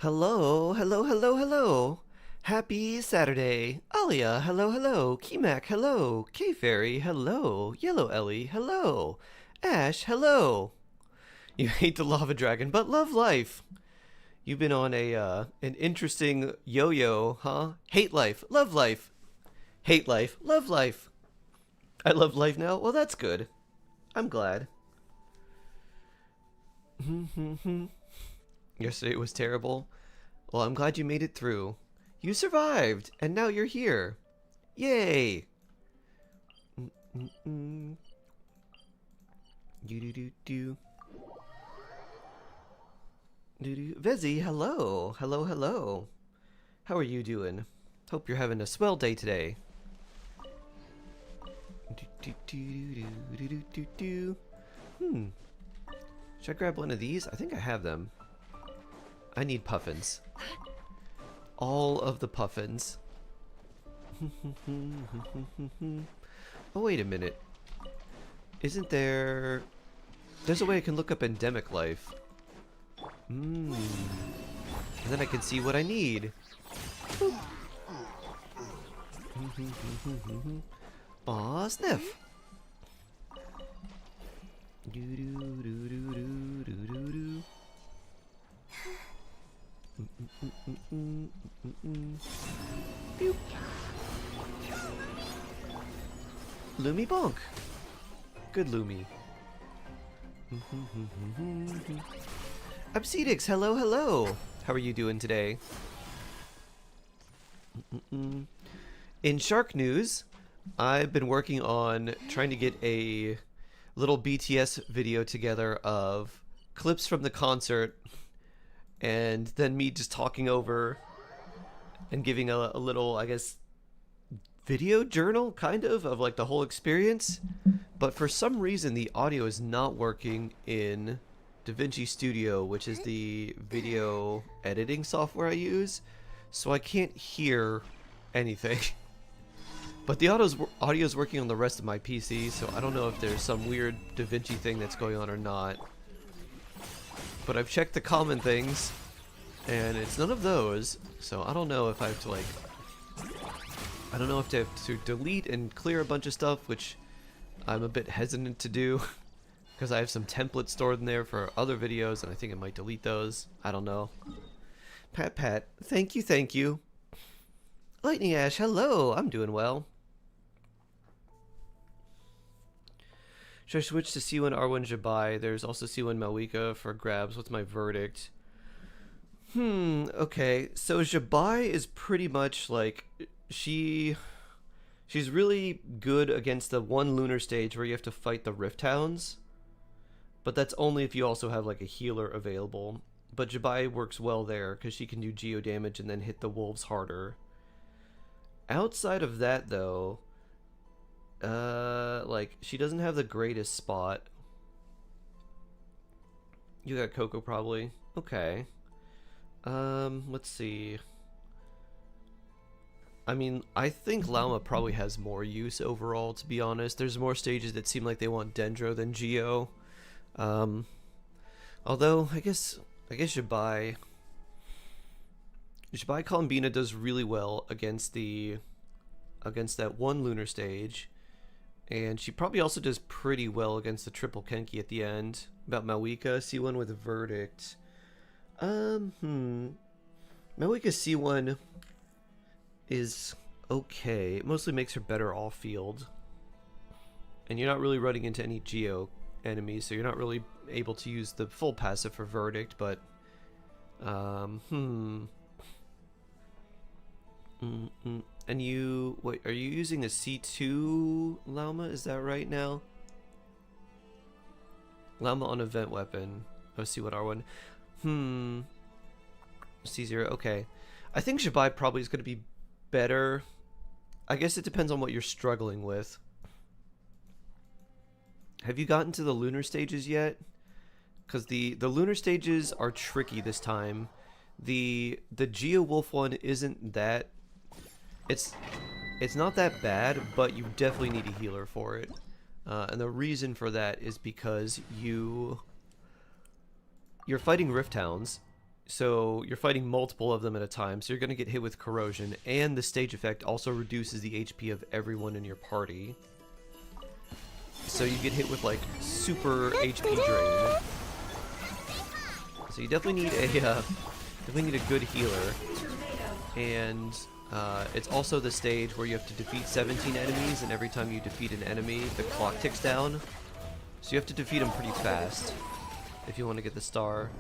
Hello, hello, hello, hello. Happy Saturday. Alia, hello, hello. Kimak, hello. K-Fairy, hello. Yellow Ellie, hello. Ash, hello. You hate the lava dragon, but love life. You've been on an interesting yo-yo, huh? Hate life, love life. Hate life, love life. I love life now? Well, that's good. I'm glad. Yesterday was terrible. Well, I'm glad you made it through. You survived, and now you're here. Yay! Do do do do. Do do. Vezi, hello, hello, hello. How are you doing? Hope you're having a swell day today. Do do do do do do do. Should I grab one of these? I think I have them. I need puffins. All of the puffins. Oh, wait a minute. Isn't there... There's a way I can look up endemic life. And then I can see what I need. Aw, sniff. Do do do do do do do do. Pew. Lumi bonk. Good Lumi. Absedix, hello, hello. How are you doing today? In shark news, I've been working on trying to get a little BTS video together of clips from the concert and then me just talking over and giving a little, I guess, video journal kind of like the whole experience. But for some reason the audio is not working in DaVinci Studio, which is the video editing software I use, so I can't hear anything. But the audio is working on the rest of my PC, so I don't know if there's some weird DaVinci thing that's going on or not. But I've checked the common things, and it's none of those, so I don't know if I have to, like... I don't know if I have to delete and clear a bunch of stuff, which I'm a bit hesitant to do, because I have some templates stored in there for other videos, and I think I might delete those. I don't know. Pat, thank you, thank you. Lightning Ash, hello, I'm doing well. Should I switch to C1 R1 Jabai? There's also C1 Malwika for grabs. What's my verdict? Okay. So Jabai is pretty much like she's really good against the one lunar stage where you have to fight the Rift Hounds. But that's only if you also have like a healer available. But Jabai works well there because she can do geo damage and then hit the wolves harder. Outside of that though, like, she doesn't have the greatest spot. You got Coco probably. Okay. Let's see. I mean, I think Llama probably has more use overall, to be honest. There's more stages that seem like they want Dendro than Geo. Although, I guess Jabai Columbina does really well against that one lunar stage. And she probably also does pretty well against the triple Kenki at the end. About Malwika, C1 with a verdict. Malwika C1 is okay. It mostly makes her better off field. And you're not really running into any Geo enemies, so you're not really able to use the full passive for verdict, but And you, wait, are you using a C2 Llama? Is that right now? Llama on event weapon. Oh, C1 R1. C0, okay. I think Jabai probably is going to be better. I guess it depends on what you're struggling with. Have you gotten to the lunar stages yet? Because the lunar stages are tricky this time. The Geo Wolf one isn't that... It's not that bad, but you definitely need a healer for it. And the reason for that is because you're fighting Rift Hounds, So you're fighting multiple of them at a time, so you're going to get hit with corrosion, and the stage effect also reduces the HP of everyone in your party. So you get hit with like super HP drain. So you definitely need a good healer, and it's also the stage where you have to defeat 17 enemies, and every time you defeat an enemy, the clock ticks down. So you have to defeat them pretty fast if you want to get the star.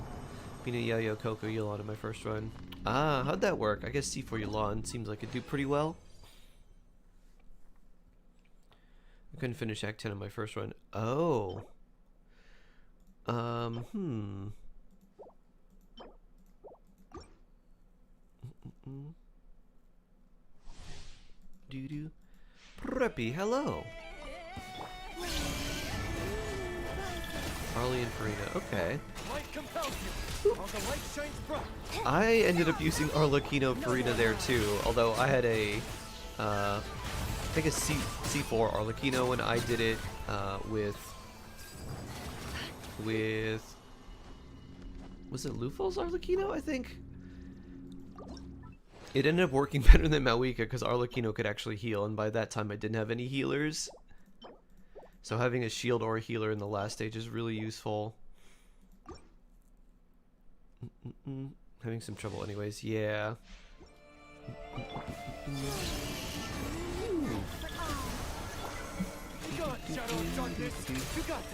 Bina Yayo Coco Yulan in my first run. Ah, how'd that work? I guess C4 Yulan seems like it'd do pretty well. I couldn't finish Act 10 in my first run. Oh. Doo-doo. Preppy, hello. Arlie and Farina, okay. I ended up using Arlecchino Farina there too, although I had a, I think a C4 Arlecchino when I did it with, was it Lufal's Arlecchino, I think? It ended up working better than Malika because Arlecchino could actually heal, and by that time I didn't have any healers. So having a shield or a healer in the last stage is really useful. Having some trouble anyways, yeah.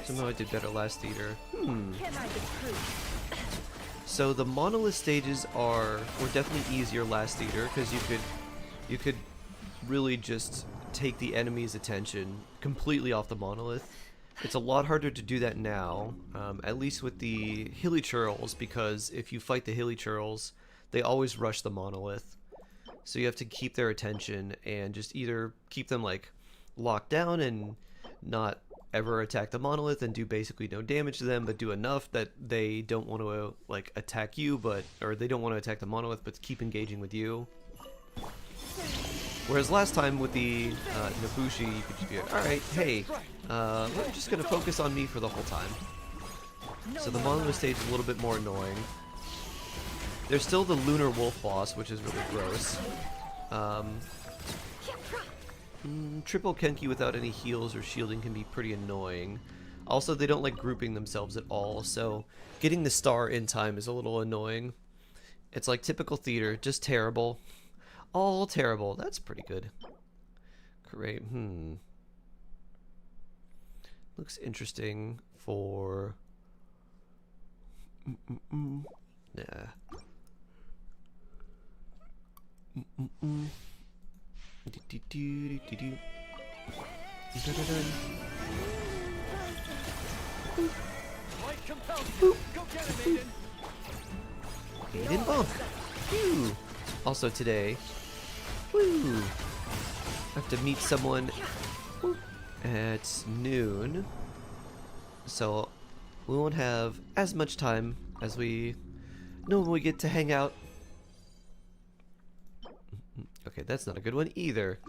Somehow I did better last theater. So the monolith stages were definitely easier last theater because you could really just take the enemy's attention completely off the monolith. It's a lot harder to do that now, at least with the Hilichurls, because if you fight the Hilichurls, they always rush the monolith. So you have to keep their attention and just either keep them like locked down and not ever attack the monolith and do basically no damage to them, but do enough that they don't want to like attack you, or they don't want to attack the monolith, but keep engaging with you. Whereas last time with the Nobushi, you could just be like, alright, hey, we're just going to focus on me for the whole time. So the monolith stage is a little bit more annoying. There's still the Lunar Wolf boss, which is really gross. Triple Kenki without any heals or shielding can be pretty annoying. Also, they don't like grouping themselves at all, so getting the star in time is a little annoying. It's like typical theater, just terrible. All terrible. That's pretty good. Great. Looks interesting for... Nah. Maiden bump. Woo. Also today, woo, I have to meet someone at noon, so we won't have as much time as we normally get to hang out. Okay, that's not a good one either.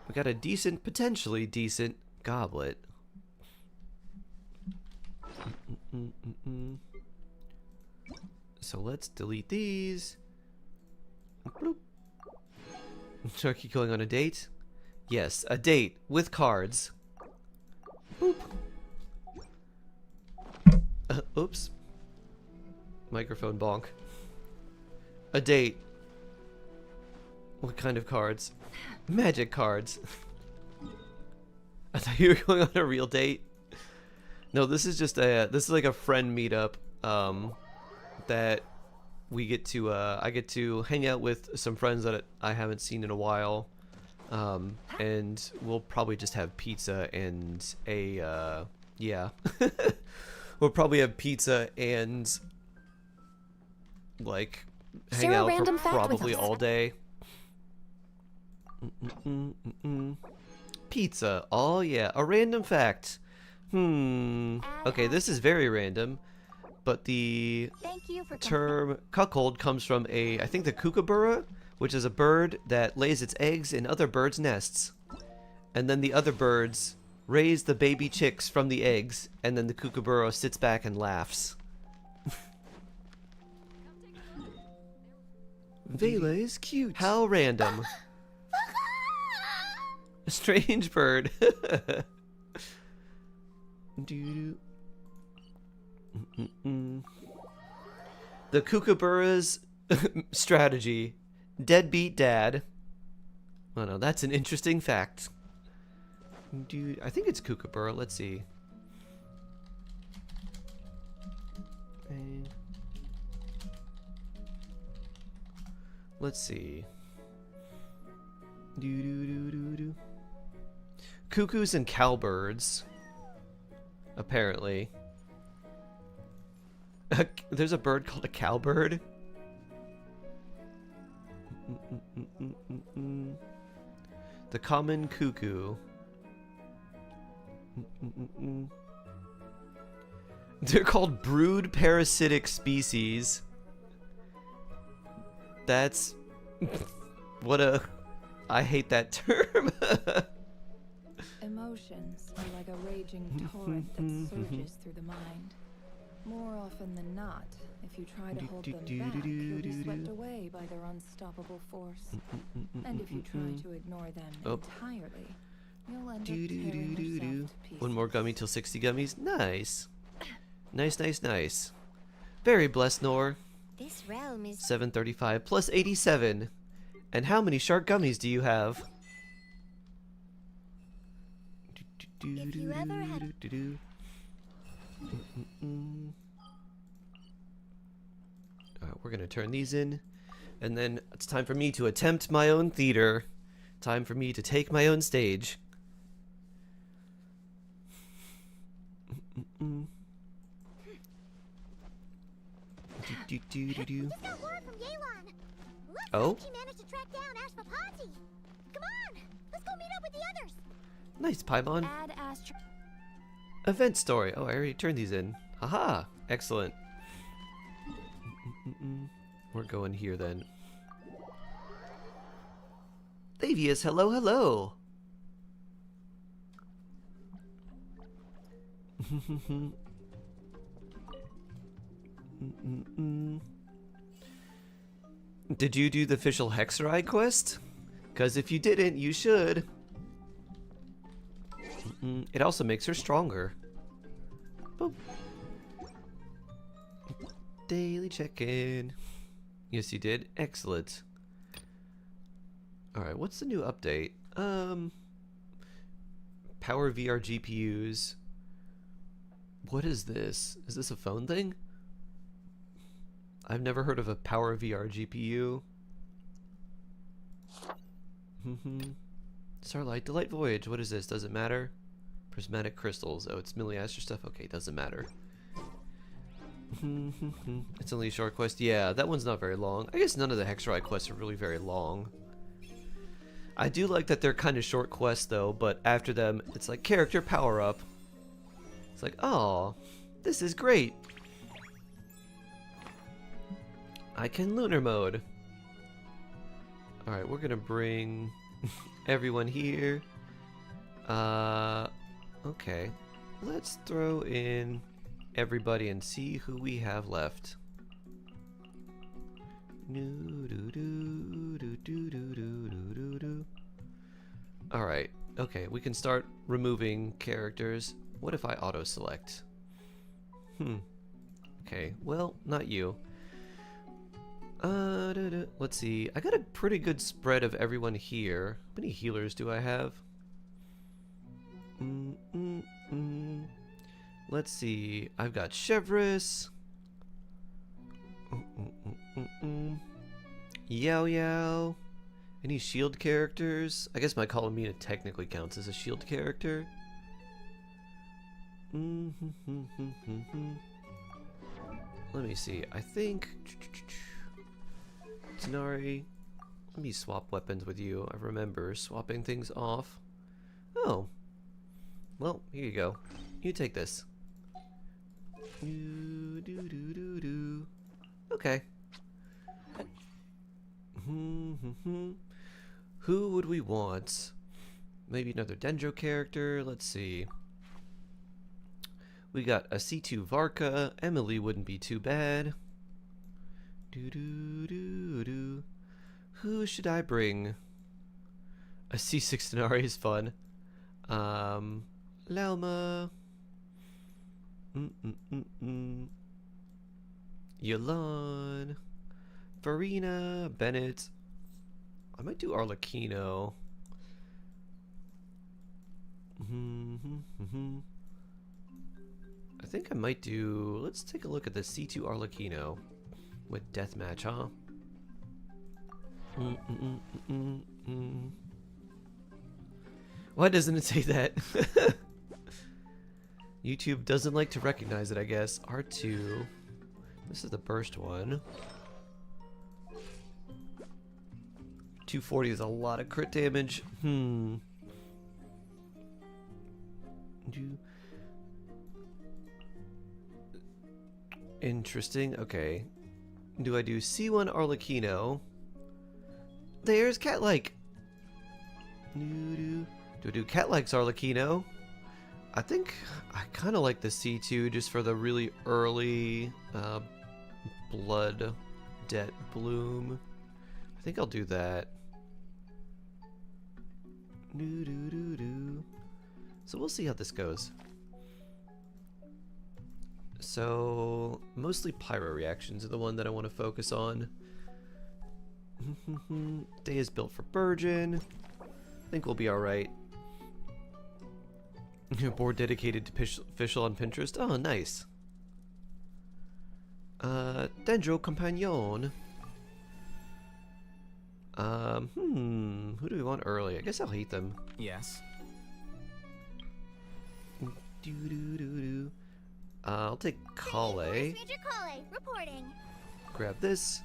We got a decent, potentially decent goblet. So let's delete these. Bloop. Should I keep going on a date? Yes, a date with cards. Boop. Oops. Microphone bonk. A date. What kind of cards? Magic cards. I thought you were going on a real date. No, this is just this is like a friend meetup that we get to I get to hang out with some friends that I haven't seen in a while, and we'll probably just have pizza and a yeah. We'll probably have pizza and like hang out for probably all day. Pizza. Oh yeah, a random fact. Okay, this is very random, but the term cuckold comes from I think the kookaburra, which is a bird that lays its eggs in other birds' nests. And then the other birds raise the baby chicks from the eggs, and then the kookaburra sits back and laughs. Vela is cute. How random. A strange bird. The kookaburra's strategy. Deadbeat dad. Oh no, that's an interesting fact. Dude, I think it's kookaburra. Let's see. Let's see. Cuckoos and cowbirds. Apparently. There's a bird called a cowbird. The common cuckoo. They're called brood parasitic species. That's... what a... I hate that term. Emotions are like a raging torrent that surges through the mind. More often than not, if you try to hold them back, you'll be swept away by their unstoppable force. And if you try to ignore them entirely, you'll end up tearing yourself to pieces. One more gummy till 60 gummies. Nice. Nice, nice, nice. Very blessed, Nor. This realm is 735 plus 87. And how many shark gummies do you have? If you ever had Alright, we're gonna turn these in. And then it's time for me to attempt my own theater. Time for me to take my own stage. just got word from Yelan. Looks Oh? like she managed to track down Ashpapanti. Come on, let's go meet up with the others. Nice, Paimon. Add Astro. Event story. Oh, I already turned these in. Haha. Excellent. We're going here then. Lavius, hello, hello. Did you do the official Hexerai quest? Because if you didn't, you should. It also makes her stronger. Boop. Daily check-in. Yes, you did. Excellent. Alright, what's the new update? Power VR GPUs. What is this? Is this a phone thing? I've never heard of a Power VR GPU. Starlight Delight Voyage. What is this? Does it matter? Prismatic crystals. Oh, it's Milliaster stuff? Okay, doesn't matter. It's only a short quest. Yeah, that one's not very long. I guess none of the Hexerai quests are really very long. I do like that they're kind of short quests though, but after them, it's like character power up. It's like, oh, this is great. I can lunar mode. Alright, we're gonna bring everyone here. Okay. Let's throw in everybody and see who we have left. Alright, okay, we can start removing characters. What if I auto-select? Okay, well, not you. Let's see. I got a pretty good spread of everyone here. How many healers do I have? Let's see. I've got Chevris. Yao Yao. Any shield characters? I guess my Colomina technically counts as a shield character. Let me see. I think Tanari. Let me swap weapons with you. I remember swapping things off. Oh. Well, here you go. You take this. Okay. Who would we want? Maybe another Dendro character. Let's see. We got a C2 Varka. Emily wouldn't be too bad. Who should I bring? A C6 Denari is fun. Lauma. Yolon. Farina. Bennett. I might do Arlecchino. I think I might do... Let's take a look at the C2 Arlecchino with Deathmatch, huh? Why doesn't it say that? YouTube doesn't like to recognize it, I guess. R2. This is the burst one. 240 is a lot of crit damage. Interesting. Okay. Do I do C1 Arlecchino? There's Cat-like. Do I do Cat-like's Arlecchino? I think I kind of like the C2 just for the really early Blood Debt Bloom. I think I'll do that. So we'll see how this goes. So mostly pyro reactions are the one that I want to focus on. Day is built for Burgeon. I think we'll be alright. Board dedicated to Official on Pinterest. Oh, nice. Dendro Compagnon. Who do we want early? I guess I'll hate them. Yes. I'll take Kale. Major Kale, reporting. Grab this.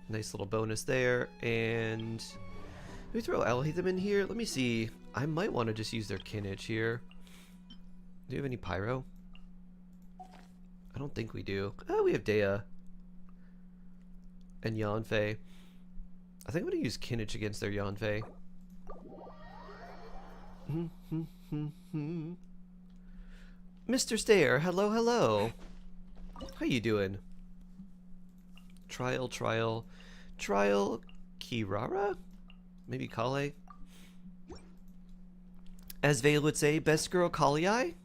Nice little bonus there. And let me throw Alhaitham in here. Let me see. I might want to just use their Kinich here. Do you have any Pyro? I don't think we do. Oh, we have Dea. And Yanfei. I think I'm going to use Kinich against their Yanfei. Mr. Stayer, hello, hello. How you doing? Trial, Kirara? Maybe Kale? As Vale would say, best girl Kali-ai?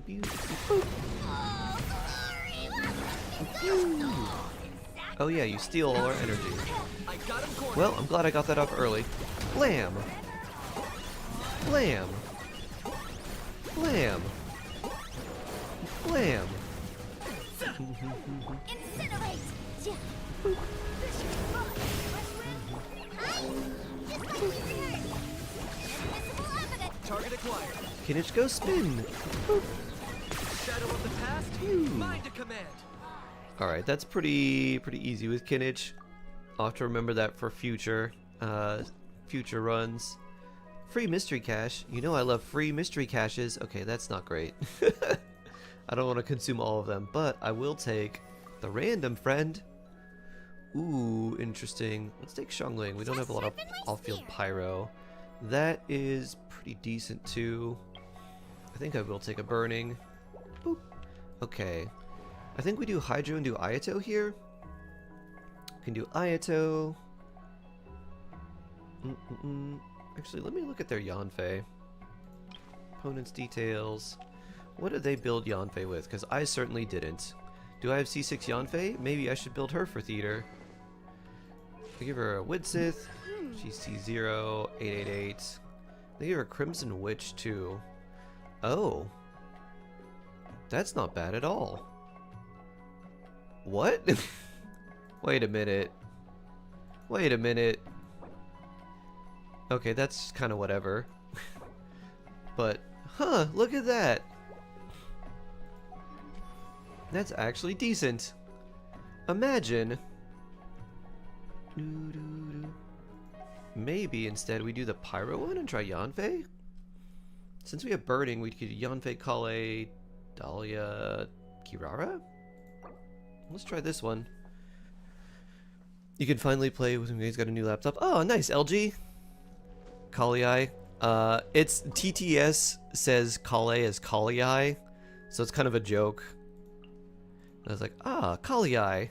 Beautiful. Oh yeah, you steal all our energy. Well, I'm glad I got that off early. Blam! Blam! Blam! Blam! Incinerate! Target acquired. Kinich go spin! Shadow of the past. Mind to command. Alright, that's pretty easy with Kinich. I'll have to remember that for future runs. Free mystery cache. You know I love free mystery caches. Okay, that's not great. I don't want to consume all of them, but I will take the random friend. Ooh, interesting. Let's take Xiangling. We don't have a lot of off-field pyro. That is pretty decent too. I think I will take a burning. Boop. Okay. I think we do Hydro and do Ayato here. We can do Ayato. Actually, let me look at their Yanfei. Opponent's details. What did they build Yanfei with? Because I certainly didn't. Do I have C6 Yanfei? Maybe I should build her for theater. I give her a Widsith. She's C0, 888. They give her Crimson Witch too. Oh. That's not bad at all. What? Wait a minute. Wait a minute. Okay, that's kind of whatever. But, huh, look at that. That's actually decent. Imagine. Maybe instead we do the Pyro one and try Yanfei? Since we have Burning, we could Yanfei, Kale, Dahlia, Kirara? Let's try this one. You can finally play with him. He's got a new laptop. Oh, nice, LG. Kali-ai. It's TTS says Kale as Kaliai, so it's kind of a joke. I was like, ah, Kaliai.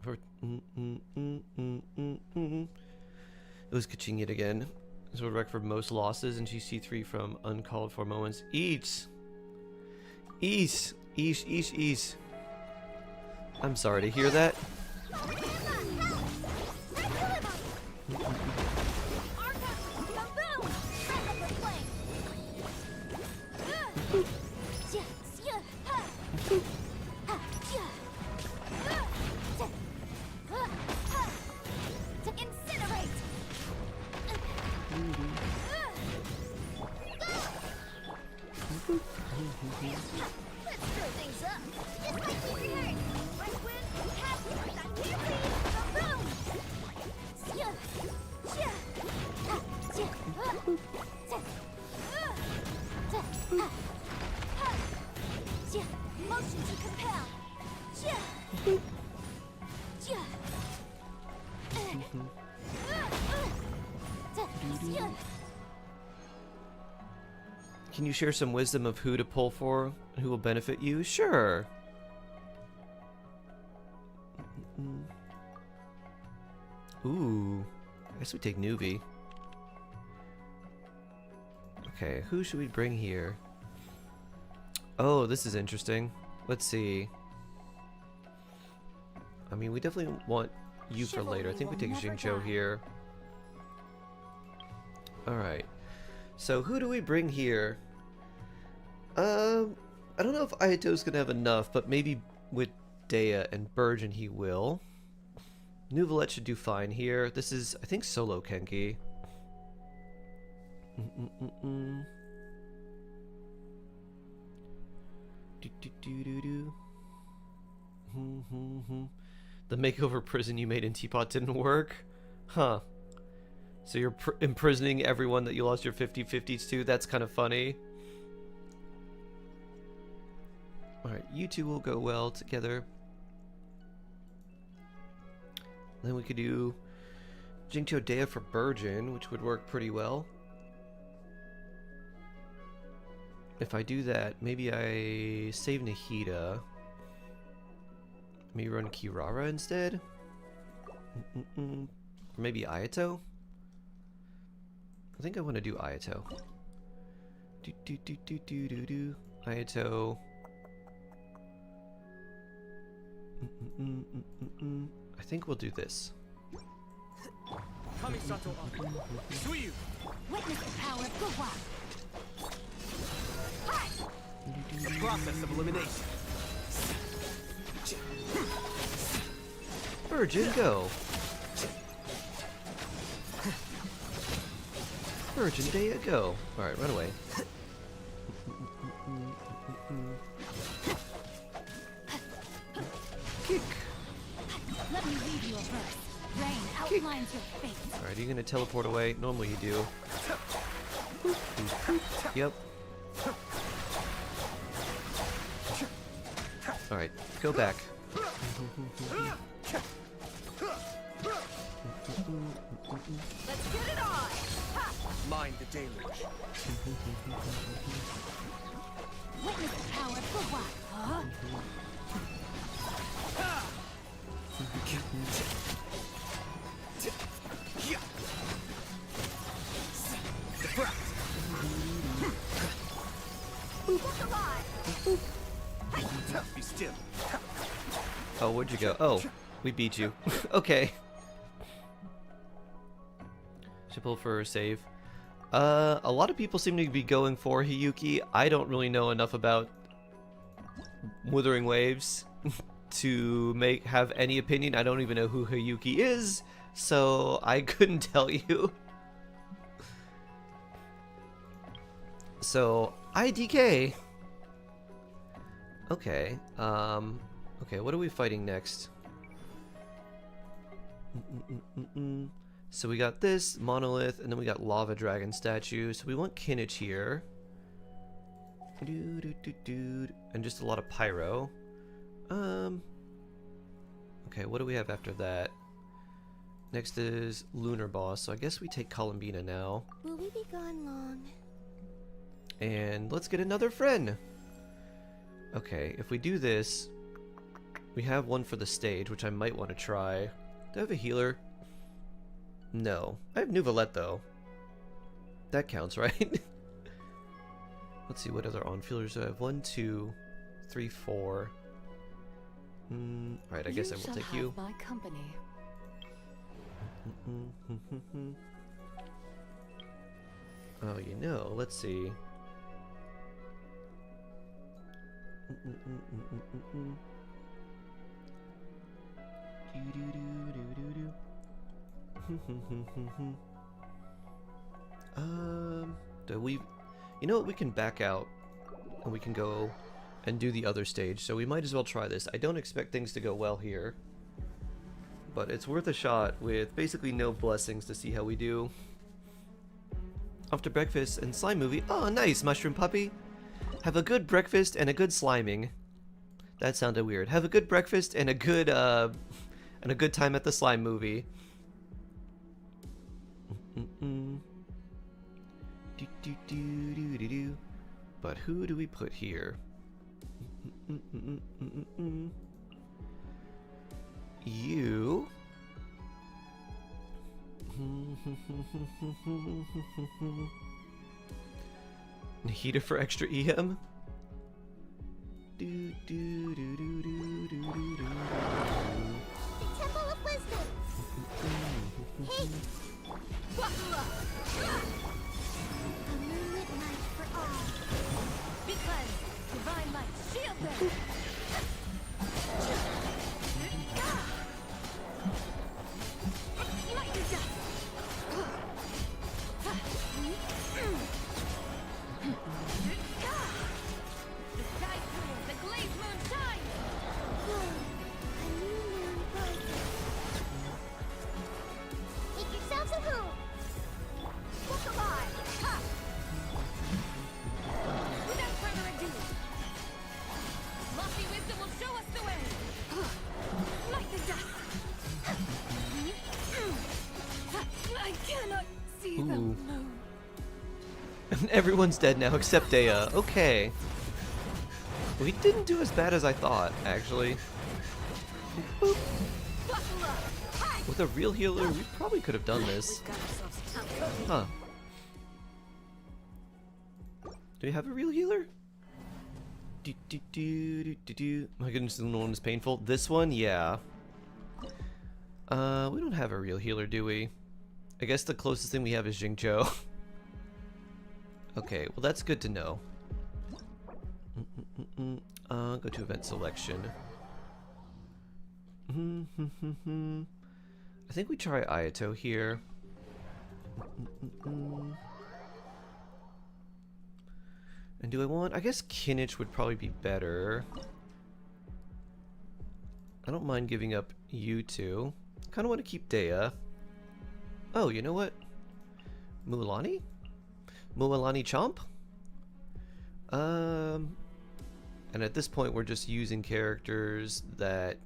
It was catching it again. This would record for most losses in GC3 from uncalled for moments. Eats. East. I'm sorry to hear that. Can you share some wisdom of who to pull for and who will benefit you? Sure. Ooh. I guess we take Nuvi. Okay, who should we bring here? Oh, this is interesting. Let's see. I mean, we definitely want you for later. I think we take Xingqiu here. Alright. So who do we bring here? I don't know if Ayato's gonna have enough, but maybe with Dea and Burgeon he will. Nuvalet should do fine here. This is, I think, solo Kenki. The makeover prison you made in Teapot didn't work? Huh. So you're imprisoning everyone that you lost your 50-50s to? That's kind of funny. Alright, you two will go well together. Then we could do Xingqiu Dea for Burgeon, which would work pretty well. If I do that, maybe I save Nahida. Maybe run Kirara instead? Or maybe Ayato? I think I want to do Ayato. Ayato. I think we'll do this. Kamisato up. Suiyu. Witness the power of Guhua. The process of elimination. Virgin, go. Virgin Dea, go. Alright, run away. Kick. Let me read you a verse. Rain outlines your fate. Alright, are you gonna teleport away? Normally you do. Yep. Alright, go back. Let's get it on. Mind the deluge. Witness the power of Guhua. Huh? Be still. Oh, where'd you go? Oh, we beat you. Okay. Should pull for a save. A lot of people seem to be going for Hiyuki. I don't really know enough about Wuthering Waves to have any opinion. I don't even know who Hiyuki is, so I couldn't tell you. So, IDK. Okay. Okay, what are we fighting next? So we got this monolith, and then we got lava dragon statue. So we want Kinich here. And just a lot of pyro. Okay, what do we have after that? Next is Lunar Boss, so I guess we take Columbina now. Will we be gone long? And let's get another friend! Okay, if we do this, we have one for the stage, which I might want to try. Do I have a healer? No. I have Nuvalette, though. That counts, right? Let's see what other on-fielders do I have. 1, 2, 3, 4. Alright, I guess I will take you. My company. Oh, you know, let's see. Do we... You know what, we can back out and we can go and do the other stage, so we might as well try this. I don't expect things to go well here, but it's worth a shot with basically no blessings to see how we do. After breakfast and slime movie. Oh, nice, mushroom puppy. Have a good breakfast and a good sliming. That sounded weird. Have a good breakfast and a good time at the slime movie. But who do we put here? You. Nahida for extra EM. The Temple of Wisdom. Hey. A moonlit night for all. Because divine light shield them. The sky clears, the glazed moon shines. A new moon rises. Make yourselves at home. Look alive. Ha! Without further ado, lofty wisdom will show us the way. Light the dust. I cannot see them move. Everyone's dead now except Dea. Okay. We didn't do as bad as I thought, actually. Boop. With a real healer, we probably could have done this. Huh. Do we have a real healer? My goodness, the one is painful. This one, yeah. We don't have a real healer, do we? I guess the closest thing we have is Jingzhou. Okay, well that's good to know. Go to event selection. I think we try Ayato here. And do I want... I guess Kinich would probably be better. I don't mind giving up you two. I kind of want to keep Dea. Oh, you know what? Mualani? Mualani Chomp? And at this point we're just using characters that...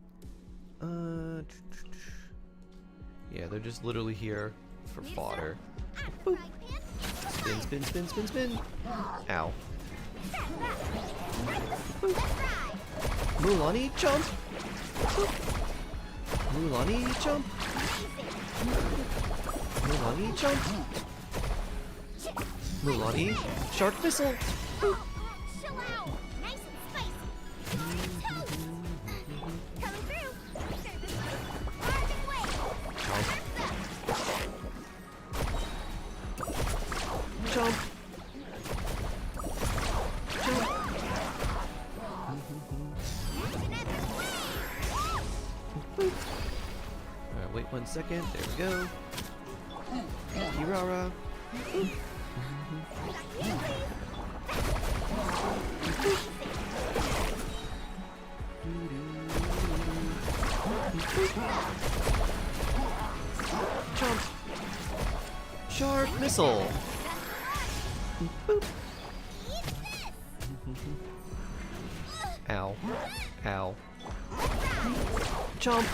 yeah, they're just literally here for fodder. Boop. Spin, spin, spin, spin, spin. Ow. Mualani Chomp! Mualani Chomp! Mualani Chomp! Mualani Shark Missile! Chill out. Nice and spicy. Coming through. Arctic Wave. Chomp! Chomp! Alright, wait 1 second. There we go. Kirara. Chomp! Shark Missile! Boop. Ow. Ow. Chomp!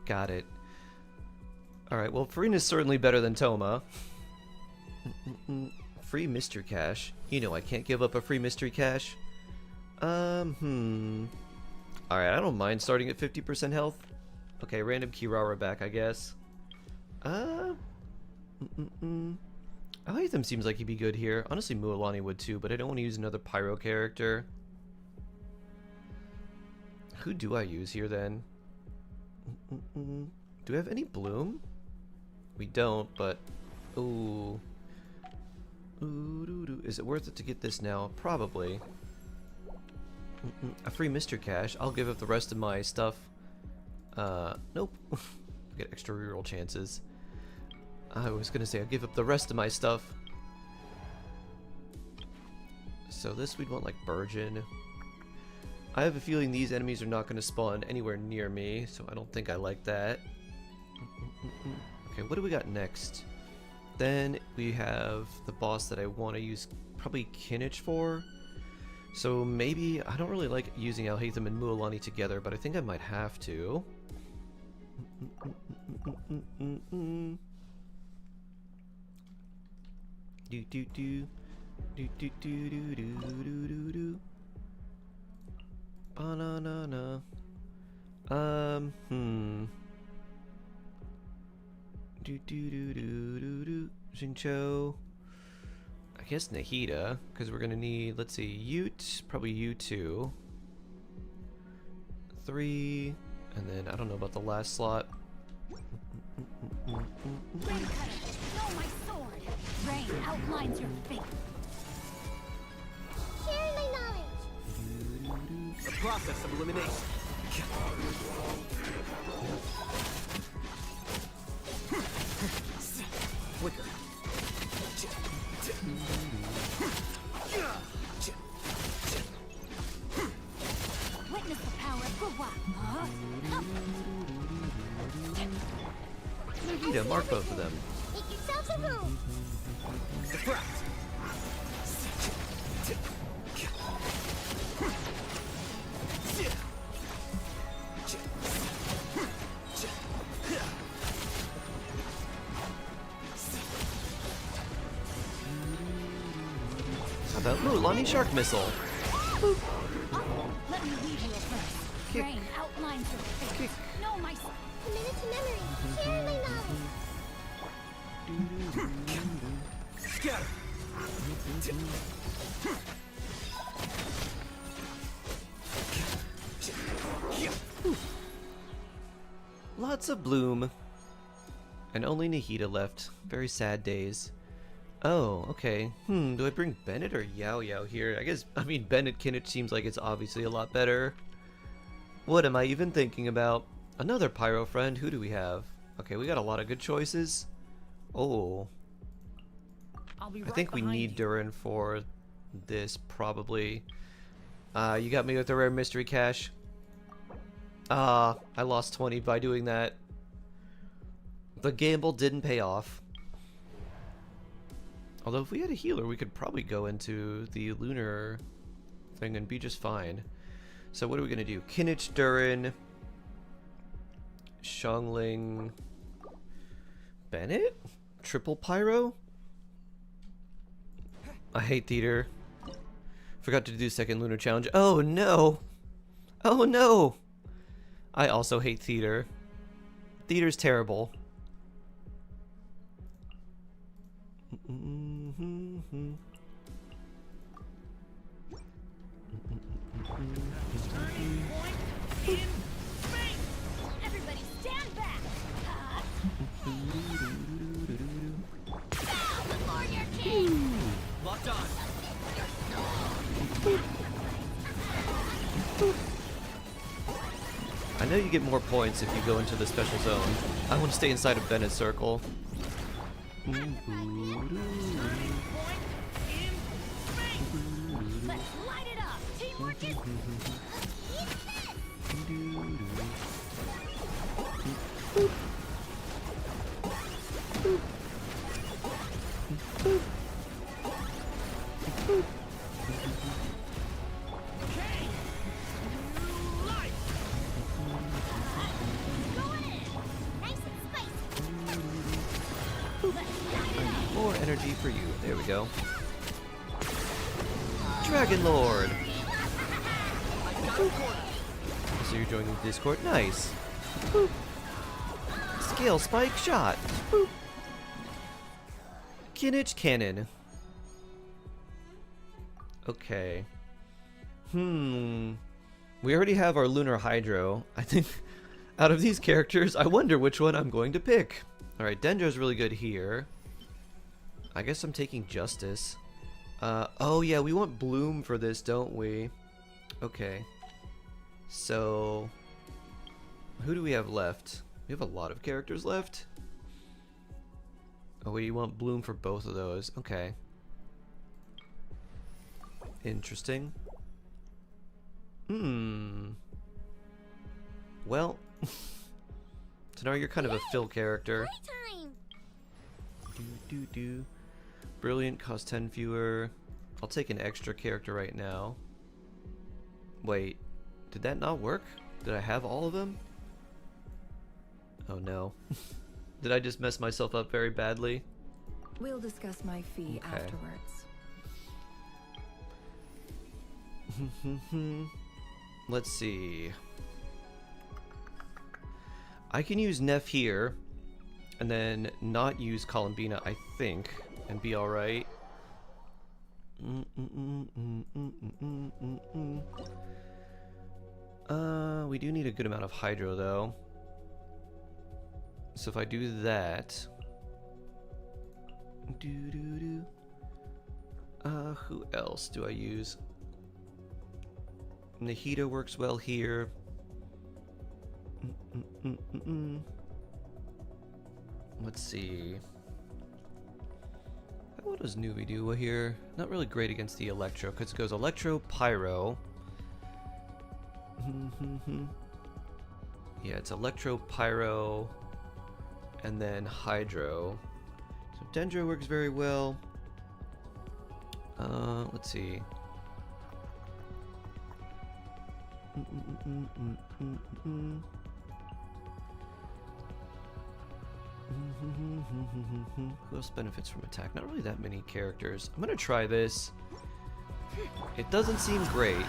Got it. Alright, well, Farine is certainly better than Toma. Free mystery cache. You know I can't give up a free mystery cache. Alright, I don't mind starting at 50% health. Okay, random Kirara back, I guess. Alhaitham seems like he'd be good here. Honestly, Mualani would too, but I don't want to use another Pyro character. Who do I use here then? Do we have any Bloom? We don't, but... Ooh. Is it worth it to get this now? Probably. A free Mr. Cash. I'll give up the rest of my stuff. Nope. Get extra reroll chances. I was gonna say I'll give up the rest of my stuff. So this we'd want like Burgeon. I have a feeling these enemies are not gonna spawn anywhere near me, so I don't think I like that. Okay, what do we got next? Then we have the boss that I want to use probably Kinich for. So maybe, I don't really like using Alhaitham and Mualani together, but I think I might have to. Do do do do do do do do do do. Banana. Do do do do do do. Xingqiu. I guess Nahida, because we're gonna need, let's see, Ute, probably U2. 3, and then I don't know about the last slot. Rain cutter, know my sword. Rain outlines your fate. Sharing my knowledge. The process of elimination. Flicker. Witness the power of Gua. Nahida, mark both of them. Make yourselves a room. Deflect. How about Mualani Shark Missile? Let me lead you first. Kick. Rain outlines your fate. Kick. Know my sword. Commit it to memory. Sharing my knowledge. Scatter. Lots of Bloom. And only Nahida left. Very sad days. Oh, okay. Do I bring Bennett or Yao Yao here? I mean, Bennett Kinich seems like it's obviously a lot better. What am I even thinking about? Another Pyro friend. Who do we have? Okay, we got a lot of good choices. Oh. I'll be I right think we behind need you. Durin for this, probably. You got me with the rare mystery cache. I lost 20 by doing that. The gamble didn't pay off. Although if we had a healer, we could probably go into the lunar thing and be just fine. So what are we going to do? Kinich, Durin, Xiangling, Bennett? Triple Pyro? I hate theater. Forgot to do second lunar challenge. Oh no! Oh no! I also hate theater. Theater's terrible. Everybody stand back. Bow before your king. Locked on. I know you get more points if you go into the special zone. I want to stay inside of Bennett's circle. Let's light it up. Teamwork is... be for you. There we go. Dragon Lord! So you're joining the Discord? Nice. Boop. Scale spike shot. Boop. Kinich cannon. Okay. We already have our Lunar Hydro. I think out of these characters, I wonder which one I'm going to pick. Alright, Dendro's really good here. I guess I'm taking Justice. Oh yeah, we want Bloom for this, don't we? Okay. So, who do we have left? We have a lot of characters left. Oh, we want Bloom for both of those. Okay. Interesting. Well, so now you're kind of a fill character. Playtime. Brilliant, cost 10 fewer. I'll take an extra character right now. Wait, did that not work? Did I have all of them? Oh no. Did I just mess myself up very badly? We'll discuss my fee Okay. afterwards. Let's see. I can use Neff here, and then not use Columbina, I think, and be alright. We do need a good amount of Hydro, though. So if I do that... who else do I use? Nahida works well here. Let's see. What does Nuvi do here? Not really great against the Electro, because it goes Electro, Pyro. Yeah, it's Electro, Pyro, and then Hydro. So Dendro works very well. Let's see. Who else benefits from attack? Not really that many characters. I'm gonna try this. It doesn't seem great,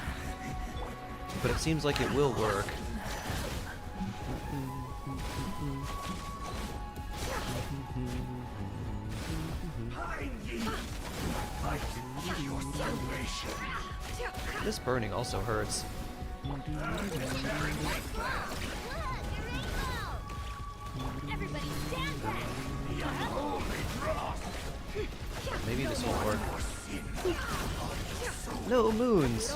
but it seems like it will work. This burning also hurts. Everybody stand back. Maybe this won't work. No moons!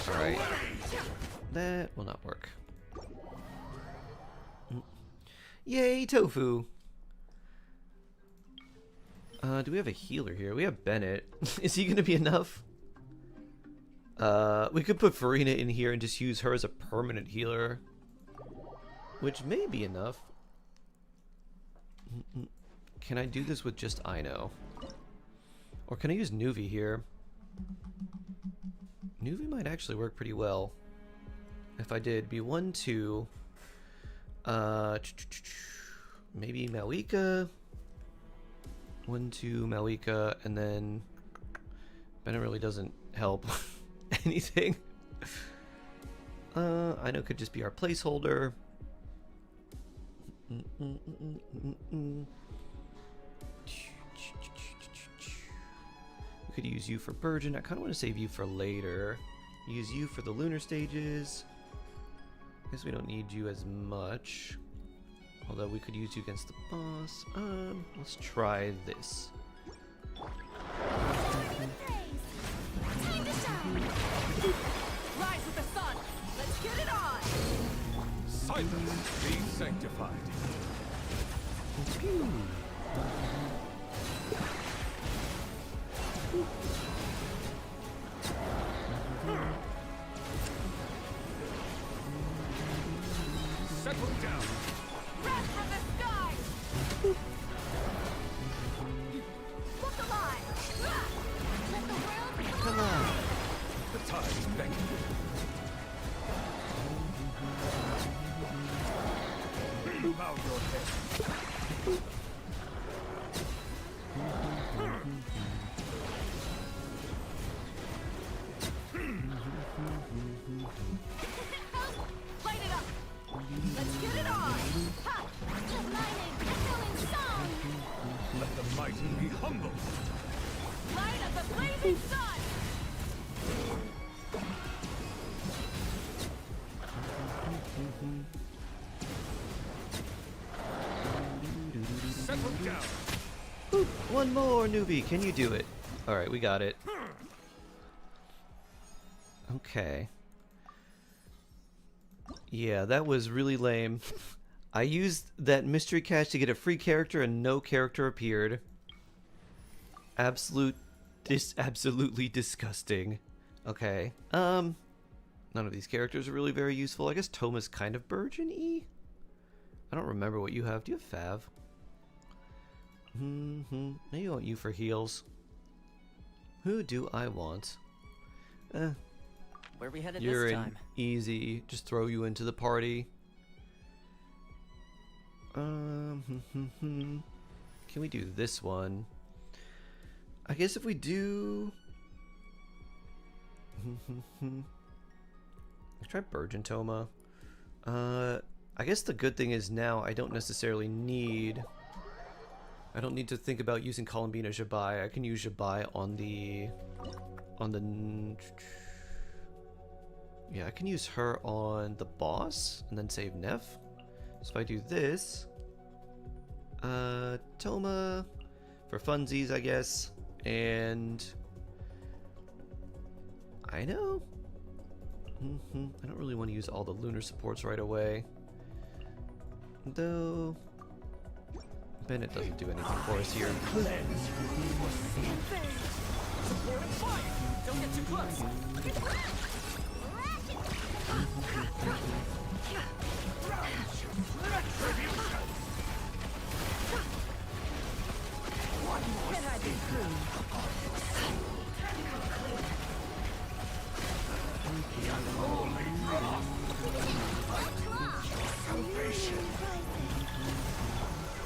Alright. That will not work. Yay, Tofu! Do we have a healer here? We have Bennett. Is he gonna be enough? We could put Farina in here and just use her as a permanent healer, which may be enough. Can I do this with just Ino? Or can I use Nuvi here? Nuvi might actually work pretty well. If I did B1, 2, maybe Malika. 1, 2, Malika, and then Bennett really doesn't help anything. I know could just be our placeholder. We could use you for Burgeon. I kind of want to save you for later. Use you for the lunar stages. I guess we don't need you as much. Although we could use you against the boss. Let's try this. Rise with the sun. Let's get it on. Silence be sanctified. Settle down. Red from the sky. Look alive. Let the world Come on. The tide is beckoning. Bow your head. Titan be humble. Light of the blazing sun! Settle down. Oop, one more, newbie. Can you do it? Alright, we got it. Okay. Yeah, that was really lame. I used that mystery cache to get a free character and no character appeared. Absolutely disgusting. Okay. None of these characters are really very useful. I guess Toma's kind of Burgeon-y? I don't remember what you have. Do you have Fav? Maybe I want you for heals. Who do I want? Where we headed You're this in time? easy. Just throw you into the party. Can we do this one? I guess if we do... Let's try Burgeon Toma. I guess the good thing is now I don't necessarily need... I don't need to think about using Columbina Jabai. I can use Jabai on the... Yeah, I can use her on the boss and then save Neff. So if I do this... Toma for funsies, I guess. And... I know. I don't really want to use all the lunar supports right away. Though... Bennett doesn't do anything for us here. They're in fire! Don't get too close! Can I be true?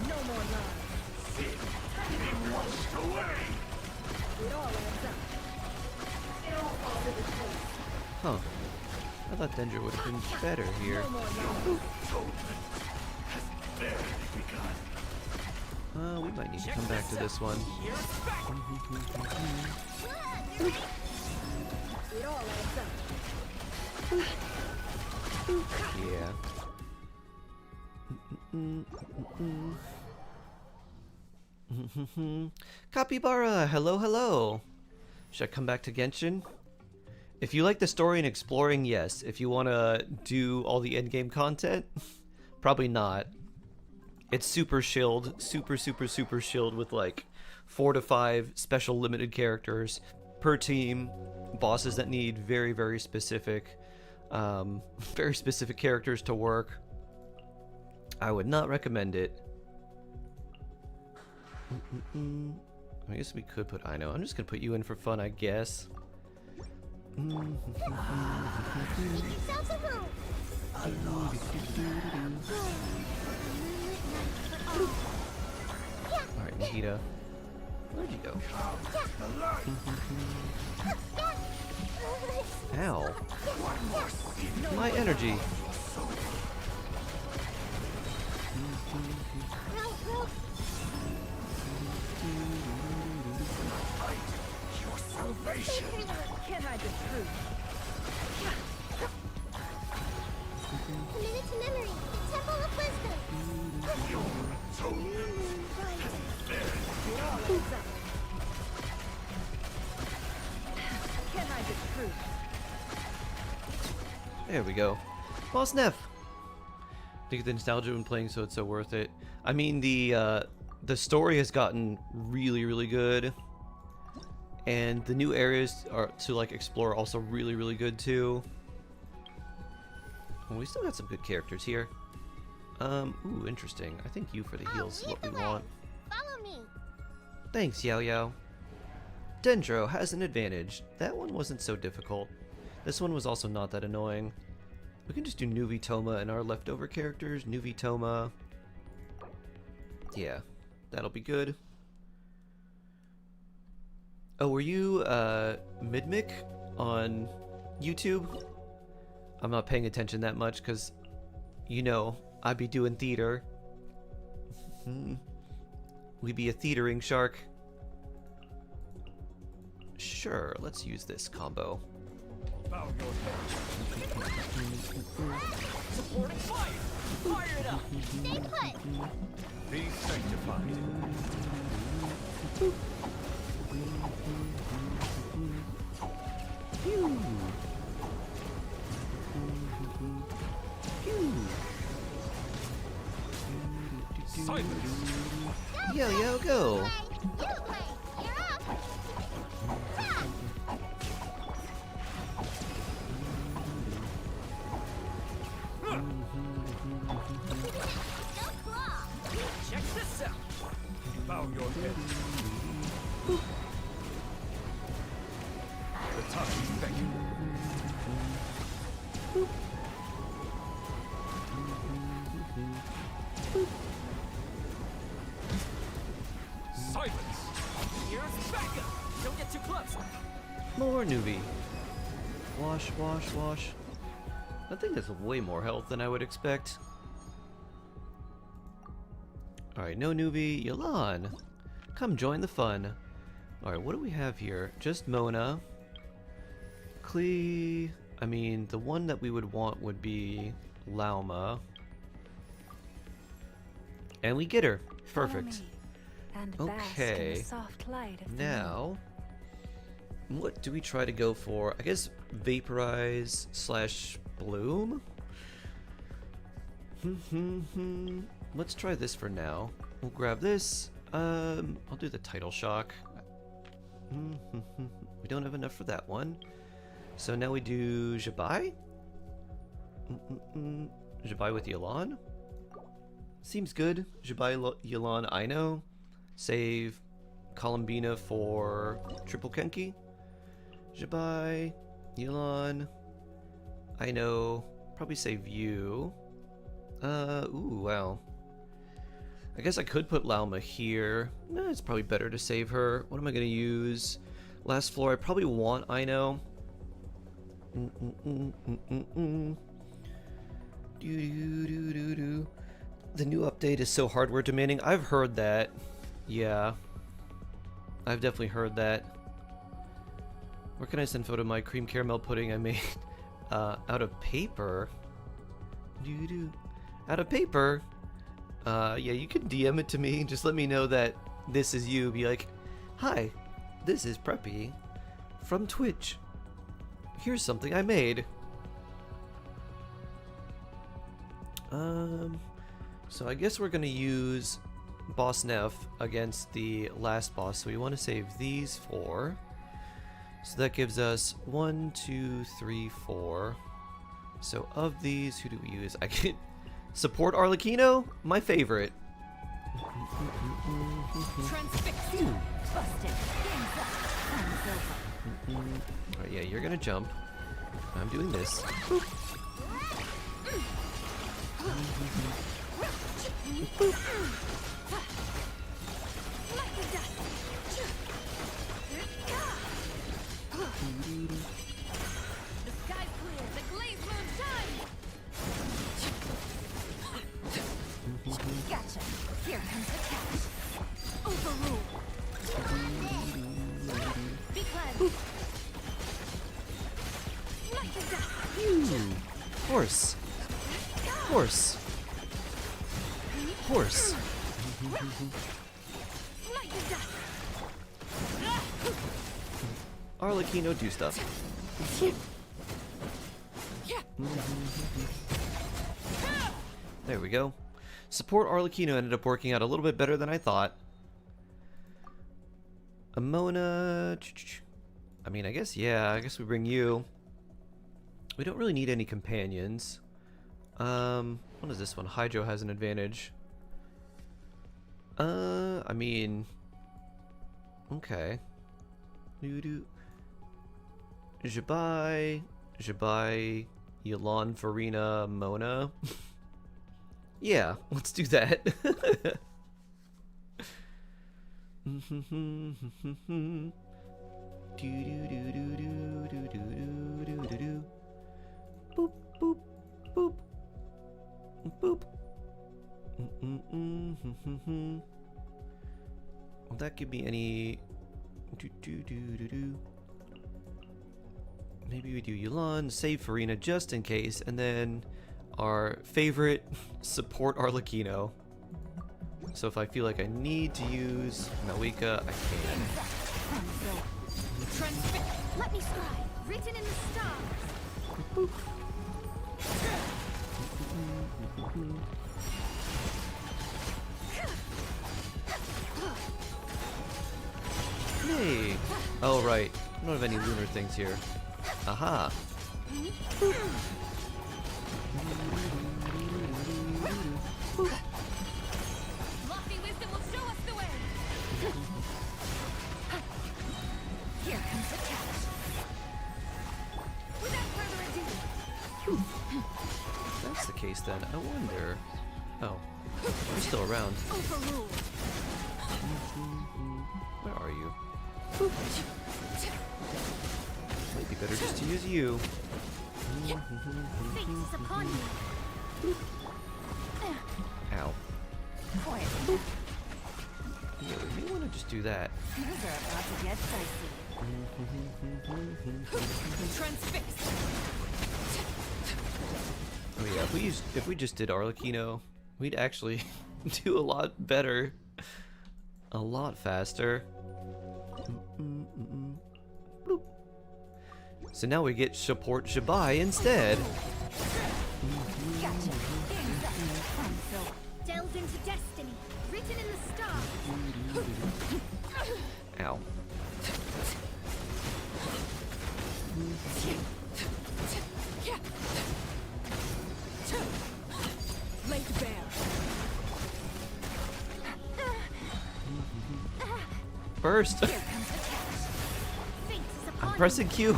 No more love. Be washed away. It all adds up. It all falls into place. Huh. I thought Dendra would have been better here. No more love. Atonement has barely begun. We might need to come back to this one. Here's back! It all adds up. Yeah. Capybara, hello, hello. Should I come back to Genshin? If you like the story and exploring, yes. If you want to do all the endgame content, probably not. It's super shilled, super shilled with like 4 to 5 special limited characters per team, bosses that need very specific characters to work. I would not recommend it. I guess we could put Ino. I'm just gonna put you in for fun, I guess. Alright, Nahida. Where'd you go? Ow. My energy. Your salvation. Can't hide the truth. Committed to memory. Temple of Wisdom. Your atonement has barely It all adds up. Can't hide the truth. There we go. Boss Neff. I think the nostalgia when playing, so it's so worth it. I mean, the story has gotten really good, and the new areas are to like explore are also really good too. Well, we still got some good characters here. Ooh, interesting. I think you for the heals is what we want. Follow me. Thanks, Yao Yao. Dendro has an advantage. That one wasn't so difficult. This one was also not that annoying. We can just do Nuvi Toma and our leftover characters. Nuvi Toma. Yeah, that'll be good. Oh, were you Midmic on YouTube? I'm not paying attention that much because, you know, I'd be doing theater. We be a theatering shark. Sure, let's use this combo. Bow your head. Supporting fire! Fire it up! Stay put. Be sanctified. Pew. Pew. Silence. Yo, yo, go. You play. You're up. Ha! No claw. Check this out! Bow your head. The time is beckon. Silence. Here's backup! Don't get too close! More newbie. Wash, wash, wash. That thing has way more health than I would expect. Alright, no newbie. Yolan. Come join the fun. Alright, what do we have here? Just Mona. Klee. I mean, the one that we would want would be Lauma. And we get her. Perfect. Okay. Now, what do we try to go for? I guess vaporize slash bloom? Let's try this for now. We'll grab this. I'll do the title shock. We don't have enough for that one. So now we do Jabai? Jabai with Yelan? Seems good. Jabai, Yelan, Aino. Save Columbina for triple Kenki. Jabai, Yelan, Aino. Probably save you. Ooh, wow. I guess I could put Lauma here. It's probably better to save her. What am I gonna use? Last floor, I probably want Aino. The new update is so hardware demanding. I've heard that. Yeah. I've definitely heard that. Where can I send photo of my cream caramel pudding I made? Out of paper? Out of paper? Yeah, you can DM it to me. Just let me know that this is you. Be like, hi, this is Preppy from Twitch. Here's something I made. So I guess we're gonna use Boss Neff against the last boss. So we want to save these 4. So that gives us 1, 2, 3, 4. So of these, who do we use? I can support Arlecchino, my favorite. Transfixed. Busted. Game's up. Time's over. Alright, yeah, you're gonna jump. I'm doing this. Boop. Boop. The sky's clear. The glaze moon time. Gotcha. Here comes the catch. Overrule. Be cleansed. Horse. Horse. Horse. Arlecchino, do stuff. There we go. Support Arlecchino ended up working out a little bit better than I thought. Amona. I mean, I guess, yeah, I guess we bring you. We don't really need any companions. What is this one? Hydro has an advantage. I mean, okay. Jabai, Yelan, Farina, Mona. Yeah, let's do that. Boop, boop, boop, boop. Will that give me any... Maybe we do Yulan, save Farina just in case, and then our favorite support Arlecchino. So if I feel like I need to use Malika, I can. Let me scribe. Written in the stars. Boop. Hey! Oh right, I don't have any lunar things here. Aha! Lofty wisdom will show us the way. Here comes the catch. Without further ado. If that's the case then, I wonder... Oh, you're still around. Overruled. Where are you? Might be better just to use you. Fate is upon you. Ow. Quiet. Yeah, we may want to just do that. Things are about to get dicey. Transfixed. Oh yeah, if we just did Arlecchino, we'd actually do a lot better. A lot faster. Bloop. So now we get support Shabai instead. Gotcha. Delved into destiny. Written in the stars. Ow. Laid bare. Burst! Here comes the catch. Fate is upon I'm pressing Q. The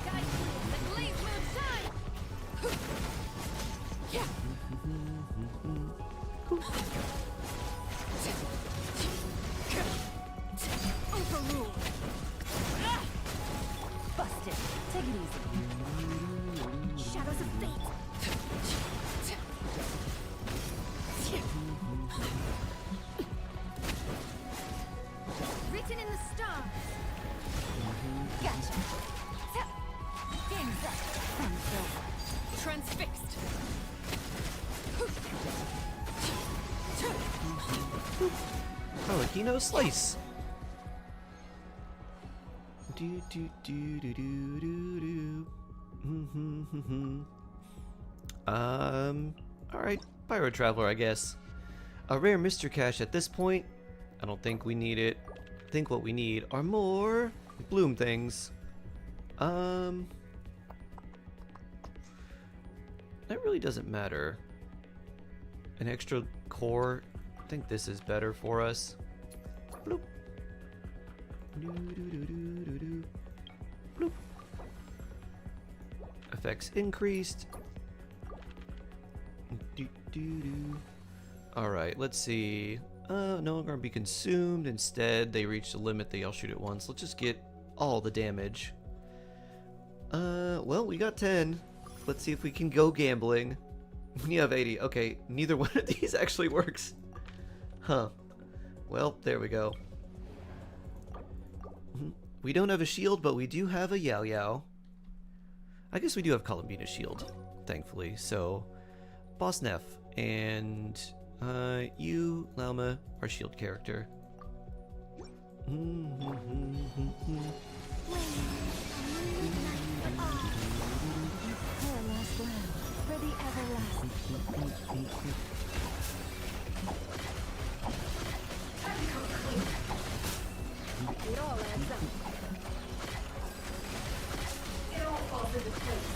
sky blue, the blaze will shine. Overruled. Busted. Take it easy. Shadows of fate. Written in the stars. Gotcha. Game's up. Fun's over. Transfixed. Arlecchino slice. Do do do do do do do. Alright, Pyro Traveler, I guess. A rare Mr. Cache at this point. I don't think we need it. I think what we need are more bloom things. That really doesn't matter. An extra core. I think this is better for us. Bloop. Doo-doo-doo-doo-doo-doo. Bloop. Effects increased. Alright, let's see. No longer be consumed. Instead, they reach the limit. They all shoot at once. Let's just get all the damage. Well, we got 10. Let's see if we can go gambling. You have 80. Okay, neither one of these actually works. Huh. Well, there we go. We don't have a shield, but we do have a Yao Yao. I guess we do have Columbina's shield, thankfully. So, Boss Neff and you, Lauma, our shield character. For the everlasting. It all adds up. It all falls into place.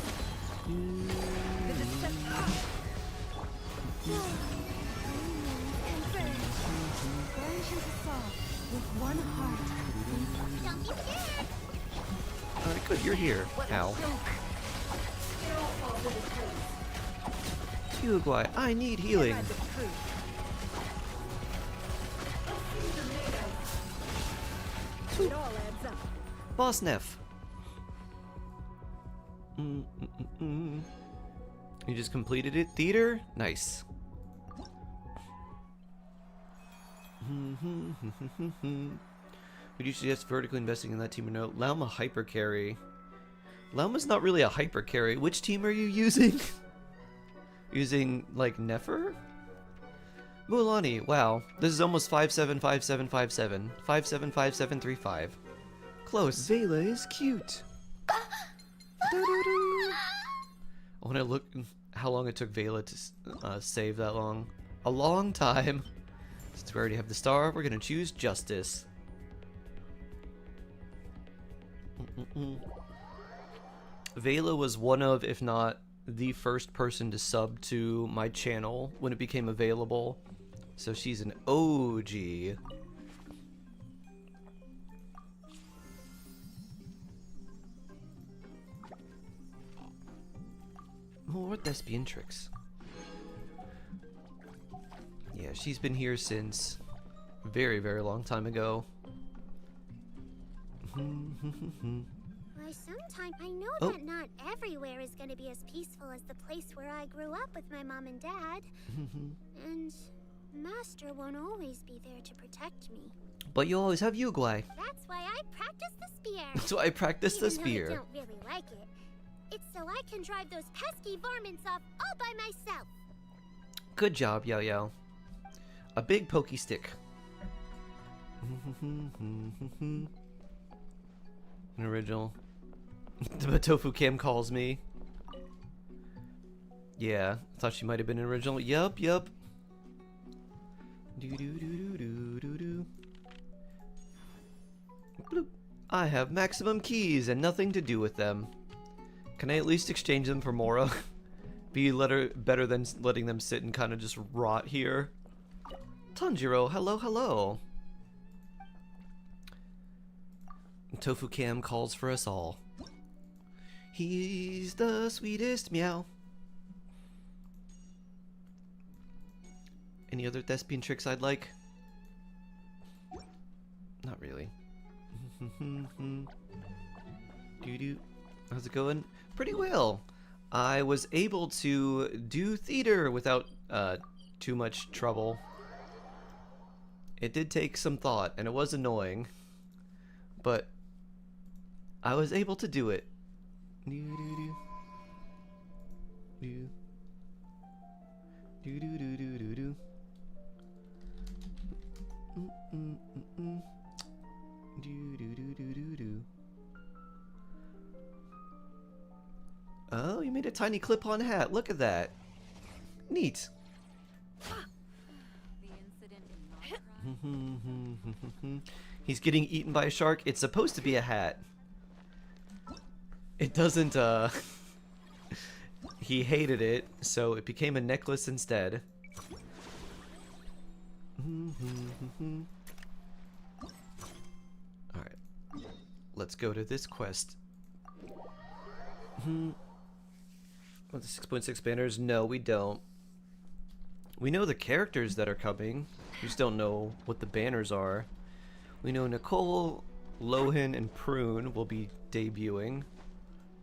The deception. Branch into saw with one heart. Don't be scared. Alright, good, you're here. Ow. Uruguay, I need healing. It all adds up. Boss Neff. You just completed it, theater? Nice. Would you suggest vertically investing in that team or no? Lauma hyper carry. Lauma's not really a hyper carry. Which team are you using? Using like Nefer? Mulan, wow. This is almost 575757. 575735. Close. Vela is cute. I want to look how long it took Vela to save that long. A long time. Since we already have the star, we're gonna choose Justice. Vela was one of, if not the first person to sub to my channel when it became available. So she's an OG. More thespian tricks. Yeah, she's been here since very, very long time ago. Why, sometime I know Oh. that not everywhere is going to be as peaceful as the place where I grew up with my mom and dad. And Master won't always be there to protect me. But you always have Uguay. That's why I practice the spear. That's why I practice the Even though I spear. don't really like it. It's so I can drive those pesky varmints off all by myself. Good job, Yao Yao. A big pokey stick. An original. The Tofu Cam calls me. Yeah, thought she might have been an original. Yup, yup. Do do do do do do do. Bloop. I have maximum keys and nothing to do with them. Can I at least exchange them for Mora? Be better than letting them sit and kind of just rot here. Tanjiro, hello, hello. Tofu Cam calls for us all. He's the sweetest meow. Any other thespian tricks I'd like? Not really. Doo-doo. How's it going? Pretty well. I was able to do theater without too much trouble. It did take some thought, and it was annoying, but I was able to do it. Do-do-do. Do. Do-do-do-do-do-do. Mm-mm-mm-mm. Do-do-do-do-do-do. Oh, you made a tiny clip-on hat. Look at that. Neat. He's getting eaten by a shark. It's supposed to be a hat. It doesn't, He hated it, so it became a necklace instead. Alright. Let's go to this quest. What, the 6.6 banners? No, we don't. We know the characters that are coming. We just don't know what the banners are. We know Nicole, Lohan, and Prune will be debuting.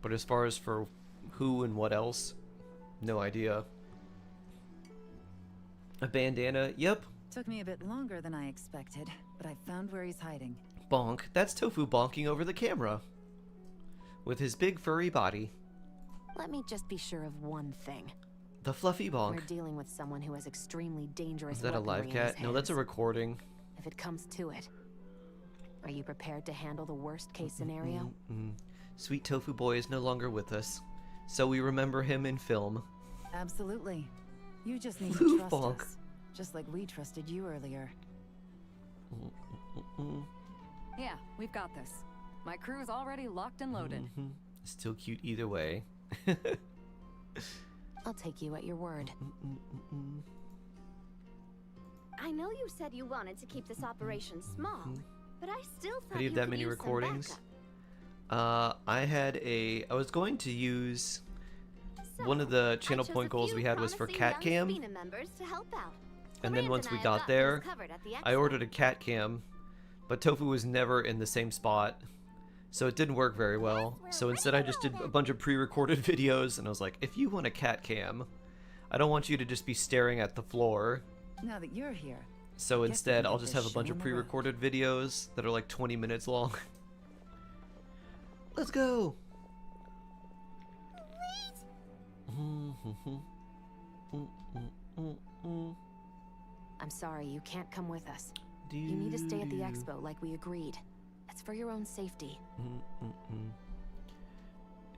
But as far as for who and what else, no idea. A bandana? Yep. Took me a bit longer than I expected, but I found where he's hiding. Bonk. That's Tofu bonking over the camera. With his big furry body. Let me just be sure of one thing. The fluffy bonk. We're dealing with someone who has extremely dangerous Is that a live weaponry in his cat? No, that's a hands. recording. If it comes to it, are you prepared to handle the worst case scenario? Sweet Tofu Boy is no longer with us, so we remember him in film. Absolutely. You just need Woo, to trust bonk. us. Just like we trusted you earlier. Yeah, we've got this. My crew's already locked and loaded. Still cute either way. I'll take you at your word. I know you said you wanted to keep this operation small, but I still thought How do you have you that could many use some recordings? backup. I was going to use So, one of the I channel chose point a goals few we had was for promising cat young cam, FIN members to help out. and then Corinne once and we I have got things there, covered at the I expo. ordered a cat cam, but Tofu was never in the same spot, so it didn't work very well. So instead I just did a bunch of pre-recorded videos, and I was like, if you want a cat cam, I don't want you to just be staring at the floor. Now that you're here, So Guess we instead, can I'll get just this have a show bunch of on the road. pre-recorded videos that are like 20 minutes long. Let's go! I'm sorry, you can't come with us. You need to stay at the expo like we agreed. It's for your own safety.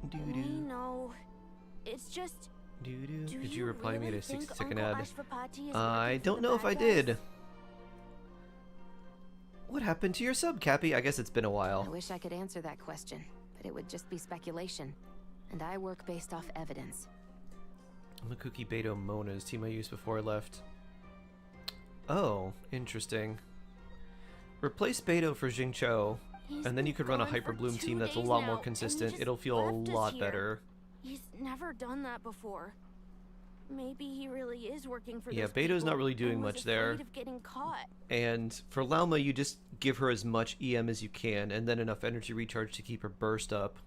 We know. It's just. Did you reply to me at a 60-second Uncle ad? Ashvapati is I working for don't the know if bad I guys? did. What happened to your sub, Cappy? I guess it's been a I while. wish I could answer that question, but it would just be speculation. And I work based off evidence. Makuki Beto Mona is team I used before I left. Oh, interesting. Replace Beto for Jingcho, He's and then you been could run a gone Hyper for Bloom 2 team that's a days lot now, more and he consistent. just It'll feel a left us lot here. better. He's never done that before. Maybe he really is working for Yeah, those Beto's not people really doing and was much there. afraid of getting caught. And for Lauma, you just give her as much EM as you can, and then enough energy recharge to keep her burst up.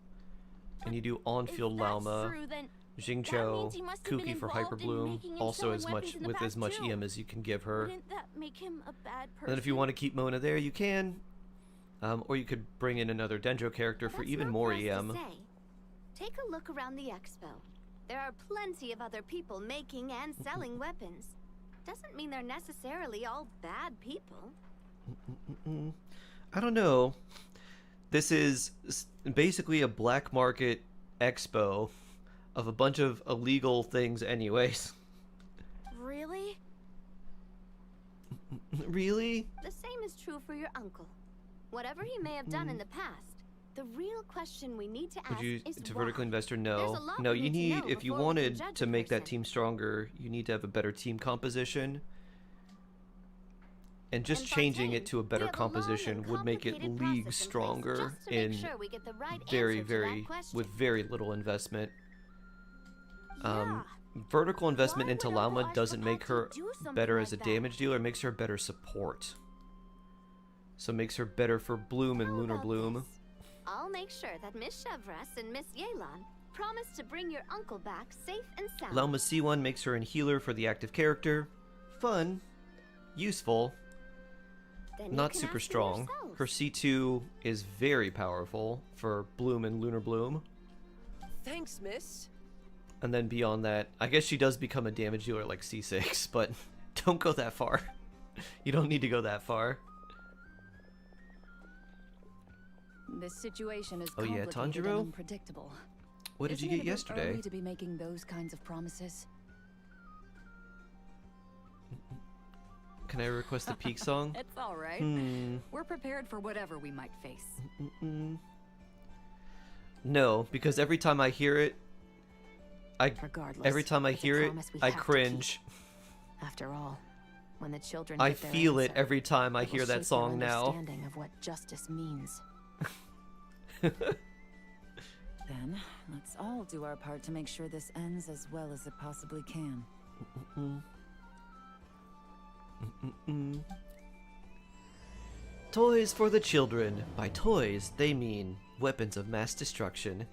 And you do on-field If that's Lauma, true, then Jingcho, means he must have been Kuki for Hyper involved in Bloom, making and also selling as much weapons in the with as past, much too. EM as you can give her. Wouldn't that make him a bad person? And then if you want to keep Mona there, you can. Or you could bring in another Dendro character for That's even not more for us to EM. say. Take a look around the expo. There are plenty of other people making and selling weapons. Doesn't mean they're necessarily all bad people. I don't know. This is basically a black market expo of a bunch of illegal things anyways. Really? Really? The same is true for your uncle. Whatever he may have done in the past, the real question we need to Would ask you, is to why. vertical investor, There's no. a lot No, we you need to need, know if you before we can wanted judge to a make that person. team stronger, you need to have a better team composition. And just And changing it Fontaine, to a we better have a long composition and would make it complicated leagues process in place stronger just to make in sure we get the right very, answer to that very, question. with very little investment. Yeah. Vertical investment Why into would Uncle Lauma doesn't make Ashvapati her do something better like as a that? damage dealer, it makes her better support. So it makes her better for Bloom and How Lunar about Bloom. this? I'll make sure that Miss Chevras and Miss Yelan promise to bring your uncle back safe and sound. Lauma C1 makes her a healer for the active character. Fun. Useful. Then you Not can super ask them strong. yourselves. Her C2 is very powerful for Bloom and Lunar Bloom. Thanks, miss. And then beyond that, I guess she does become a damage dealer like C6, but don't go that far. You don't need to go that far. This situation is Oh yeah, complicated Tanjiro? and unpredictable. What did you Isn't get it a bit yesterday? early to be making those kinds of promises? Can I request a peak song? It's all right. Hmm. We're prepared for whatever we might face. No, because every time I hear it, Regardless, every time I it's a hear it, promise we I have to cringe. keep. After all, when the children I get their feel it answer, every time I it will hear shape that their song now. understanding of what justice means. Then, let's all do our part to make sure this ends as well as it possibly can. Toys for the children. By toys, they mean weapons of mass destruction.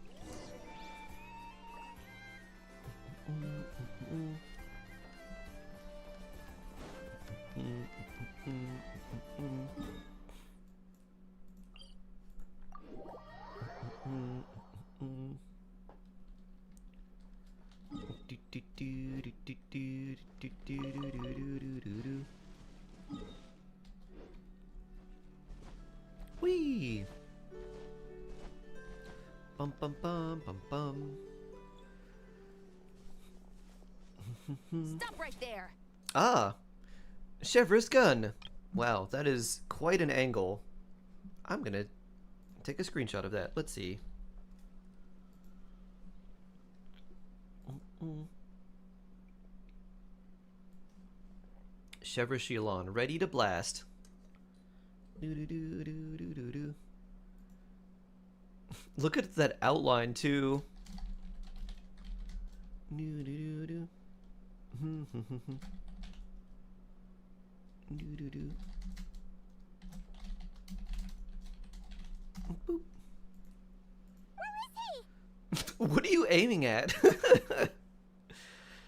Whee! Bum bum bum bum bum. Stop right there. Ah! Chevrolet's gun! Wow, that is quite an angle. I'm gonna take a screenshot of that. Let's see. Chevrolet Shilon, ready to blast. Doo-doo-doo-doo-doo-doo-doo. Look at that outline too. Doo-doo-doo-doo. Doo-doo-doo. Boop. What are you aiming at?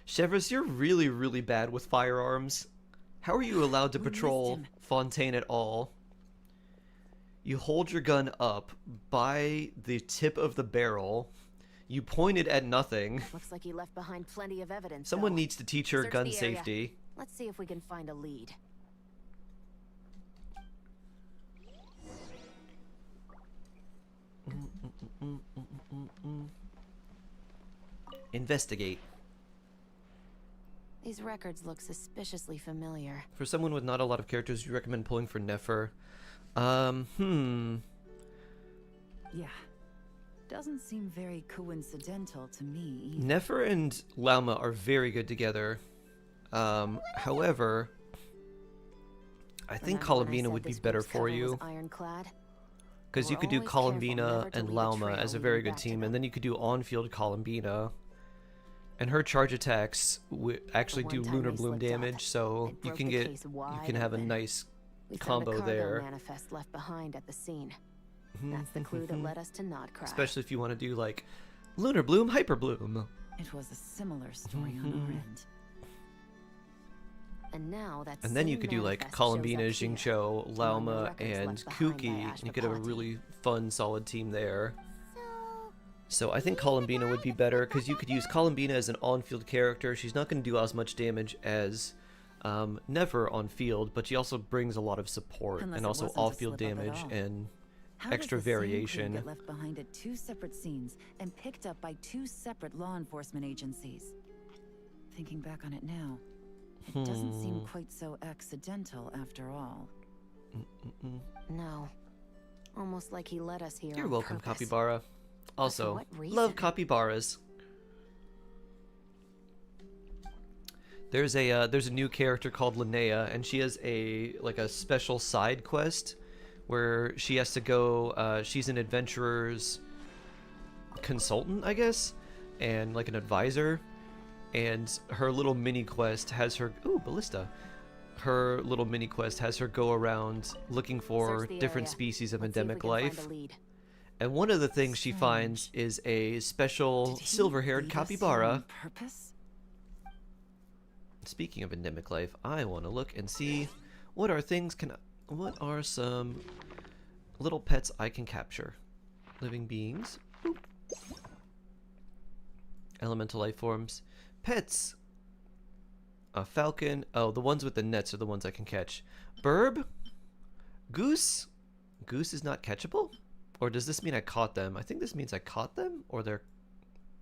Chevrolet, you're really, really bad with firearms. How are you allowed to We patrol missed him. Fontaine at all? You hold your gun up by the tip of the barrel. You point it at nothing. Looks like he left behind plenty of evidence. Someone though. needs to teach her Search gun the area. safety. Let's see if we can find a lead. Investigate. These records look suspiciously familiar. For someone with not a lot of characters, you recommend pulling for Nefer. Yeah. Doesn't seem very coincidental to me either. Nefer and Lauma are very good together. However, I think Remember when I Columbina said would be this better group's for cover was you. Ironclad? Because you We're could do always careful Columbina never to and leave a Lauma trail as a leading very good back to team, them. and then you could do on-field Columbina. And her charge attacks actually The do one time Lunar they Bloom slipped up, damage, so it you broke can the get case wide have a open. nice We found a combo cargo there. manifest left behind at the scene. That's the clue that led us to Nodcraft. Especially if you want to do like Lunar Bloom, Hyper Bloom. It was a similar story on our end. And now that's And then you could do like Columbina, Jingqiu, Lauma, records and left behind by Kuki, and you could have a Ashvaparti. really fun, solid team there. So, So I think Columbina would be better because you could use Columbina as an on-field character. She's not going to do as much damage as Never on field, but she also brings a lot of support Unless and it also wasn't a off-field slip-up at damage all. and How extra does the same crew variation. get left behind at two separate scenes and picked up by two separate law enforcement agencies? Thinking back on it now, it doesn't seem quite so accidental after all. No. Almost like he led us here. You're on welcome, purpose. Capybara. Also, what reason? love capybaras. There's a new character called Linnea, and she has a special side quest where she has to go. She's an adventurer's consultant, I guess, and like an advisor. And her little mini quest has her ballista. Her little mini quest has her go around looking for Search the different area. species of Let's see if we endemic can find life. a lead. And one of the things she finds is a special Did he silver-haired leave us here capybara. on purpose? Speaking of endemic life, I want to look and see what are some little pets I can capture. Living beings. Boop. Elemental life forms. Pets. A falcon. Oh, the ones with the nets are the ones I can catch. Burb. Goose. Goose is not catchable? Or does this mean I caught them? I think this means I caught them, or they're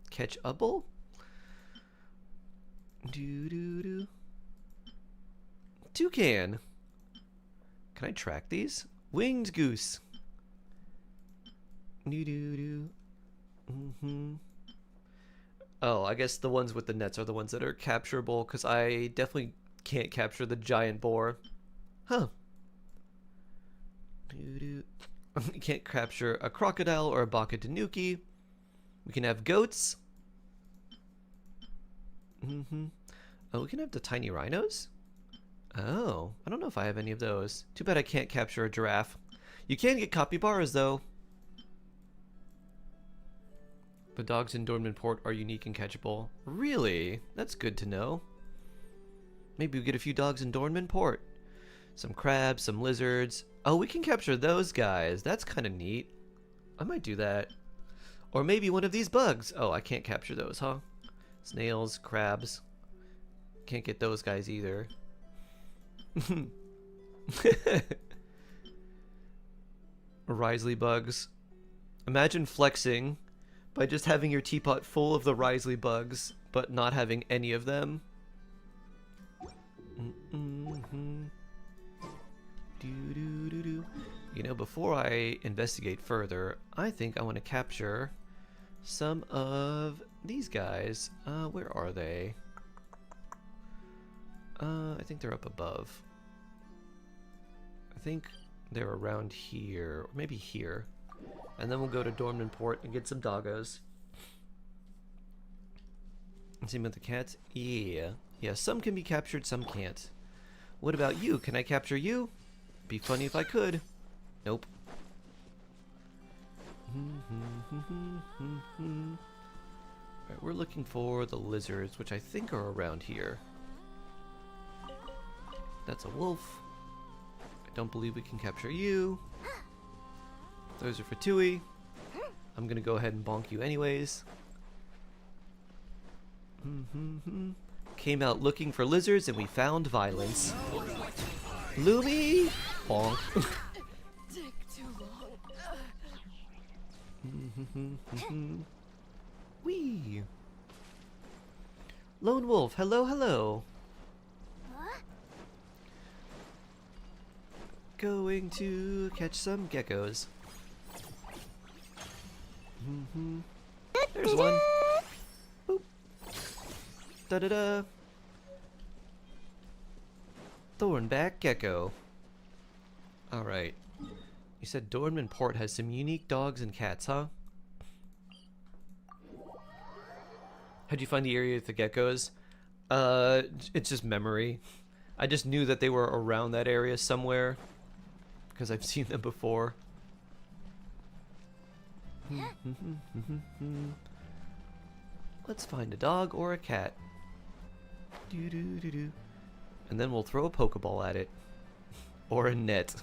catchable. Doo-doo-doo. Toucan. Can I track these? Winged goose. Doo-doo-doo. Oh, I guess the ones with the nets are the ones that are capturable, because I definitely can't capture the giant boar. Huh. Doo-doo. You can't capture a crocodile or a baka tanuki. We can have goats. Oh, we can have the tiny rhinos? Oh, I don't know if I have any of those. Too bad I can't capture a giraffe. You can get capybaras, though. The dogs in Dormant Port are unique and catchable. Really? That's good to know. Maybe we get a few dogs in Dormant Port. Some crabs, some lizards. Oh, we can capture those guys. That's kind of neat. I might do that. Or maybe one of these bugs. Oh, I can't capture those, huh? Snails, crabs. Can't get those guys either. Risley bugs. Imagine flexing by just having your teapot full of the Risley bugs, but not having any of them. You know, before I investigate further, I think I want to capture some of these guys. Where are they? I think they're up above. I think they're around here, or maybe here. And then we'll go to Dormant Port and get some doggos. Same with the cats? Yeah. Yeah, some can be captured, some can't. What about you? Can I capture you? Be funny if I could. Nope. Alright, we're looking for the lizards, which I think are around here. That's a wolf. I don't believe we can capture you. Those are for Tui. I'm gonna go ahead and bonk you anyways. Came out looking for lizards and we found violence. Lumi! Bonk. Wee! Lone Wolf, hello, hello. Going to catch some geckos. There's one. Boop. Da-da-da. Thornback gecko. Alright. You said Dornman Port has some unique dogs and cats, huh? How'd you find the area with the geckos? It's just memory. I just knew that they were around that area somewhere. Because I've seen them before. Let's find a dog or a cat. Do-do-do-do. And then we'll throw a Pokeball at it. Or a net.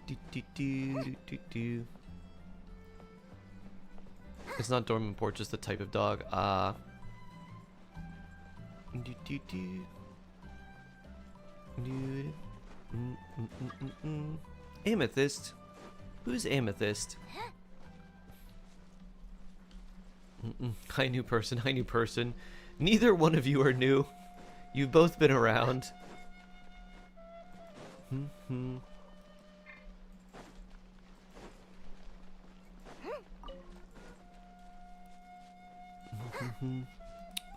Do-do-do-do-do-do. It's not Dormant Port, just the type of dog. Do-do-do. Do. Amethyst? Who's Amethyst? Hi, new person. Hi, new person. Neither one of you are new. You've both been around.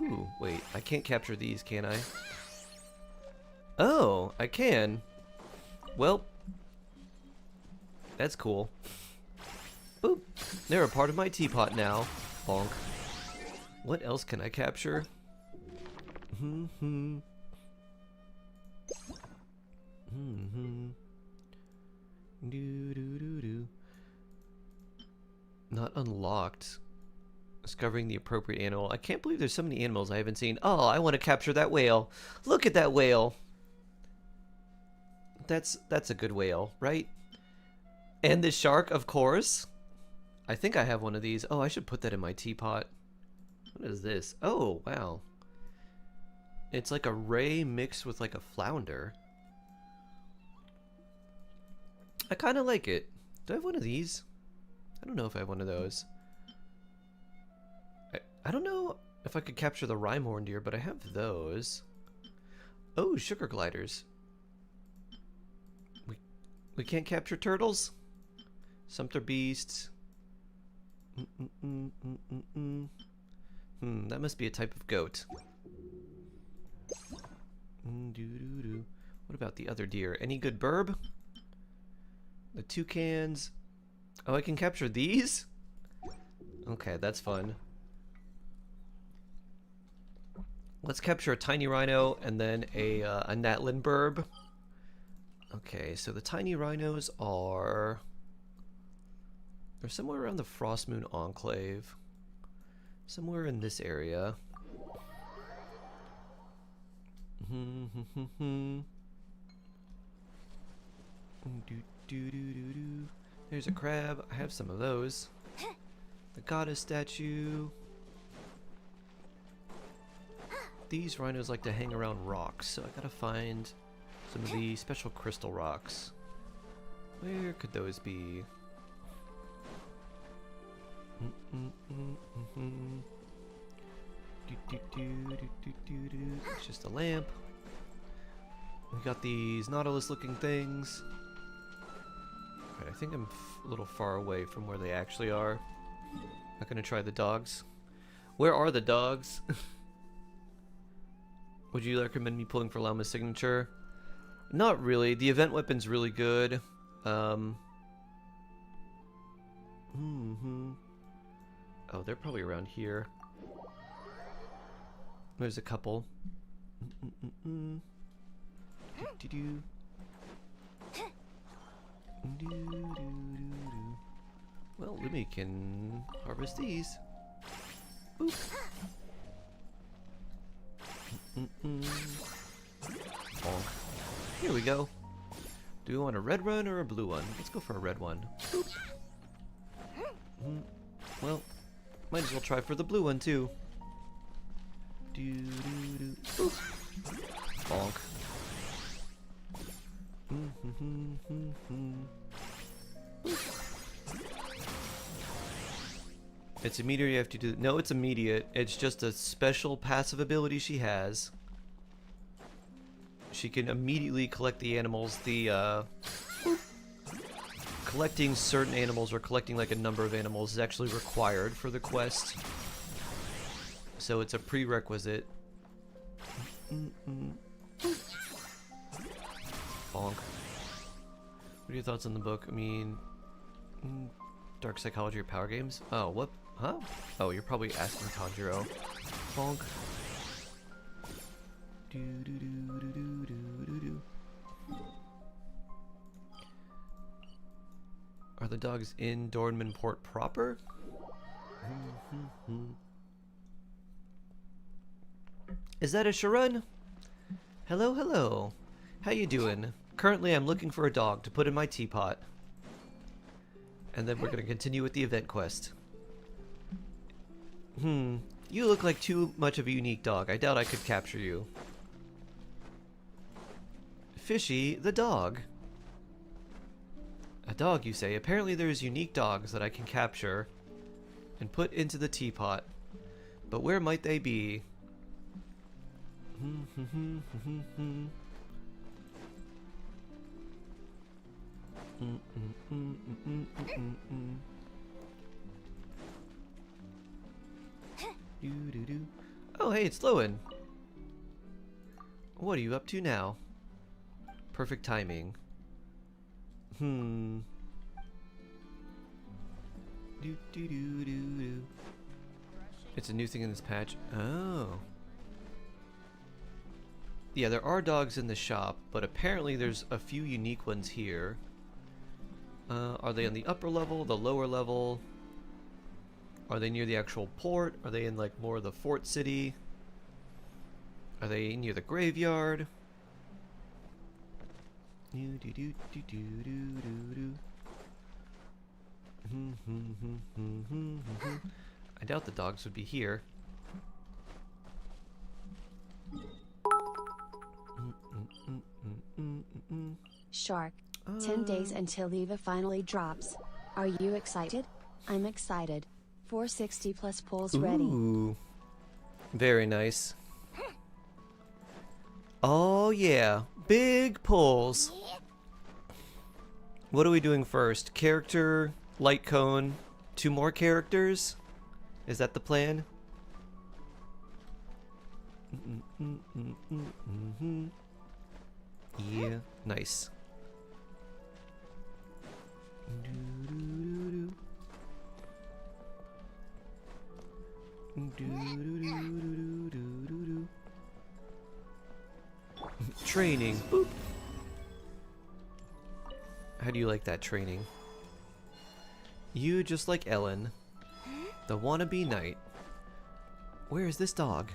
Ooh, wait. I can't capture these, can I? Oh, I can. Well, that's cool. Boop. They're a part of my teapot now. Bonk. What else can I capture? Not unlocked. Discovering the appropriate animal. I can't believe there's so many animals I haven't seen. Oh, I want to capture that whale. Look at that whale. That's a good whale, right? And the shark, of course. I think I have one of these. Oh, I should put that in my teapot. What is this? Oh, wow. It's like a ray mixed with like a flounder. I kind of like it. Do I have one of these? I don't know if I have one of those. I don't know if I could capture the Rhyhorn deer, but I have those. Oh, sugar gliders. We can't capture turtles? Sumpter beasts. That must be a type of goat. What about the other deer? Any good burb? The toucans. Oh, I can capture these? Okay, that's fun. Let's capture a tiny rhino and then a Natlin burb. Okay, so the tiny rhinos are... They're somewhere around the Frostmoon Enclave. Somewhere in this area. There's a crab. I have some of those. The goddess statue. These rhinos like to hang around rocks, so I gotta find some of the special crystal rocks. Where could those be? It's just a lamp. We got these Nautilus looking things. Alright, I think I'm a little far away from where they actually are. Not gonna try the dogs. Where are the dogs? Would you recommend me pulling for Llama's signature? Not really. The event weapon's really good. Oh, they're probably around here. There's a couple. Well, Lumi can harvest these. Boop. Bonk. Here we go. Do we want a red one or a blue one? Let's go for a red one. Well, might as well try for the blue one too. Bonk. It's immediate, you have to do... No, it's immediate. It's just a special passive ability she has. She can immediately collect the animals. Collecting certain animals or collecting like a number of animals is actually required for the quest. So it's a prerequisite. Bonk. What are your thoughts on the book? I mean... Dark Psychology or Power Games? Oh, what? Huh? Oh, you're probably asking Tanjiro. Bonk. Are the dogs in Dornman Port proper? Is that a Sharun? Hello, hello. How you doing? Currently, I'm looking for a dog to put in my teapot. And then we're going to continue with the event quest. You look like too much of a unique dog. I doubt I could capture you. Fishy, the dog. A dog, you say? Apparently there's unique dogs that I can capture and put into the teapot. But where might they be? Oh, hey, it's Lowen. What are you up to now? Perfect timing. It's a new thing in this patch. Oh. Yeah, there are dogs in the shop, but apparently there's a few unique ones here. Are they on the upper level, the lower level? Are they near the actual port? Are they in like more of the fort city? Are they near the graveyard? I doubt the dogs would be here. Shark, 10 days until Eva finally drops. Are you excited? I'm excited. 460 plus pulls ready. Ooh. Very nice. Oh yeah, big pulls. What are we doing first? Character, light cone, 2 more characters? Is that the plan? Yeah, nice. Training. Boop. How do you like that training? You just like Ellen, the wannabe knight. Where is this dog?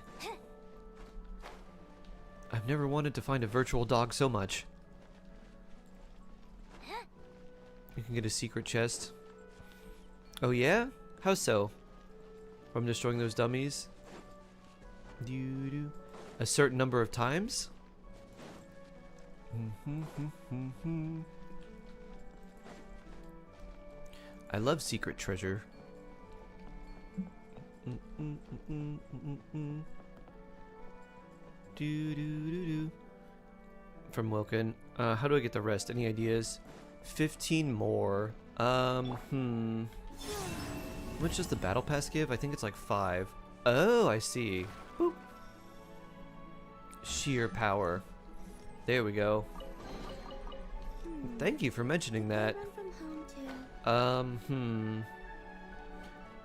I've never wanted to find a virtual dog so much. You can get a secret chest. Oh yeah? How so? From destroying those dummies? A certain number of times? I love secret treasure. From Wilkin. How do I get the rest? Any ideas? 15 more. Which does the battle pass give? I think it's like 5. Oh, I see. Boop. Sheer power. There we go. Thank you for mentioning that.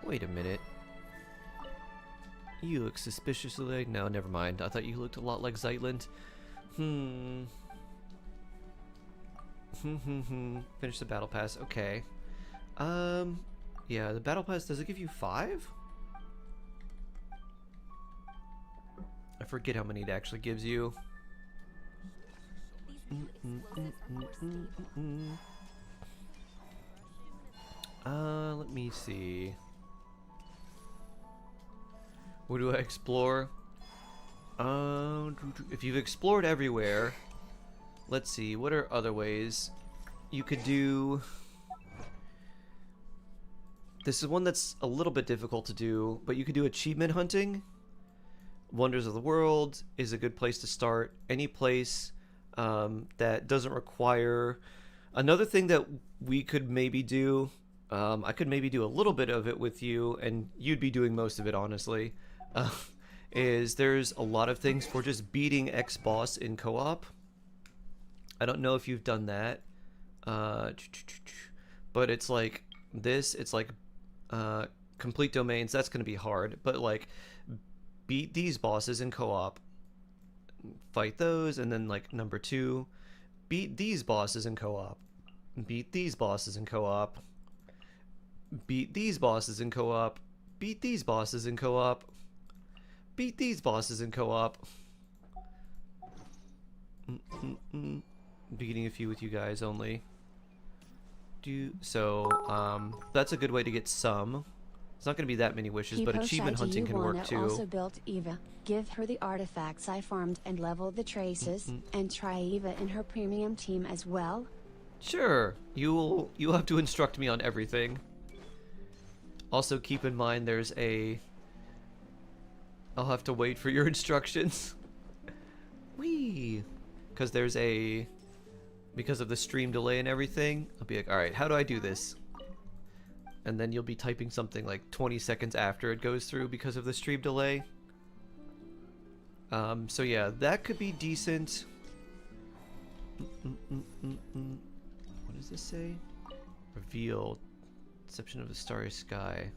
Wait a minute. You look suspiciously like... No, never mind. I thought you looked a lot like Zeitland. Finish the battle pass. Okay. Yeah, the battle pass, does it give you 5? I forget how many it actually gives you. Let me see. Where do I explore? If you've explored everywhere, let's see. What are other ways you could do? This is one that's a little bit difficult to do, but you could do achievement hunting. Wonders of the World is a good place to start. Any place that doesn't require... Another thing that we could maybe do, I could maybe do a little bit of it with you, and you'd be doing most of it, honestly, is there's a lot of things for just beating X-Boss in co-op. I don't know if you've done that, but it's like this, it's like complete domains. That's going to be hard, but like beat these bosses in co-op, fight those, and then like number 2, beat these bosses in co-op, beat these bosses in co-op, beat these bosses in co-op, beat these bosses in co-op, beat these bosses in co-op. Beating a few with you guys only. That's a good way to get some. It's not going to be that many wishes, but achievement hunting can work too. Also built Eva. Give her the artifacts I farmed and leveled the traces, and try Eva in her premium team as well. Sure, you'll have to instruct me on everything. Also, keep in mind I'll have to wait for your instructions. Whee! Because because of the stream delay and everything, I'll be like, alright, how do I do this? And then you'll be typing something like 20 seconds after it goes through because of the stream delay. So yeah, that could be decent. What does this say? Reveal. Deception of the Starry Sky.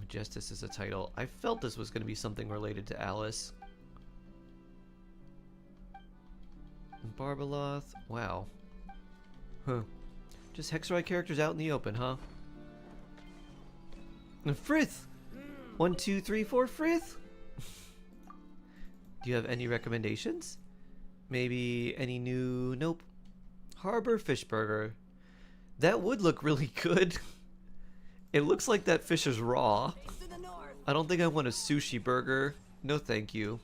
Majestus is a title. I felt this was going to be something related to Alice. Barbaloth. Wow. Huh. Just Hexroid characters out in the open, huh? Frith! 1, 2, 3, 4, Frith! Do you have any recommendations? Maybe any new... Nope. Harbor Fish Burger. That would look really good. It looks like that fish is raw. I don't think I want a sushi burger. No thank you.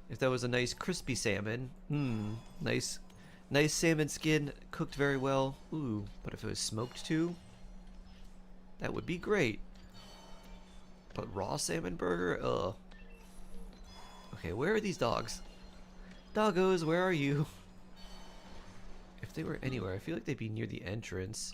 If that was a nice crispy salmon. Nice salmon skin, cooked very well. Ooh, but if it was smoked too, that would be great. But raw salmon burger? Ugh. Okay, where are these dogs? Doggos, where are you? If they were anywhere, I feel like they'd be near the entrance.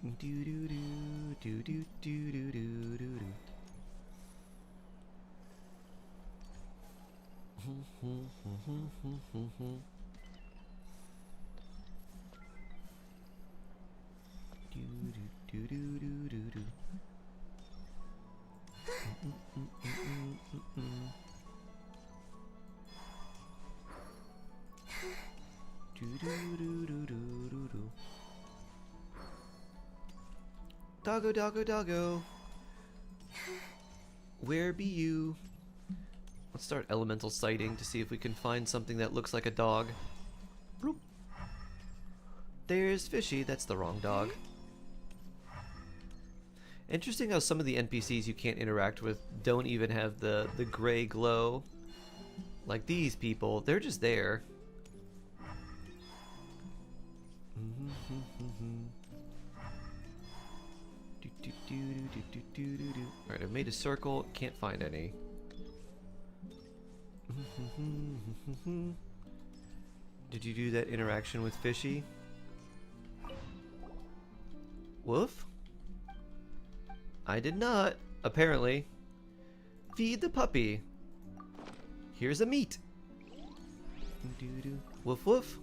Do do do do do do do do do. Doggo, doggo, doggo. Where be you? Let's start elemental sighting to see if we can find something that looks like a dog. Bloop. There's Fishy. That's the wrong dog. Interesting how some of the NPCs you can't interact with don't even have the gray glow. Like these people, they're just there. Alright, I've made a circle, can't find any. Did you do that interaction with Fishy? Woof? I did not, apparently. Feed the puppy. Here's a meat. Woof woof.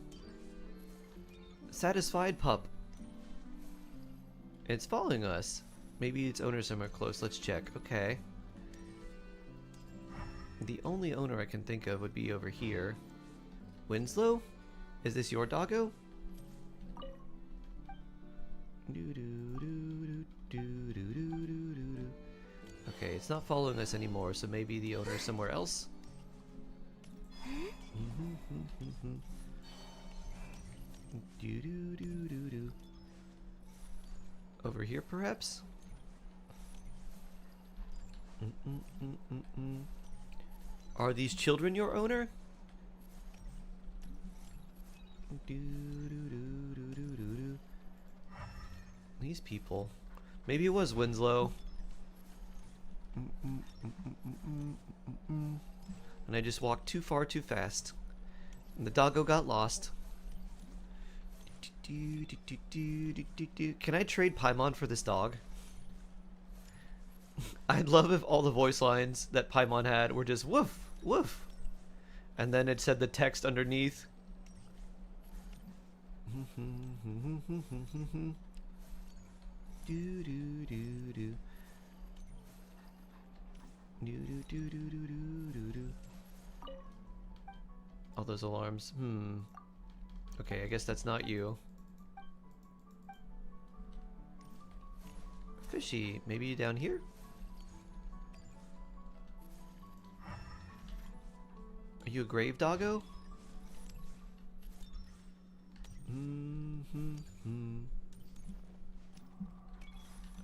Satisfied pup. It's following us. Maybe its owner somewhere close. Let's check. Okay. The only owner I can think of would be over here. Winslow? Is this your doggo? Doo-doo. It's not following us anymore, so maybe the owner's somewhere else. Over here, perhaps? Are these children your owner? These people. Maybe it was Winslow. And I just walked too far too fast. And the doggo got lost. Can I trade Paimon for this dog? I'd love if all the voice lines that Paimon had were just woof, woof. And then it said the text underneath. All those alarms. Okay, I guess that's not you. Fishy, maybe down here? Are you a grave doggo?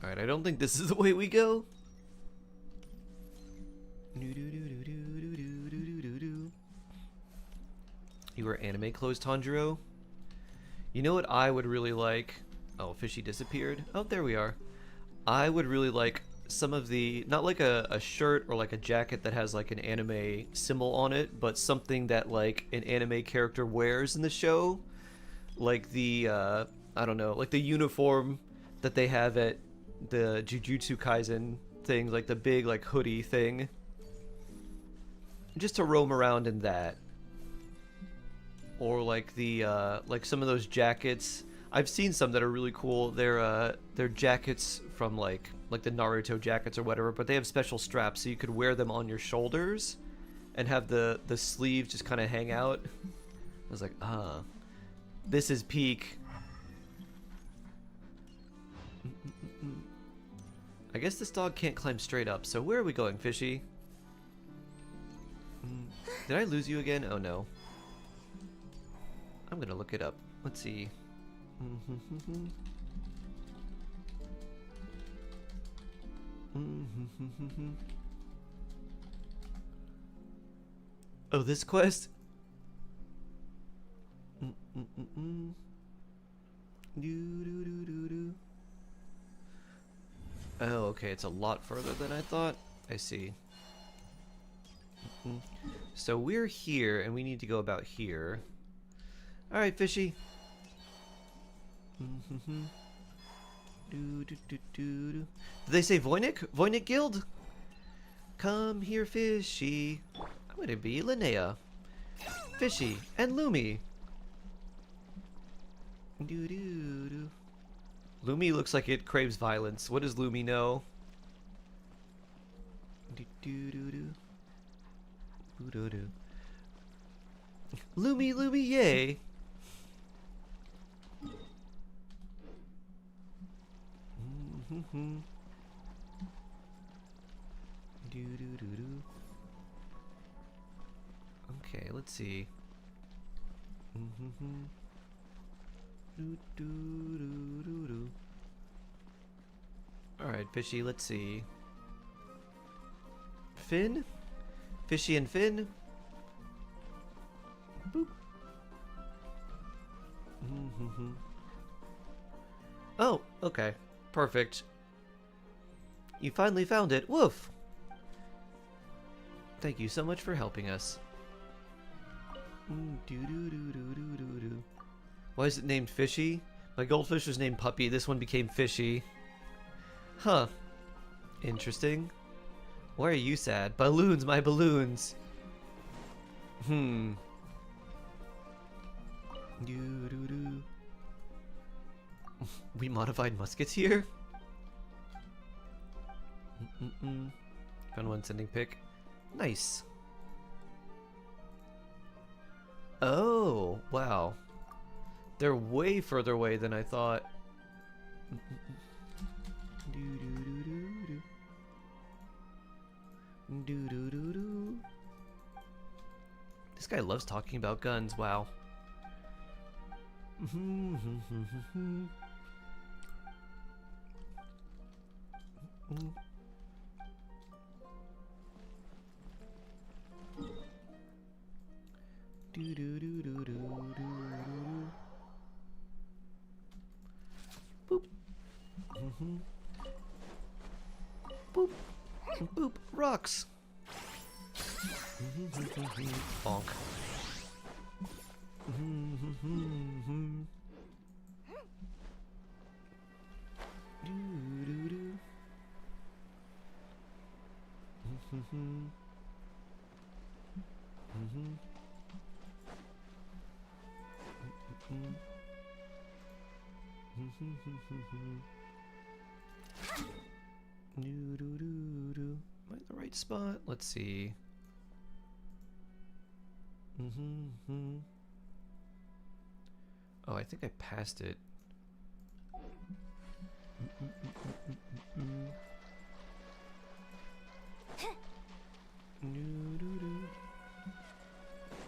Alright, I don't think this is the way we go. You wear anime clothes, Tanjiro? You know what I would really like? Oh, Fishy disappeared. Oh, there we are. I would really like some of the, not like a shirt or like a jacket that has like an anime symbol on it, but something that like an anime character wears in the show. Like the, I don't know, like the uniform that they have at the Jujutsu Kaisen thing, like the big like hoodie thing. Just to roam around in that. Or like the, like some of those jackets. I've seen some that are really cool. They're jackets from like the Naruto jackets or whatever, but they have special straps so you could wear them on your shoulders and have the sleeves just kind of hang out. I was like, this is peak. I guess this dog can't climb straight up, so where are we going, Fishy? Did I lose you again? Oh no. I'm gonna look it up. Let's see. Oh, this quest? Oh, okay, it's a lot further than I thought. I see. So we're here, and we need to go about here. Alright, Fishy. Did they say Voynich? Voynich Guild? Come here, Fishy. I'm gonna be Linnea. Fishy and Lumi. Lumi looks like it craves violence. What does Lumi know? Lumi, Lumi, yay! Okay, let's see. Alright, Fishy, let's see. Finn? Fishy and Finn? Boop. Oh, okay. Perfect. You finally found it. Woof! Thank you so much for helping us. Why is it named Fishy? My goldfish was named Puppy. This one became Fishy. Huh. Interesting. Why are you sad? Balloons, my balloons. We modified muskets here? Found one sending pick. Nice. Oh, wow. They're way further away than I thought. Do do do do. This guy loves talking about guns. Wow. Do do do do do do do. Boop. Boop. Boop. Rocks. Bonk. Am I in the right spot? Let's see. Oh, I think I passed it.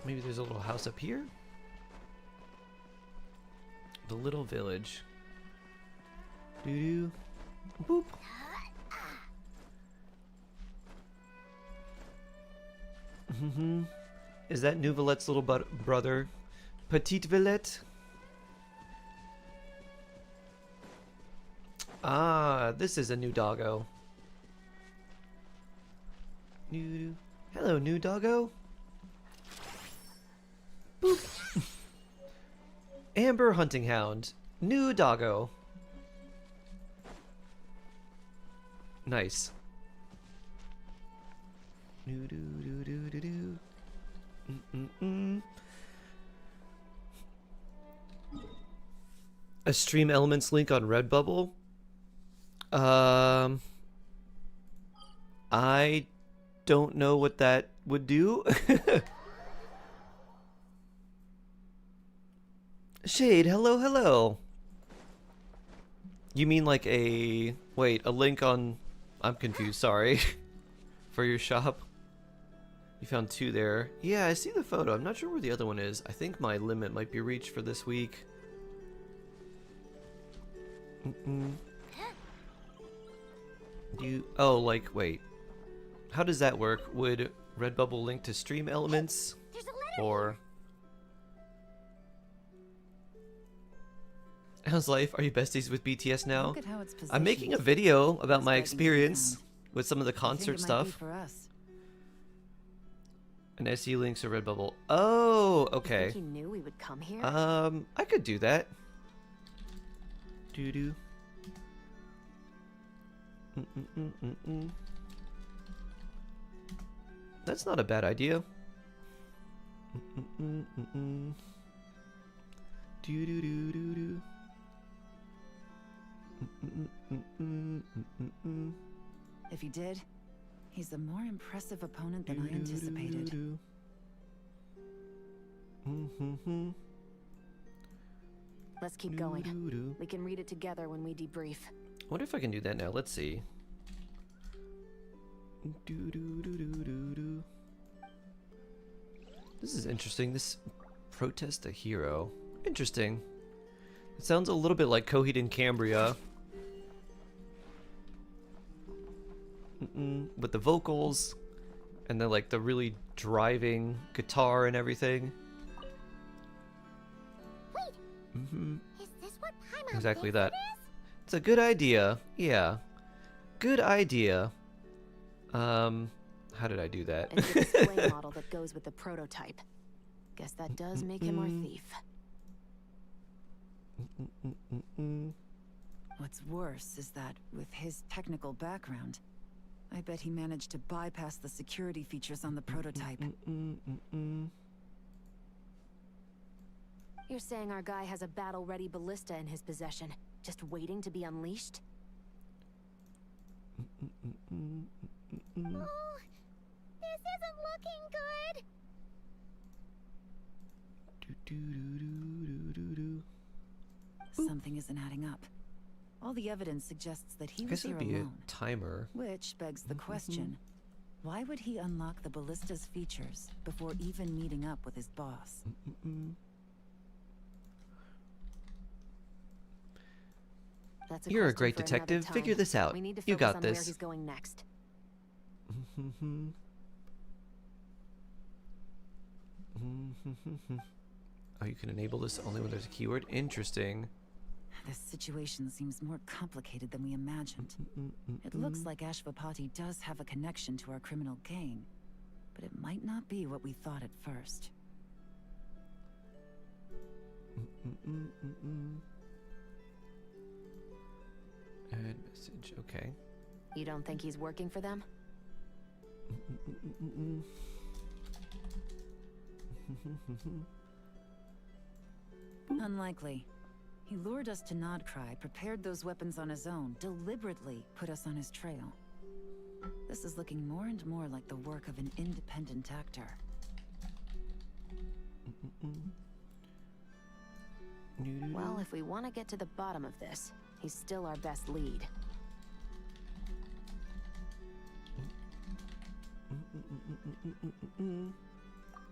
Maybe there's a little house up here? The little village. Doo-doo. Boop. Is that Nouvelette's little brother? Petite Villette? Ah, this is a new doggo. New. Hello, new doggo. Boop. Amber Hunting Hound. New doggo. Nice. Do do do do do do. A Stream Elements link on Redbubble. I don't know what that would do. Shade, hello, hello. You mean like a... Wait, a link on... I'm confused, sorry. For your shop? You found 2 there. Yeah, I see the photo. I'm not sure where the other one is. I think my limit might be reached for this week. Oh, like, wait. How does that work? Would Redbubble link to Stream Elements? Or... How's life? Are you besties with BTS now? I'm making a video about my experience with some of the concert stuff. And SE links or Redbubble. Oh, okay. You think he knew we would come here? I could do that. Doo-doo. That's not a bad idea. Doo-doo-doo-doo-doo. If he did, he's a more impressive opponent than I anticipated. Let's keep going. We can read it together when we debrief. I wonder if I can do that now. Let's see. This is interesting. This protest a hero. Interesting. It sounds a little bit like Coheed and Cambria. With the vocals and then like the really driving guitar and everything. Wait. Is this what Paimon Exactly thinks that. it is? It's a good idea. Yeah. Good idea. How did I do that? And the display model that goes with the prototype. Guess that does make him our thief. What's worse is that with his technical background, I bet he managed to bypass the security features on the prototype. You're saying our guy has a battle-ready ballista in his possession, just waiting to be unleashed? Oh, this isn't looking good. Something isn't adding up. All the evidence suggests that he I was guess here it'd be alone. a timer. Which begs the question, Why would he unlock the ballista's features before even meeting up with his boss? That's You're a question great for another detective. time. Figure this out. We need to You focus got on this. where he's going next. Oh, you can enable this only when there's a keyword? Interesting. This situation seems more complicated than we imagined. It looks like Ashvapati does have a connection to our criminal gang, but it might not be what we thought at first. Add message, okay. You don't think he's working for them? Unlikely. He lured us to Nodcry, prepared those weapons on his own, deliberately put us on his trail. This is looking more and more like the work of an independent actor. Well, if we want to get to the bottom of this, he's still our best lead.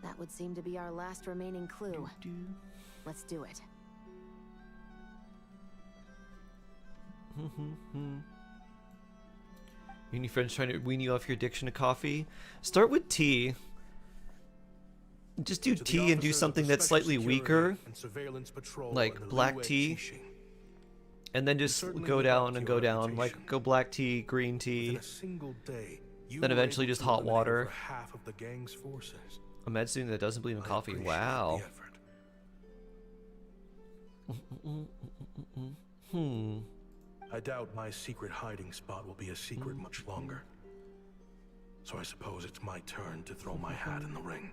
That would seem to be our last remaining clue. Let's do it. Any friends trying to wean you off your addiction to coffee? Start with tea. Just do tea and do something that's slightly weaker, like black tea. And then just go down and go down, like go black tea, green tea, then eventually just hot water. A med student that doesn't believe in coffee. Wow. I doubt my secret hiding spot will be a secret much longer. So I suppose it's my turn to throw my hat in the ring.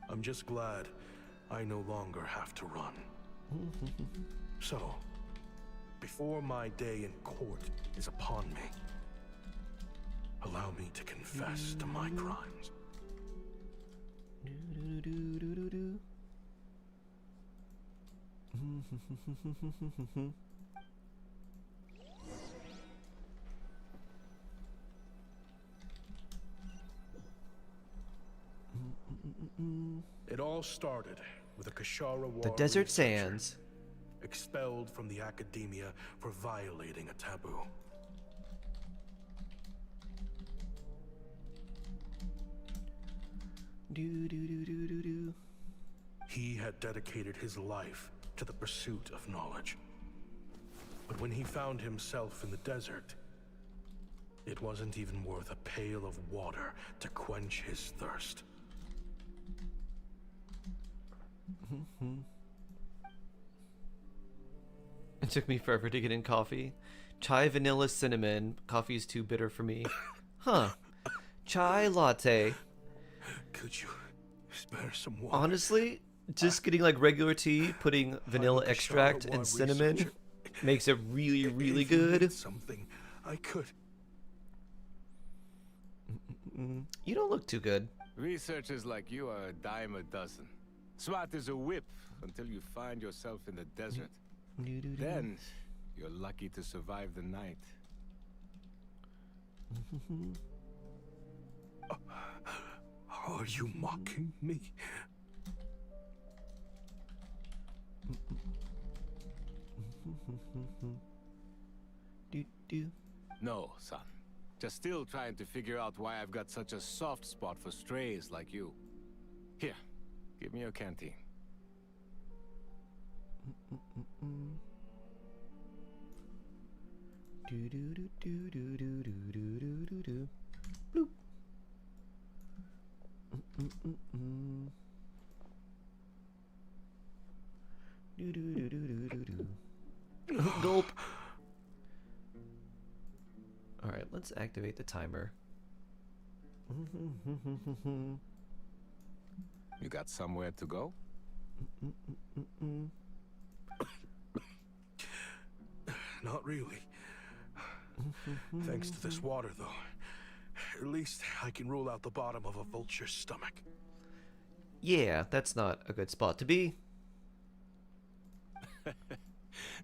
I'm just glad I no longer have to run. So, before my day in court is upon me, allow me to confess to my crimes. It all started with a Kashara The War desert researcher sands. expelled from the academia for violating a taboo. He had dedicated his life to the pursuit of knowledge. But when he found himself in the desert, it wasn't even worth a pail of water to quench his thirst. It took me forever to get in coffee. Chai, vanilla, cinnamon. Coffee is too bitter for me. Huh. Chai latte. Could you spare some water? Honestly, just getting like regular tea, putting vanilla extract and cinnamon makes it really, really good. Something I could. You don't look too good. Researchers like you are a dime a dozen. Smart as a whip until you find yourself in the desert. Then, you're lucky to survive the night. Are you mocking me? No, son. Just still trying to figure out why I've got such a soft spot for strays like you. Here, give me your canteen. Bloop. Gulp. All right, let's activate the timer. You got somewhere to go? Not really. Thanks to this water, though. At least I can rule out the bottom of a vulture's stomach. Yeah, that's not a good spot to be.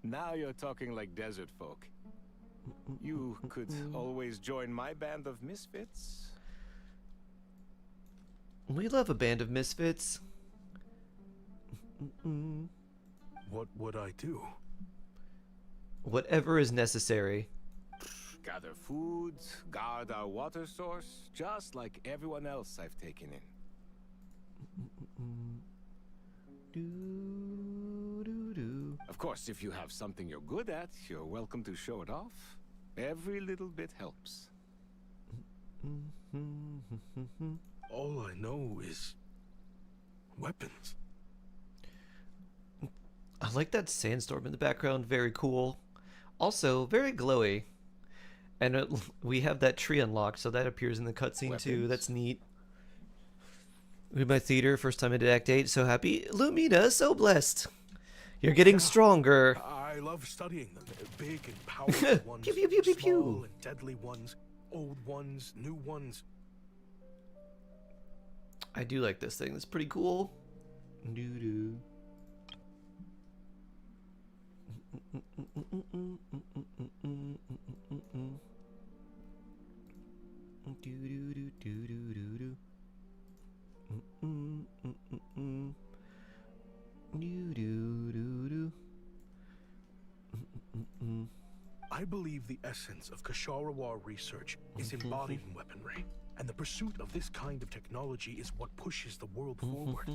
Now you're talking like desert folk. You could always join my band of misfits. We love a band of misfits. What would I do? Whatever is necessary. Gather food, guard our water source, just like everyone else I've taken in. Of course, if you have something you're good at, you're welcome to show it off. Every little bit helps. All I know is weapons. I like that sandstorm in the background. Very cool. Also, very glowy. And we have that tree unlocked, so that appears in the cutscene too. That's neat. With my theater, first time into Act 8. So happy. Lumina, so blessed. You're getting stronger. I love studying them. Big and powerful ones, Pew, pew, pew, pew, small pew. and deadly ones, old ones, new ones. I do like this thing. It's pretty cool. Doo-doo. Doo-doo-doo-doo-doo-doo. Doo-doo-doo-doo. I believe the essence of Kasharawa research is embodied in weaponry, and the pursuit of this kind of technology is what pushes the world forward.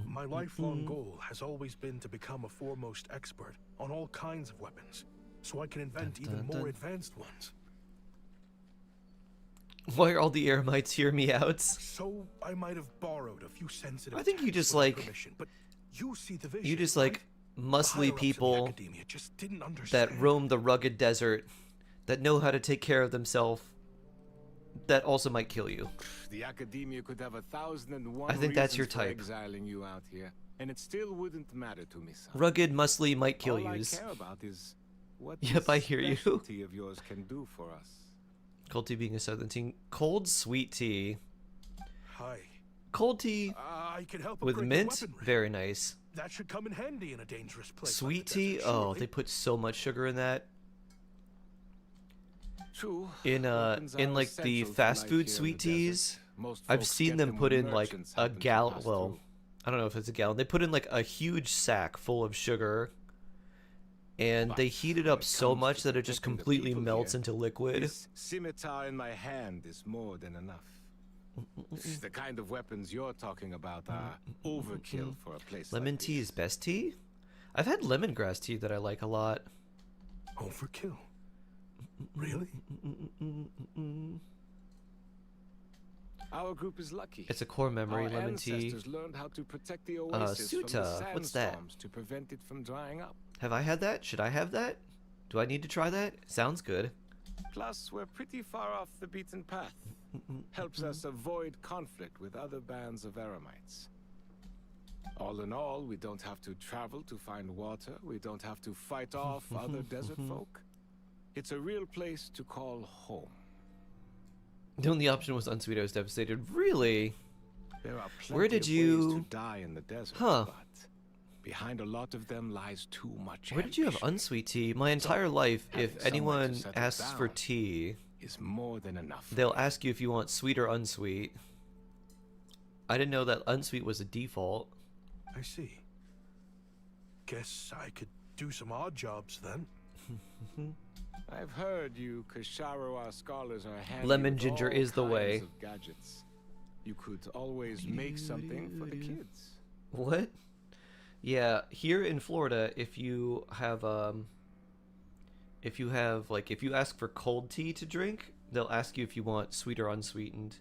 My lifelong goal has always been to become a foremost expert on all kinds of weapons, so I can invent even more advanced ones. Why are all the Eremites hear me out? So I might have borrowed a few sensitive. I think you texts just without like permission, but you see the vision, you just right? like muscly The higher-ups in people academia just didn't that understand. roam the rugged desert, that know how to take care of themselves, that also might kill you. The academia could have 1,001 I think that's your reasons for type. exiling you out here, and it still wouldn't matter to me, son. Rugged, muscly might kill All yous. I care about is what Yep, I this hear you. specialty of yours can do for us. Cold tea being a southern tea. Cold sweet tea. Hi. Cold tea I can help with upgrade mint. the weaponry. Very nice. That should come in handy in a dangerous place. Sweet like the tea. desert, Oh, surely. they put so much sugar in that. True. In Weapons in are like the essential to fast life food here in sweet the desert. teas, Most I've folks seen get them when put in like merchants a happen to gallon. pass Well, through. I don't know if it's a gallon. They put in like a huge sack full of sugar, and they heat it up so much that it just protecting the completely people melts here, into liquid. This scimitar in my hand is more than enough. The kind of weapons you're talking about are overkill for a place Lemon like tea this. is best tea. I've had lemongrass tea that I like a lot. Overkill. Really? Our group is lucky. It's a core memory, Our lemon tea. ancestors learned how to protect the oasis from the Suta, what's that? sandstorms to prevent it from drying up. Have I had that? Should I have that? Do I need to try that? Sounds good. Plus, we're pretty far off the beaten path. Helps us avoid conflict with other bands of Eremites. All in all, we don't have to travel to find water. We don't have to fight off other desert folk. It's a real place to call home. The only option was unsweet. I was devastated. Really? There are plenty Where did of you? ways to die in the desert, Huh. but behind a lot of them lies too much Where did you have ambition. unsweet tea? My entire life, having if somewhere to anyone settle asks for down tea, is more than enough. they'll ask you if you want sweet or unsweet. I didn't know that unsweet was a default. I see. Guess I could do some odd jobs then. I've heard you Kasharawa scholars are handy Lemon with ginger all is the kinds way. of gadgets. You could always make something for the kids. What? Yeah, here in Florida, if you have if you ask for cold tea to drink, they'll ask you if you want sweet or unsweetened.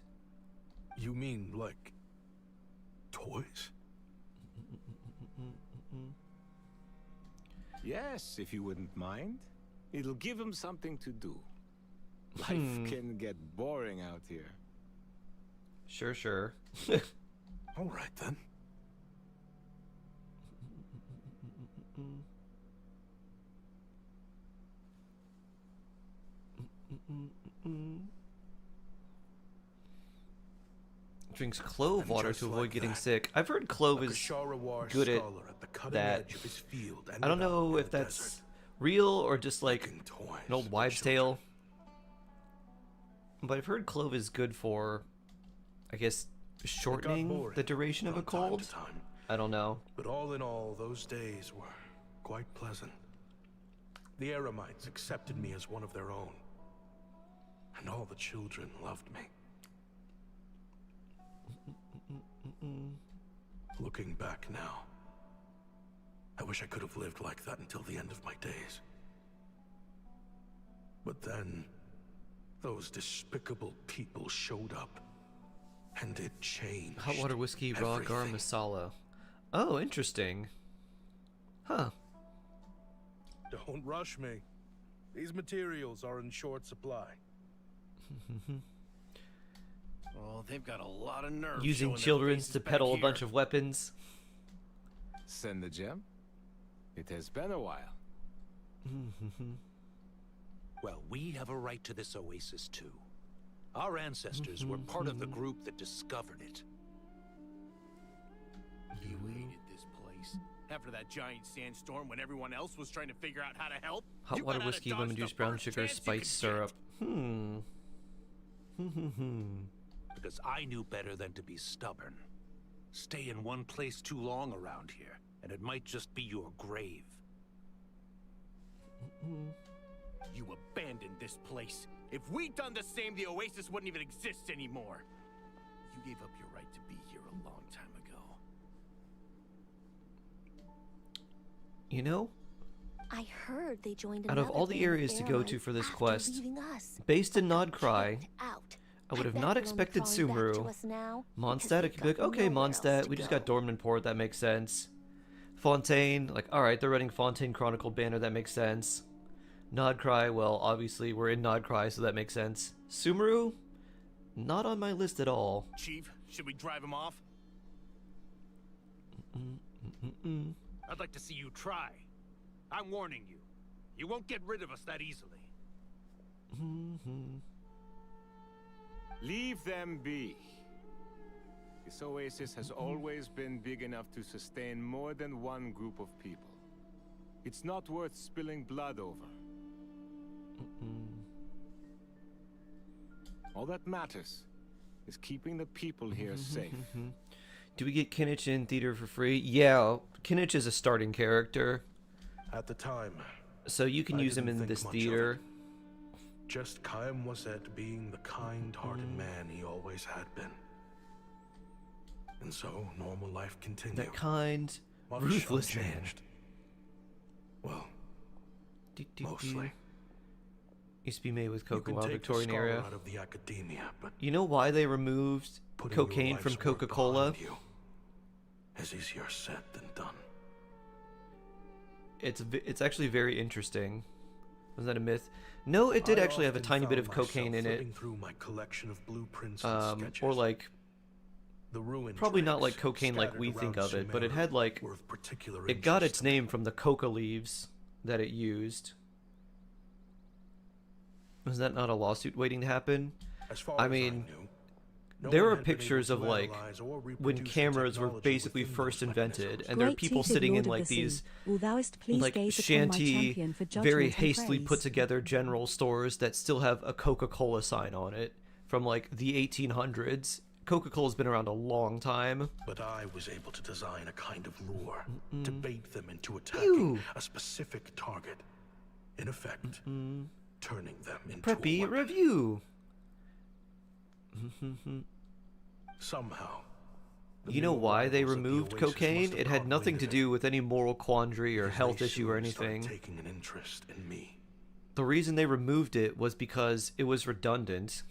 You mean like toys? Yes, if you wouldn't mind. It'll give them something to do. Life can get boring out here. Sure, sure. All right then. Drinks clove And water just to avoid like getting that, sick. I've heard clove a is Kashara good at scholar at the cutting that. edge of his field I don't ended up know in if the that's desert, real or just like making toys an old for wives' children. tale. But I've heard clove is good for, I guess, shortening boring the duration of a from time cold. to time. I don't know. But all in all, those days were quite pleasant. The Eremites accepted me as one of their own, and all the children loved me. Looking back now, I wish I could have lived like that until the end of my days. But then, those despicable people showed up, and it changed Hot water whiskey, raw garam everything. masala. Oh, interesting. Huh. Don't rush me. These materials are in short supply. Oh, they've got a lot of nerve. Using showing their children faces to back peddle a here. bunch of weapons. Send the gem? It has been a while. Well, we have a right to this oasis too. Our ancestors were part of the group that discovered it. You hated this place. After that giant sandstorm when everyone else was trying to figure out how to help. Hot you water got out of whiskey, Dodge lemon the juice, brown first sugar, chance you spice could syrup. Because I knew better than to be stubborn. Stay in one place too long around here, and it might just be your grave. You abandoned this place. If we'd done the same, the oasis wouldn't even exist anymore. You gave up your right to be here a long time ago. You know, I heard they joined out of another all the band of areas to go to Eremites for this after quest, leaving us, based in but got Nodcry, kicked out. I would have bet not they're only expected crawling back to Sumeru. us now Mondstadt, because it could be like, they've got okay, nowhere else Mondstadt, to we just go. got Dormanport, that makes sense. Fontaine, like, alright, they're running Fontaine Chronicle banner, that makes sense. Nodcry, well, obviously, we're in Nodcry, so that makes sense. Sumeru? Not on my list at all. Chief, should we drive him off? I'd like to see you try. I'm warning you. You won't get rid of us that easily. Leave them be. This oasis has always been big enough to sustain more than one group of people. It's not worth spilling blood over. All that matters is keeping the people here safe. Do we get Kinich in theater for free? Yeah, Kinich is a starting character. At the time, so you can I use him didn't in think this much of theater. it. Just Chaim Waset being the kind-hearted man he always had been. And so, normal life continued. That kind, Much ruthless man. unchanged. Well, mostly. Used to be made with You Coca can Wild take the Victorian scholar era. out of the academia, but You know why they removed putting your cocaine from life's work Coca-Cola? behind you is easier said than done. It's actually very interesting. Was that a myth? No, it did I actually have a often tiny bit found of cocaine in myself it. flipping through my collection of blueprints and sketches. Or like, the ruined probably not dregs like cocaine like we scattered think around of it, but it Sumeru had like, were of particular it got interest its name from the coca leaves that it used. Was that not a lawsuit waiting to happen? As far I as mean, knew, no there one are had been able pictures to of like analyze or when reproduce the cameras were technology basically within first those invented, mechanisms. and there are Great people teeth sitting in Lord of like the these sea, will thou'st please like gaze upon my shanty, champion for very judgment and hastily put praise. together general stores that still have a Coca-Cola sign on it from like the 1800s. Coca-Cola's been around a long time. But I was able to design a kind of lure to bait them into attacking Ew. a specific target. In effect, turning them into Preppy a weapon. review. Somehow. the You know new why they arrivals at the removed Oasis must cocaine? have It had caught nothing wind to of do with any moral quandary or because health they issue or soon started anything. taking an interest in me. The reason they removed it was because it was redundant.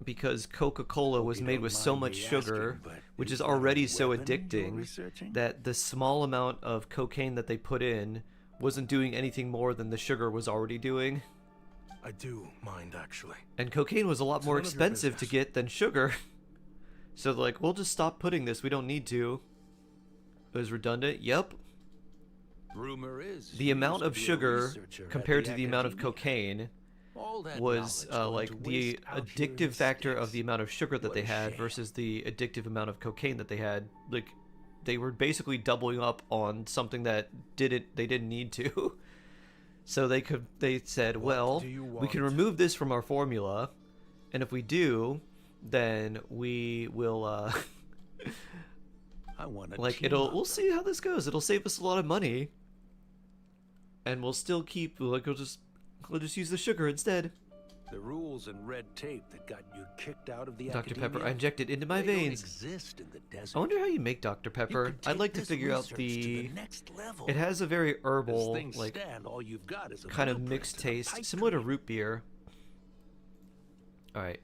Because Coca-Cola was made with so much sugar, which is already so addicting, that the small amount of cocaine that they put in wasn't doing anything more than the sugar was already doing. I do mind, actually. And cocaine was a lot It's more none of your expensive to business. get than sugar. So they're like, we'll just stop putting this, we don't need to. It was redundant, yep. Rumor is The you amount used to of be a sugar researcher at compared the to the amount of academia. cocaine All that was knowledge like going to the waste out here in addictive factor of space. the amount of sugar that What they a had shame. versus the addictive amount of cocaine that they had. Like, they were basically doubling up on something that they didn't need to. So they said, well, we can remove this from our formula, and if we do, then we will I want to like we'll see how this goes. It'll save us a lot of money, and we'll still keep like we'll just use the sugar instead. The rules and red tape that got you kicked out of the Dr. academia, Pepper, I inject it into my they don't veins. exist in the desert. I wonder how you make Dr. Pepper. could I'd like take to this figure out research to the the. next level. It has a very As herbal, things like, stand, all you've got is a kind of blueprint mixed and a taste, pipe similar to dream. root beer. All right.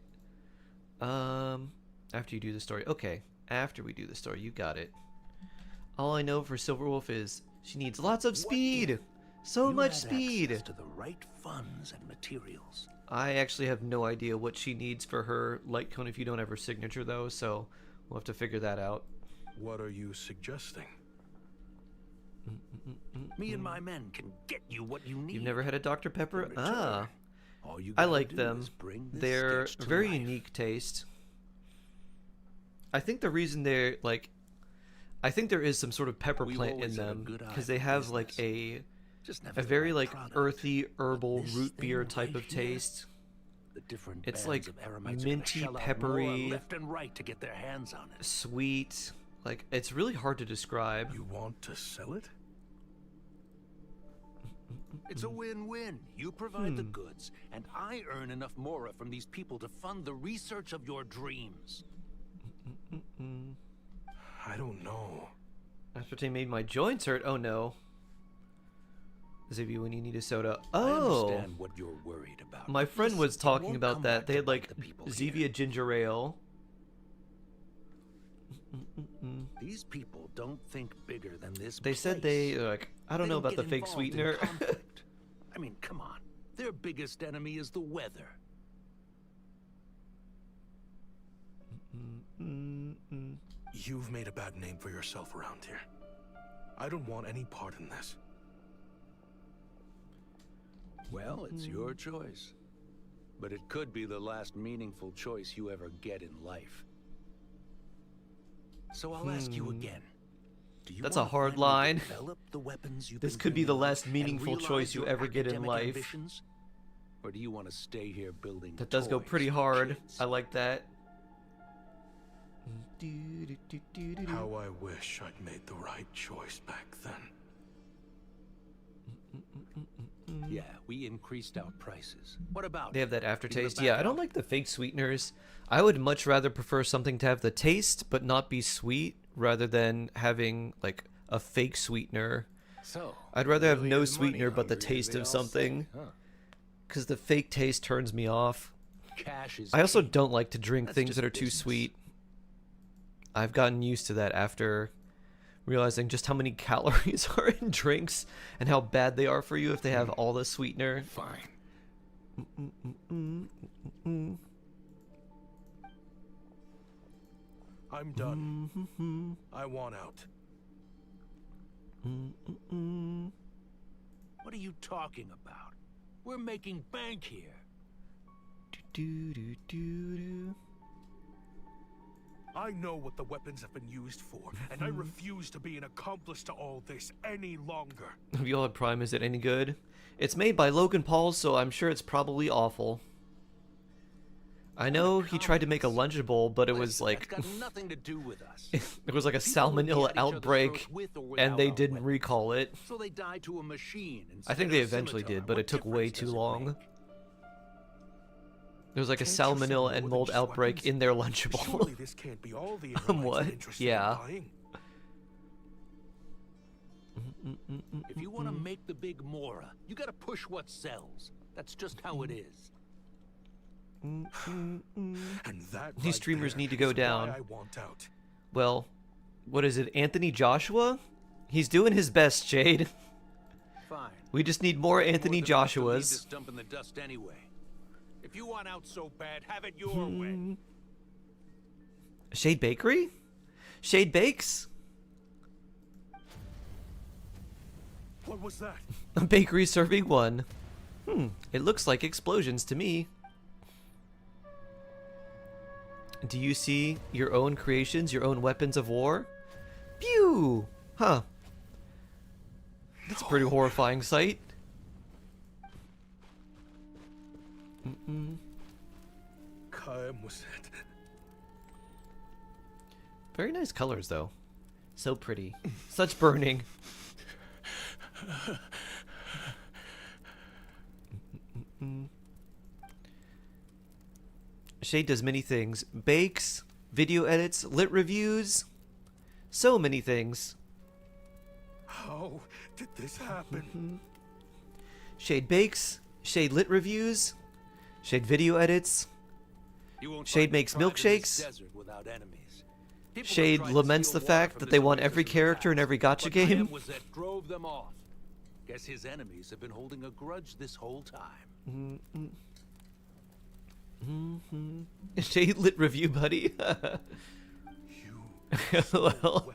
After you do the story, okay. After we do the story, you got it. All I know for Silverwolf is she needs lots of speed. So You much had speed. access to the right funds and materials. I actually have no idea what she needs for her light cone if you don't have her signature, though, so we'll have to figure that out. What are you suggesting? Me and my men can get you what you need. You've never had a Dr. Pepper? In Ah. return, all you I gotta like do them. is bring this They're sketch to very life. unique taste. I think the reason they're like, I think there is some sort of pepper We've plant in always had a them good eye because for they have like business. Just never a the very right like product. earthy herbal This root beer thing type right of here, taste. The different It's bands like of Eremites are gonna minty, shell out more peppery, left and right to get their hands on it. sweet. Like, it's really hard to describe. You want to sell it? It's a win-win. You provide the goods, and I earn enough mora from these people to fund the research of your dreams. I don't know. Aspartame made my joints hurt. Oh no. Xavier, when you need a soda. I Oh. understand what you're worried about. My friend Listen, was it talking won't about come that. back They to had bite like the people Zevia here. ginger ale. These people don't think bigger than this They place. said they like I don't know about get the fake involved in sweetener. conflict. I mean, come on. Their biggest enemy is the weather. You've made a bad name for yourself around here. I don't want any part in this. Well, it's your choice. But it could be the last meaningful choice you ever get in life. So I'll ask you again. Do you That's a wanna hard finally line. develop the weapons you've This been could be the dreaming of last and meaningful realize choice you your ever get in academic life. ambitions? Or do you want to stay here building That does go toys pretty for hard. kids? I like that. How I wish I'd made the right choice back then. Yeah, we increased our prices. What about They have that it? You gonna aftertaste. back Yeah, I out? don't like the fake sweeteners. I would much rather prefer something to have the taste but not be sweet rather than having like a fake sweetener. So, I'd rather have really no is money sweetener but the hungry, as taste they of all something. say, huh? Because the fake taste turns me off. Cash is I also king. don't like to drink That's things just that are too business. sweet. I've gotten used to that after realizing just how many calories are in drinks and how bad they are for you if they have all the sweetener. Fine. I'm done. I want out. What are you talking about? We're making bank here. I know what the weapons have been used for, and I refuse to be an accomplice to all this any longer. Viola Prime, is it any good? It's made by Logan Paul, so I'm sure it's probably awful. I know he tried to make a Lunchable, but it was like That's got nothing to do with us. it was like a People would be salmonella at each other's outbreak, throats with or and without they our didn't weapons. recall it. So they died to a machine. I think instead they of a eventually scimitar. did, but What it took way difference too does it long. make? There was like a Can't you see salmonella more and than mold just outbreak weapons? in their Surely Lunchable. this can't be all the Eremites What? are interested Yeah. in buying. If you want to make the big Mora, you got to push what sells. That's just how it is. And that These right streamers there need to go is why down. I want out. Well, what is it, Anthony Joshua? He's doing his best, Jade. Fine. We just need more Anthony More than enough to leave Joshuas. this dump in the dust anyway. If you want out so bad, have it your way. Shade Bakery? Shade Bakes? What was that? A bakery serving one. It looks like explosions to me. Do you see your own creations, your own weapons of war? Pew! Huh. That's a pretty horrifying sight. Very nice colors, though. So pretty. Such burning. Shade does many things. Bakes, video edits, lit reviews. So many things. How did this happen? Shade bakes, Shade lit reviews, Shade video edits, Shade makes milkshakes, Shade laments the fact that they want every character in every gacha game. Was that drove them off. Guess his enemies have been holding a grudge this whole time. Shade lit review, buddy. Well,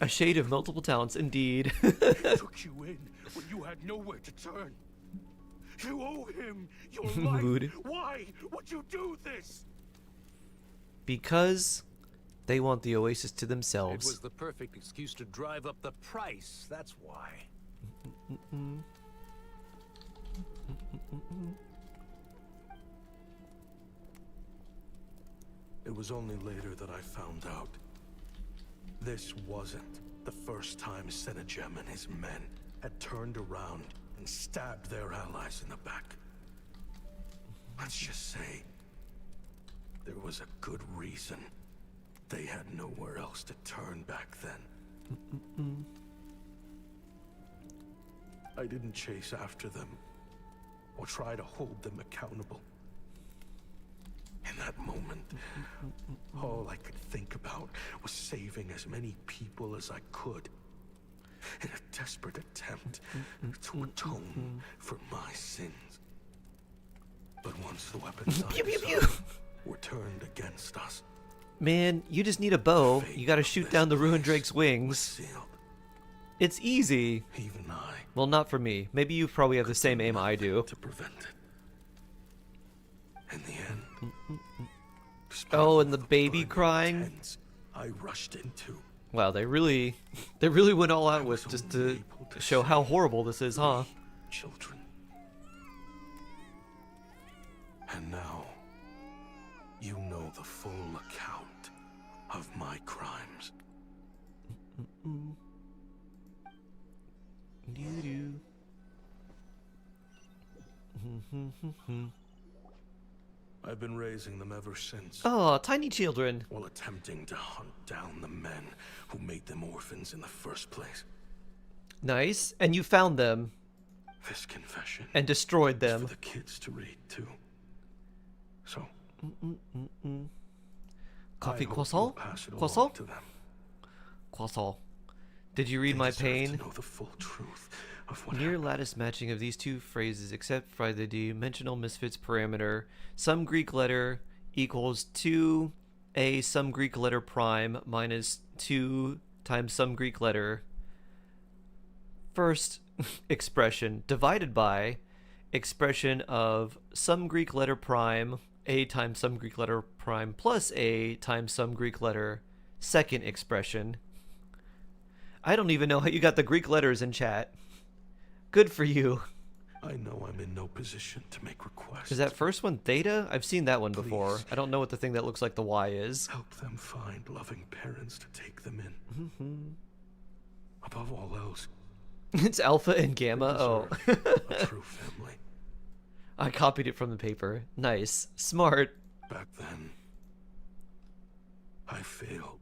a shade of multiple talents, indeed. He took you in when you had nowhere to turn. You owe him your life. Mood. Why would you do this? Because they want the Oasis to It themselves. was the perfect excuse to drive up the price, that's why. It was only later that I found out. This wasn't the first time Senegem and his men had turned around and stabbed their allies in the back. Let's just say there was a good reason they had nowhere else to turn back then. I didn't chase after them or try to hold them accountable. In that moment, all I could think about was saving as many people as I could in a desperate attempt to atone for my sins. But once the weapons I designed were turned against us, Man, you just need a bow. You gotta shoot down the Ruined Drake's wings. It's easy. Even I. Well, not for me. Maybe you probably have the same aim I do. To prevent it. In the end, oh, and the baby crying. I rushed into. Wow, they really went all out with just to show how horrible this is, huh? Children. And now, you know the full account of my crimes. I've been raising them ever since. Oh, tiny children. While attempting to hunt down the men who made them orphans in the first place. Nice. And you found them. This confession. And destroyed them. For the kids to read too. So. Coffee croissant? Croissant? Croissant. Did you read my pain? To know the full truth of what Near lattice matching of these two phrases, except for the dimensional misfits parameter, some Greek letter equals 2a some Greek letter prime minus 2 times some Greek letter. First expression divided by expression of some Greek letter prime, a times some Greek letter prime plus a times some Greek letter. Second expression. I don't even know how you got the Greek letters in chat. Good for you. I know I'm in no position to make requests. Is that first one theta? I've seen that one before. Please. I don't know what the thing that looks like the Y is. Help them find loving parents to take them in. Above all else. It's alpha and gamma. Oh. A true family. I copied it from the paper. Nice. Smart. Back then, I failed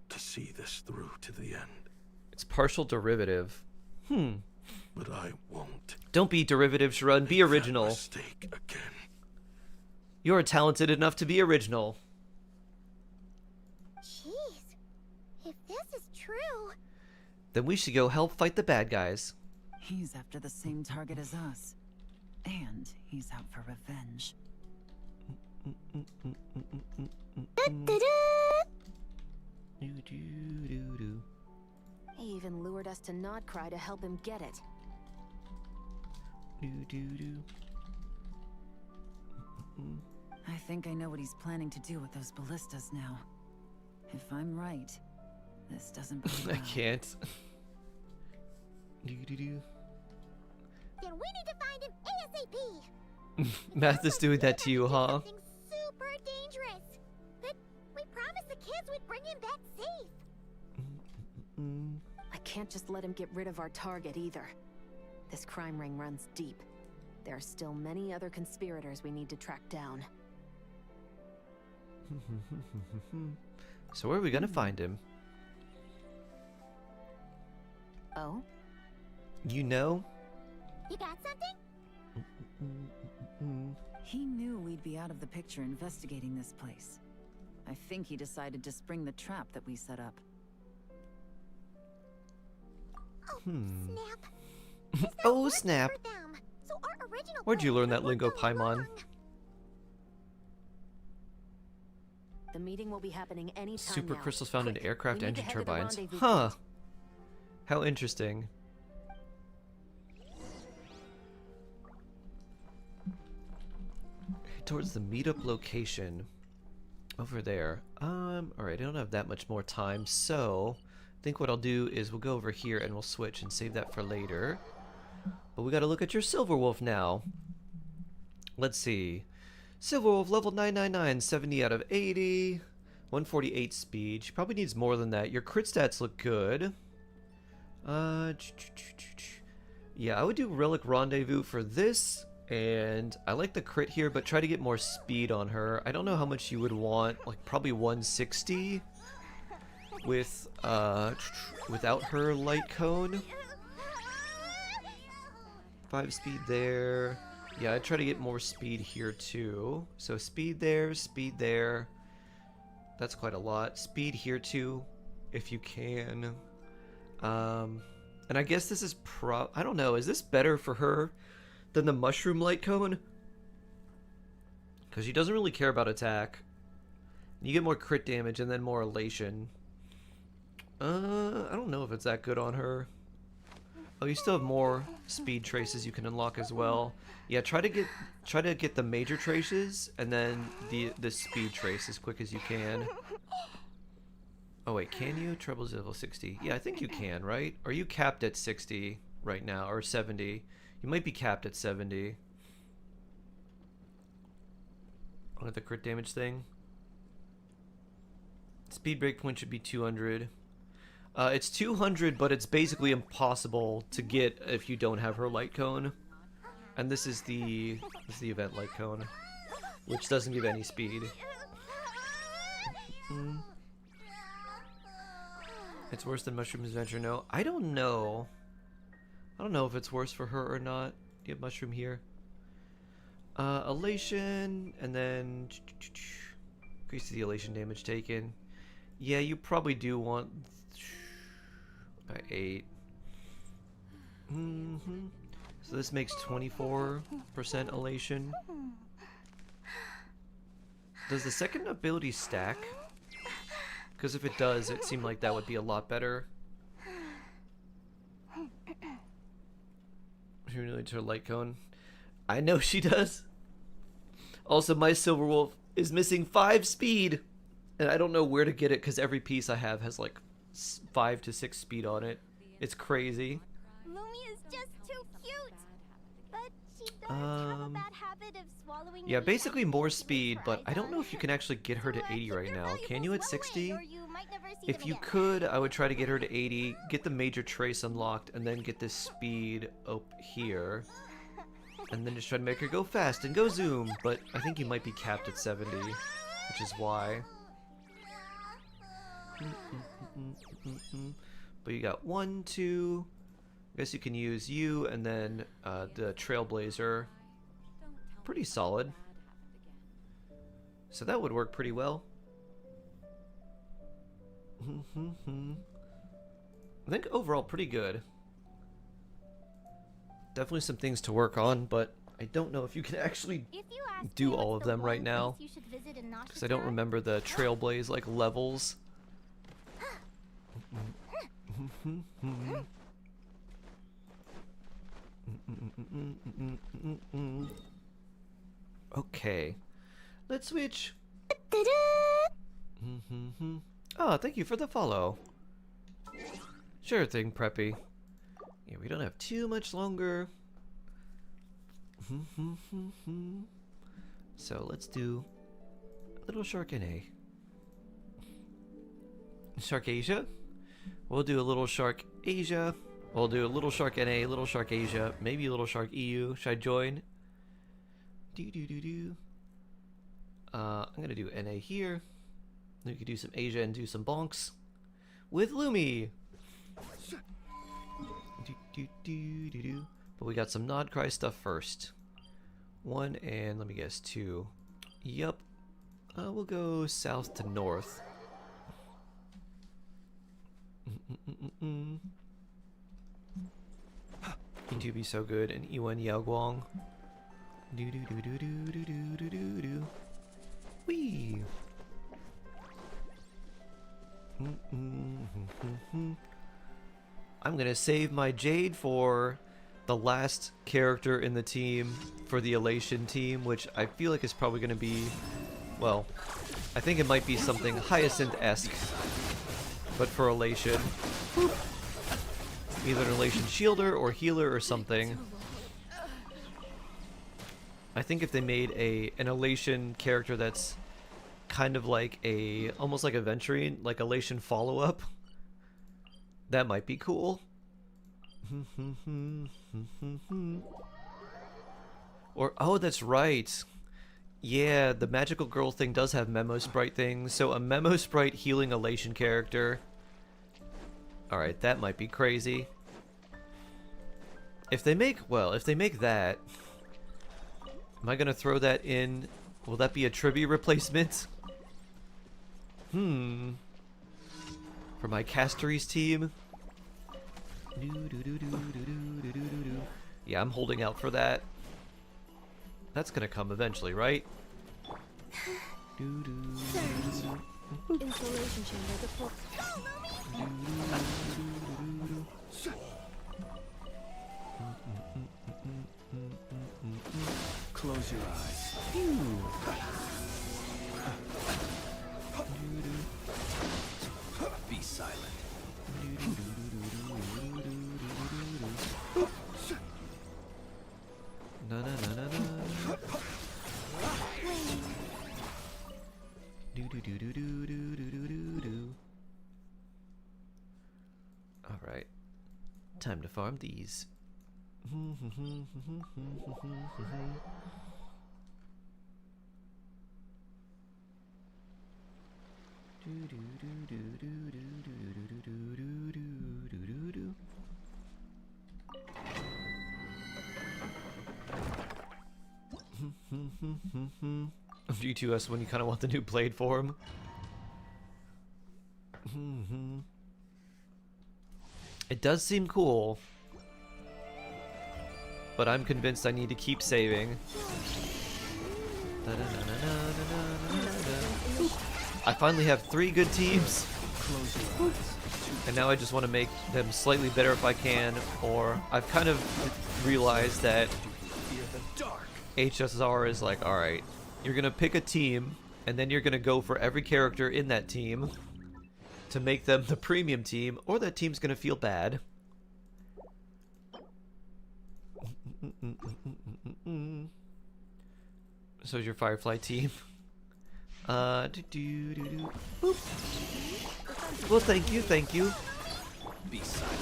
to see this through to the end. It's partial derivative. But I won't. Don't be derivative, Sharun. Be original. Mistake again. You're talented enough to be original. Jeez. If this is true... Then we should go help fight the bad guys. He's after the same target as us. And he's out for revenge. He even lured us to Notcry to help him get it. I think I know what he's planning to do with those ballistas now. If I'm right, this doesn't bode well. I can't. Then we need to find him ASAP. Math is doing that to you, huh? Something super dangerous. But we promised the kids we'd bring him back safe. I can't just let him get rid of our target either. This crime ring runs deep. There are still many other conspirators we need to track down. So where are we gonna find him? Oh? You know? You got something? He knew we'd be out of the picture investigating this place. I think he decided to spring the trap that we set up. Snap. Oh snap! For them. So our original Where'd you plan learn that worked lingo, along. Paimon? The meeting will be happening anytime Super now. crystals found in Quick, aircraft we need to engine head to the turbines. rendezvous Huh. point. How interesting. Towards the meetup location. Over there. Alright, I don't have that much more time, so I think what I'll do is we'll go over here and we'll switch and save that for later. But we gotta look at your Silver Wolf now. Let's see. Silver Wolf level 999, 70 out of 80, 148 speed. She probably needs more than that. Your crit stats look good. Yeah, I would do Relic Rendezvous for this, and I like the crit here, but try to get more speed on her. I don't know how much you would want, like probably 160 with without her light cone. 5 speed there. Yeah, I'd try to get more speed here too. So speed there, speed there. That's quite a lot. Speed here too, if you can. And I guess this is I don't know, is this better for her than the mushroom light cone? Because she doesn't really care about attack. You get more crit damage and then more elation. I don't know if it's that good on her. Oh, you still have more speed traces you can unlock as well. Yeah, try to get the major traces and then the speed trace as quick as you can. Oh wait, can you? Treble's level 60. Yeah, I think you can, right? Are you capped at 60 right now, or 70? You might be capped at 70. On the crit damage thing. Speed breakpoint should be 200. It's 200, but it's basically impossible to get if you don't have her light cone. And this is the event light cone, which doesn't give any speed. It's worse than Mushroom Adventure. No, I don't know. I don't know if it's worse for her or not. Do you have Mushroom here? Elation, and then increase the elation damage taken. Yeah, you probably do want by 8. So this makes 24% elation. Does the second ability stack? Because if it does, it seemed like that would be a lot better. She really to her light cone. I know she does. Also, my Silver Wolf is missing 5 speed, and I don't know where to get it because every piece I have has like 5 to 6 speed on it. It's crazy. Lumi is just too cute. But she does have a bad habit of swallowing. Yeah, basically more speed, but I don't know if you can actually get her to 80 right now. Can you at 60? If you could, I would try to get her to 80, get the major trace unlocked, and then get this speed up here. And then just try to make her go fast and go zoom, but I think you might be capped at 70, which is why. But you got 1, 2. I guess you can use you and then the Trailblazer. Pretty solid. So that would work pretty well. I think overall pretty good. Definitely some things to work on, but I don't know if you can actually do all of them right now. Because I don't remember the Trailblaze like levels. Okay. Let's switch. Oh, thank you for the follow. Sure thing, Preppy. Yeah, we don't have too much longer. So let's do Little Shark NA. Shark Asia? We'll do a Little Shark Asia. We'll do a Little Shark NA, Little Shark Asia, maybe a Little Shark EU. Should I join? I'm gonna do NA here. Then we could do some Asia and do some bonks with Lumi. But we got some Nod Cry stuff first. 1 and let me guess 2. Yup. We'll go south to north. E2 be so good and E1 Yao Guang. Wee. I'm gonna save my Jade for the last character in the team for the Elation team, which I feel like is probably gonna be, well, I think it might be something Hyacinth-esque, but for Elation. Either an Elation shielder or healer or something. I think if they made an Elation character that's kind of like almost like a Venturine, like Elation follow-up, that might be cool. Or, oh, that's right. Yeah, the Magical Girl thing does have Memo Sprite things, so a Memo Sprite healing Elation character. Alright, that might be crazy. If they make that, am I gonna throw that in? Will that be a Tribi replacement? For my Casteries team? Yeah, I'm holding out for that. That's gonna come eventually, right? Installation chamber deployed. Close your eyes. Be silent. Na na na na na. Do do do do do do do do do. All right, time to farm these. G2S when you kind of want the new blade form. It does seem cool, but I'm convinced I need to keep saving. I finally have 3 good teams, and now I just want to make them slightly better if I can, or I've kind of realized that HSR is like, alright, you're gonna pick a team, and then you're gonna go for every character in that team to make them the premium team, or that team's gonna feel bad. So is your Firefly team. Well, thank you, thank you. Be silent.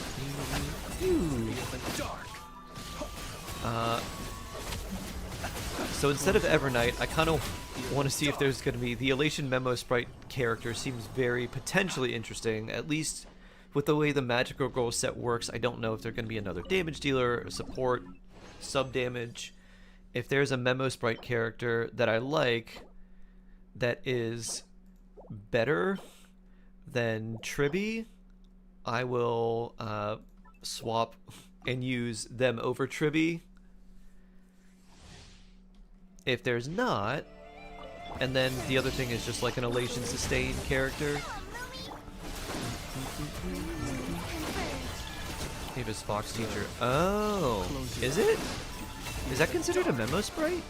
So instead of Evernight, I kind of want to see if there's going to be the Elation Memo Sprite character. Seems very potentially interesting, at least with the way the Magical Girl set works. I don't know if there's going to be another damage dealer, support, sub damage. If there's a Memo Sprite character that I like that is better than Tribi, I will swap and use them over Tribi. If there's not, and then the other thing is just like an Elation Sustain character. Davis Fox teacher. Oh, is it? Is that considered a memo sprite?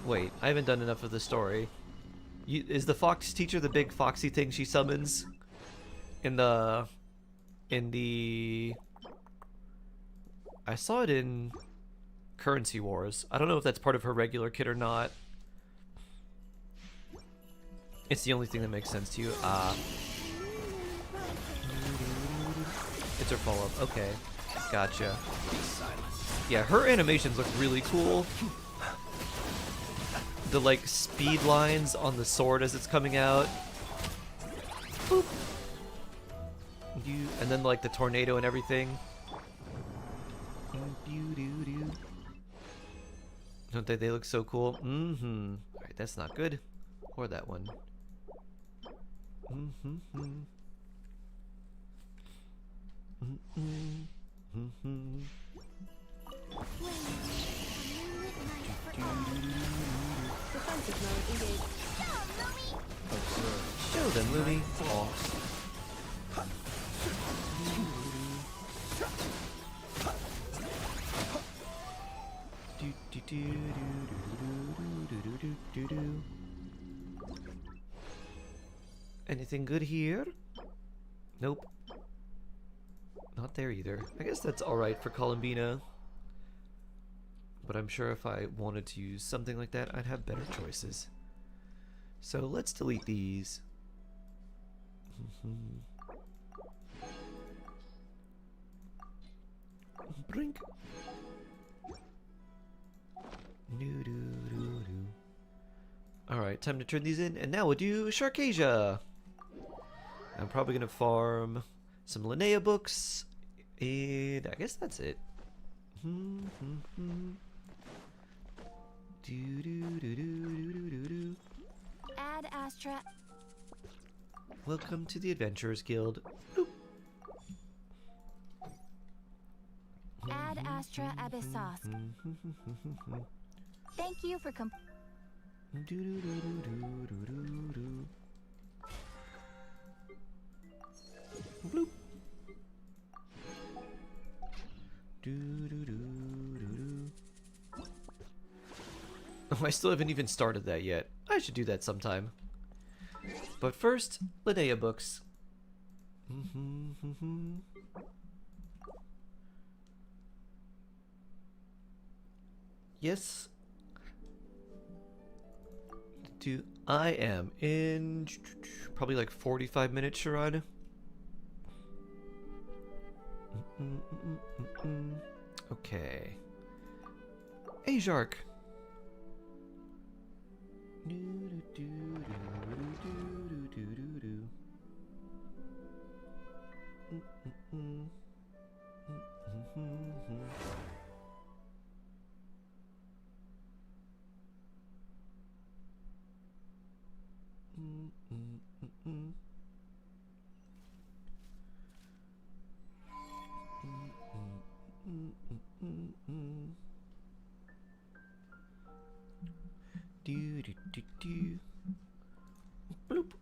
Wait, I haven't done enough of the story. Is the fox teacher the big foxy thing she summons in the I saw it in Currency Wars. I don't know if that's part of her regular kit or not. It's the only thing that makes sense to you. It's her follow-up. Okay, gotcha. Yeah, her animations look really cool. The like speed lines on the sword as it's coming out. Boop. And then like the tornado and everything. Don't they look so cool? Mm-hmm. Alright, that's not good. Or that one. Mm-hmm. Mm-hmm. Mm-hmm. Defensive mode engaged. Show them, Looney. Oh. Anything good here? Nope. Not there either. I guess that's alright for Columbina. But I'm sure if I wanted to use something like that, I'd have better choices. So let's delete these. Brink. Alright, time to turn these in, and now we'll do Sharkasia. I'm probably gonna farm some Linnea books, and I guess that's it. Add Astra. Welcome to the Adventurers Guild. Boop. Add Astra Abyssosk. Thank you for Bloop. Oh, I still haven't even started that yet. I should do that sometime. But first, Linnea books. Yes. I am in probably like 45 minutes, Sharon. Okay. Hey, Jark. Bloop.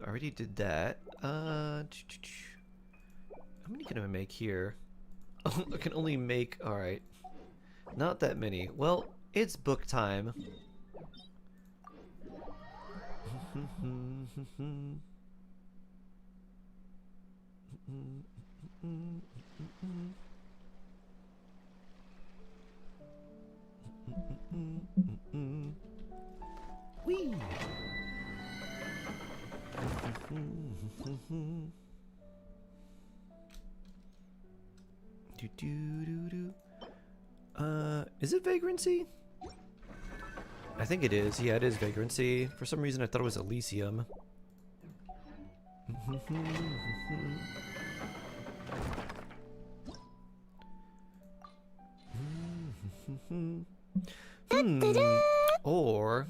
Already did that. How many can I make here? Oh, I can only make. All right, not that many. Well, it's book time. Whee! Is it Vagrancy? I think it is. Yeah, it is Vagrancy. For some reason, I thought it was Elysium. Or,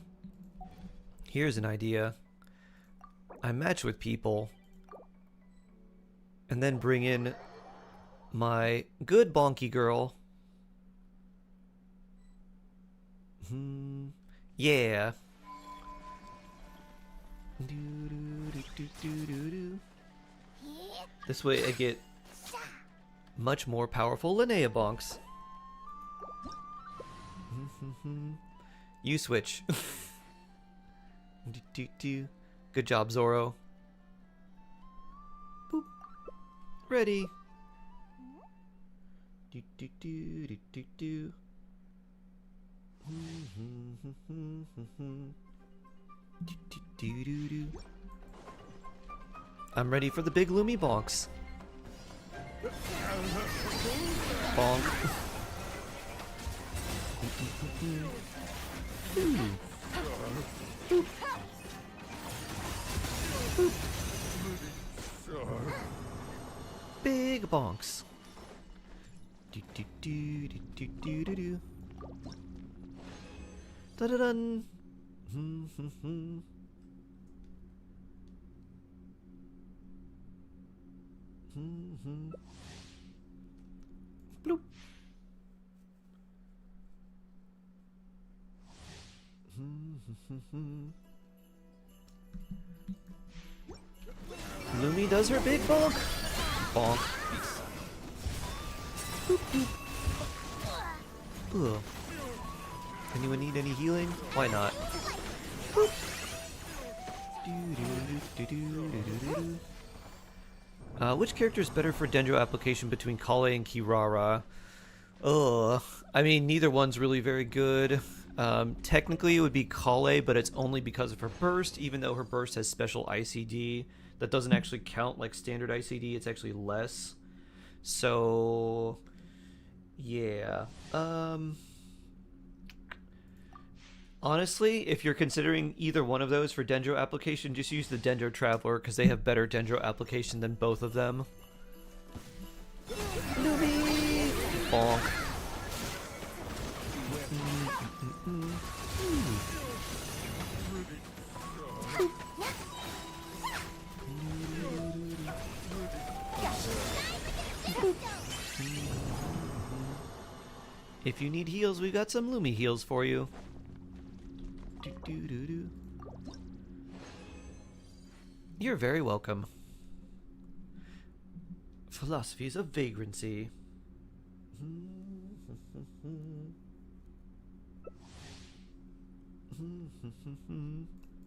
here's an idea. I match with people and then bring in my good bonky girl. Yeah. This way I get much more powerful Linnea bonks. You switch. Good job, Zoro. Boop. Ready. I'm ready for the big Lumi bonks. Bonk. Big bonks. Da-da-dun. Bloop. Lumi does her big bonk. Bonk. Boop, boop. Ugh. Anyone need any healing? Why not? Boop. Which character is better for Dendro application between Kale and Kirara? Ugh. I mean, neither one's really very good. Technically, it would be Kale, but it's only because of her burst, even though her burst has special ICD. That doesn't actually count like standard ICD, it's actually less. So, yeah. Honestly, if you're considering either one of those for Dendro application, just use the Dendro Traveler, because they have better Dendro application than both of them. Lumi! Bonk. If you need heals, we've got some Lumi heals for you. You're very welcome. Philosophies of vagrancy.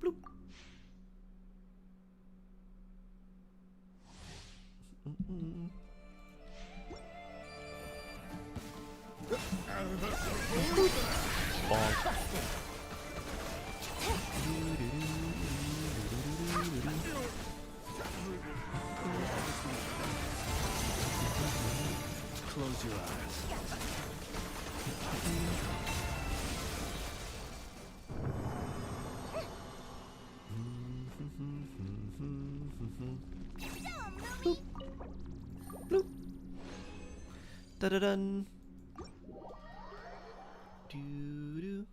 Bloop. Bonk. Close your eyes. Bloop. Da-da-dun. Do-do.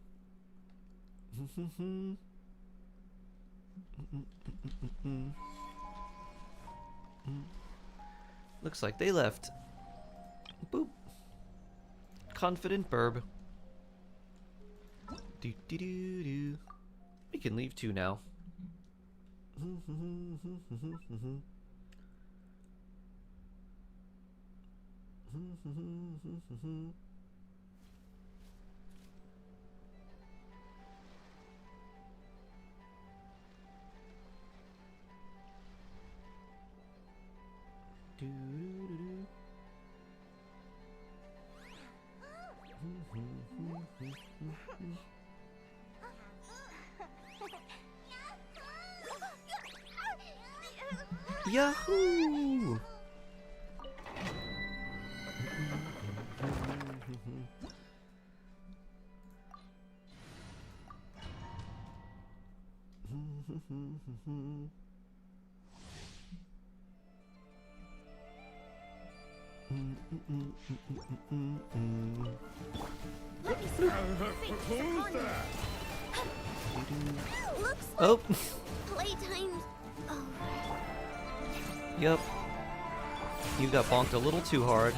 Looks like they left. Boop. Confident burb. Do do do do. We can leave too now. Yahoo! Oh. Playtime's over. Yep. You got bonked a little too hard.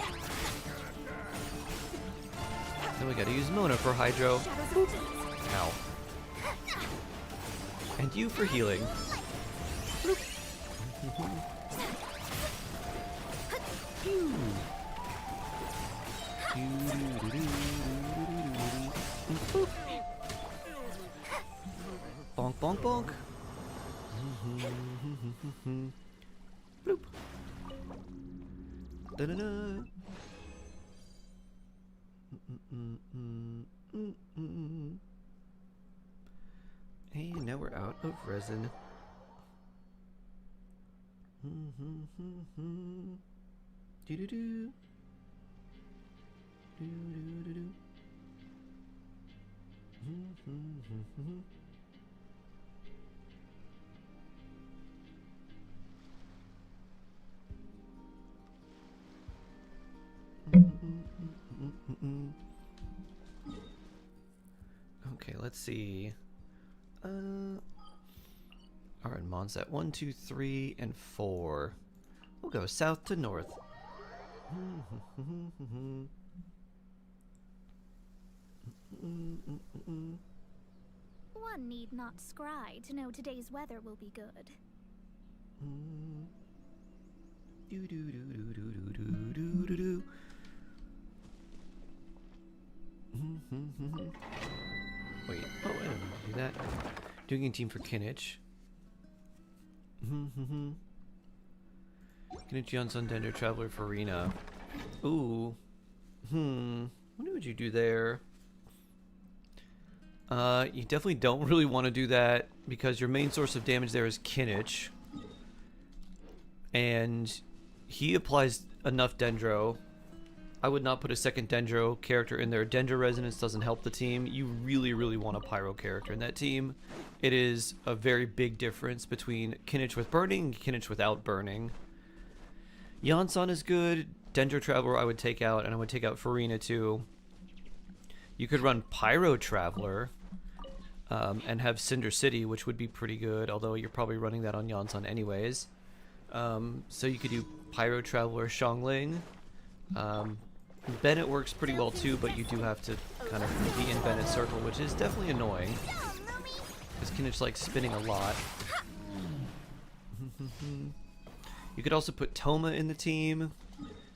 Then we gotta use Mona for Hydro. Ow. And you for healing. Bloop. Bonk, bonk, bonk. Bloop. Da-da-da. And now we're out of resin. Do-do-do. Do-do-do-do. Okay, let's see. Alright, Mon's at 1, 2, 3, and 4. We'll go south to north. One need not scry to know today's weather will be good. Do do do do do do do do do. Wait, oh, I don't do that. Doing a team for Kinich. Kinich Johnson, Dender, Traveler, Farina. Ooh. What would you do there? You definitely don't really want to do that because your main source of damage there is Kinich. And he applies enough Dendro. I would not put a second Dendro character in there. Dendro Resonance doesn't help the team. You really, really want a Pyro character in that team. It is a very big difference between Kinich with burning and Kinich without burning. Yansan is good. Dendro Traveler I would take out, and I would take out Farina too. You could run Pyro Traveler and have Cinder City, which would be pretty good, although you're probably running that on Yansan anyways. So you could do Pyro Traveler Xiangling. Bennett works pretty well too, but you do have to kind of be in Bennett's circle, which is definitely annoying. Because Kinich likes spinning a lot. You could also put Toma in the team.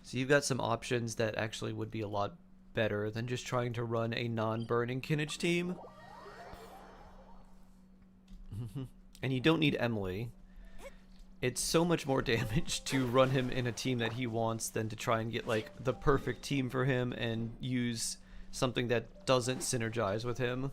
So you've got some options that actually would be a lot better than just trying to run a non-burning Kinich team. And you don't need Emily. It's so much more damage to run him in a team that he wants than to try and get like the perfect team for him and use something that doesn't synergize with him.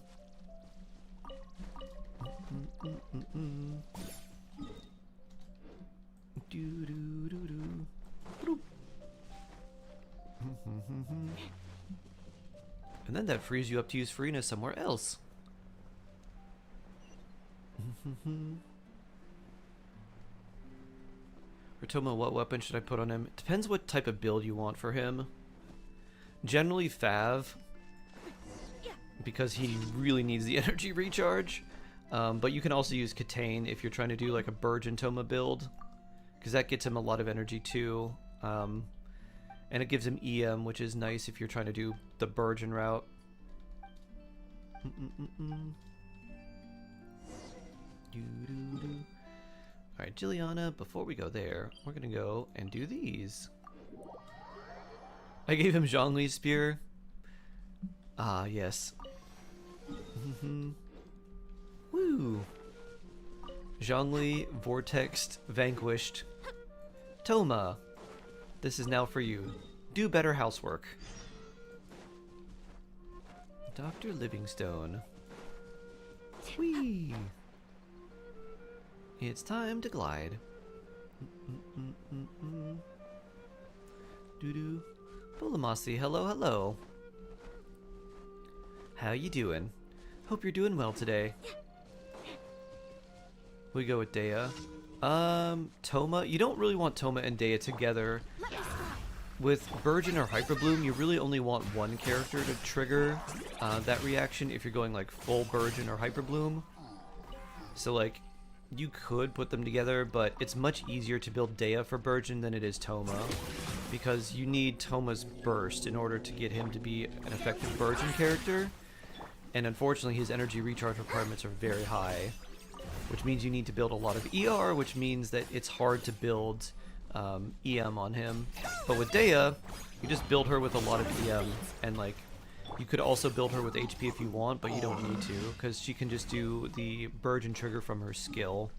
And then that frees you up to use Farina somewhere else. For Toma, what weapon should I put on him? It depends what type of build you want for him. Generally Fav, because he really needs the energy recharge. But you can also use Katane if you're trying to do like a Burgeon Toma build, because that gets him a lot of energy too. And it gives him EM, which is nice if you're trying to do the Burgeon route. Alright, Jilliana, before we go there, we're gonna go and do these. I gave him Zhongli's spear. Ah, yes. Woo! Zhongli, Vortexed, Vanquished. Toma! This is now for you. Do better housework. Dr. Livingstone. Whee! It's time to glide. Doo-doo. Bulamasi, hello, hello. How you doing? Hope you're doing well today. We go with Dea. Toma. You don't really want Toma and Dea together. With Burgeon or Hyperbloom, you really only want one character to trigger that reaction if you're going like full Burgeon or Hyperbloom. So like, you could put them together, but it's much easier to build Dea for Burgeon than it is Toma, because you need Toma's burst in order to get him to be an effective Burgeon character. And unfortunately, his energy recharge requirements are very high, which means you need to build a lot of ER, which means that it's hard to build EM on him. But with Dea, you just build her with a lot of EM, and like, you could also build her with HP if you want, but you don't need to, because she can just do the Burgeon trigger from her skill.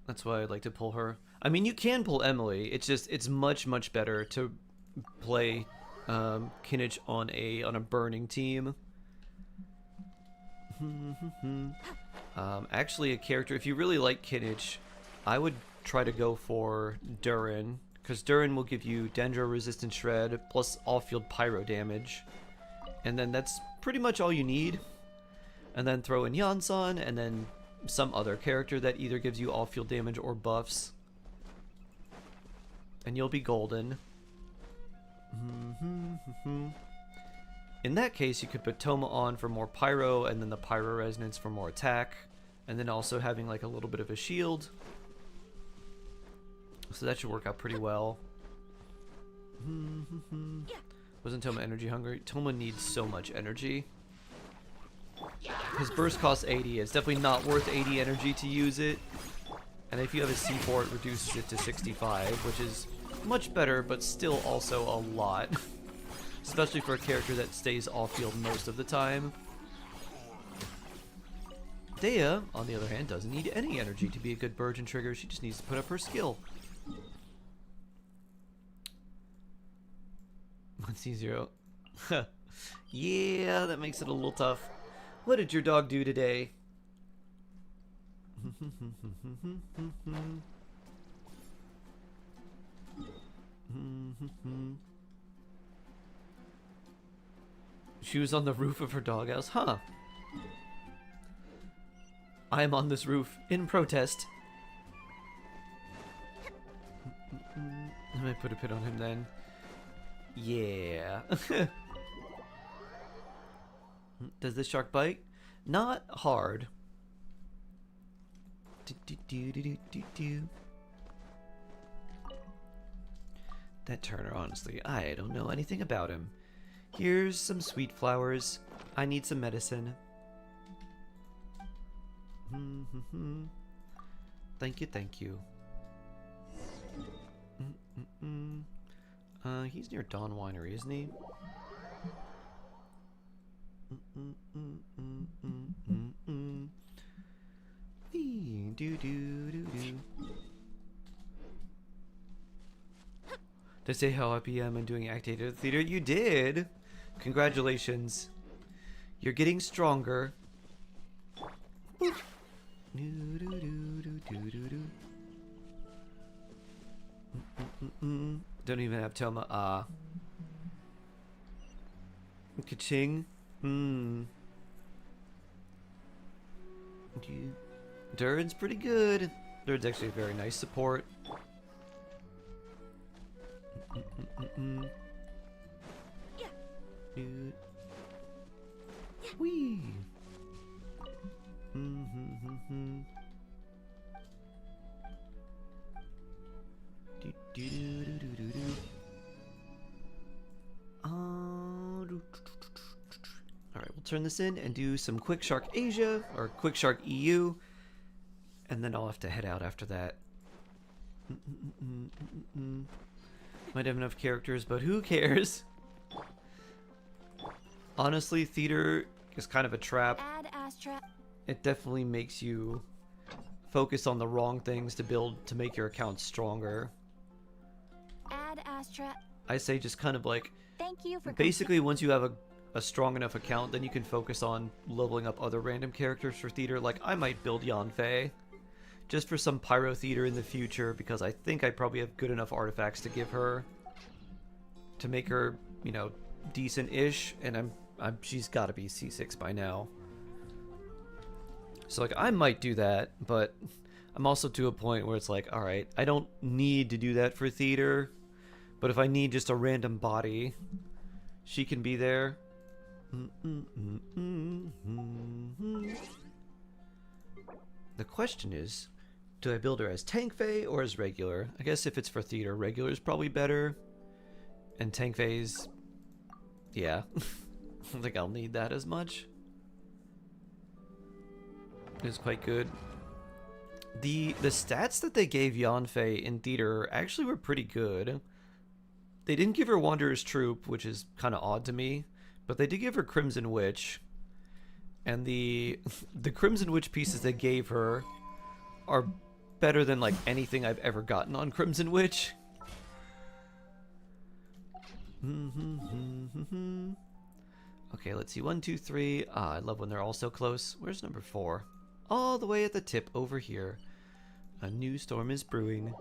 That's why I'd like to pull her. I mean, you can pull Emily, it's just, it's much, much better to play Kinich on a burning team. Actually, a character, if you really like Kinich, I would try to go for Durin, because Durin will give you Dendro resistant shred plus off-field pyro damage, and then that's pretty much all you need. And then throw in Yansan, and then some other character that either gives you off-field damage or buffs, and you'll be golden. In that case, you could put Toma on for more pyro, and then the pyro resonance for more attack, and then also having like a little bit of a shield. So that should work out pretty well. Wasn't Toma energy hungry? Toma needs so much energy. His burst costs 80. It's definitely not worth 80 energy to use it. And if you have a C4, it reduces it to 65, which is much better, but still also a lot. Especially for a character that stays off-field most of the time. Dea, on the other hand, doesn't need any energy to be a good Burgeon trigger. She just needs to put up her skill. 1C0. Yeah, that makes it a little tough. What did your dog do today? She was on the roof of her doghouse, huh? I am on this roof in protest. I might put a pin on him then. Yeah. Does this shark bite? Not hard. That Turner, honestly, I don't know anything about him. Here's some sweet flowers. I need some medicine. Thank you, thank you. He's near Dawn Winery, isn't he? To say how happy I am in doing Act 8 of the theater, you did! Congratulations. You're getting stronger. Don't even have Toma. Ah. Ka-ching. Durin's pretty good. Durin's actually a very nice support. Wee. Alright, we'll turn this in and do some Quick Shark Asia, or Quick Shark EU, and then I'll have to head out after that. Might have enough characters, but who cares? Honestly, theater is kind of a trap. It definitely makes you focus on the wrong things to make your account stronger. I say just kind of like, basically once you have a strong enough account, then you can focus on leveling up other random characters for theater. Like, I might build Yanfei just for some pyro theater in the future, because I think I probably have good enough artifacts to give her to make her, you know, decent-ish, and she's got to be C6 by now. So like, I might do that, but I'm also to a point where it's like, all right, I don't need to do that for theater, but if I need just a random body, she can be there. The question is, do I build her as Tank Fae or as regular? I guess if it's for theater, regular is probably better. And tank phase, yeah. I don't think I'll need that as much. It was quite good. The stats that they gave Yanfei in theater actually were pretty good. They didn't give her Wanderer's Troop, which is kind of odd to me, but they did give her Crimson Witch. And the Crimson Witch pieces they gave her are better than like anything I've ever gotten on Crimson Witch. Okay, let's see. 1, 2, 3. Ah, I love when they're all so close. Where's number 4? All the way at the tip over here. A new storm is brewing.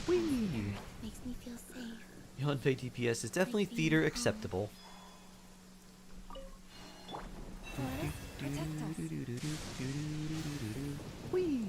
Whee! Makes me feel safe. Yanfei DPS is definitely theater acceptable. Whee!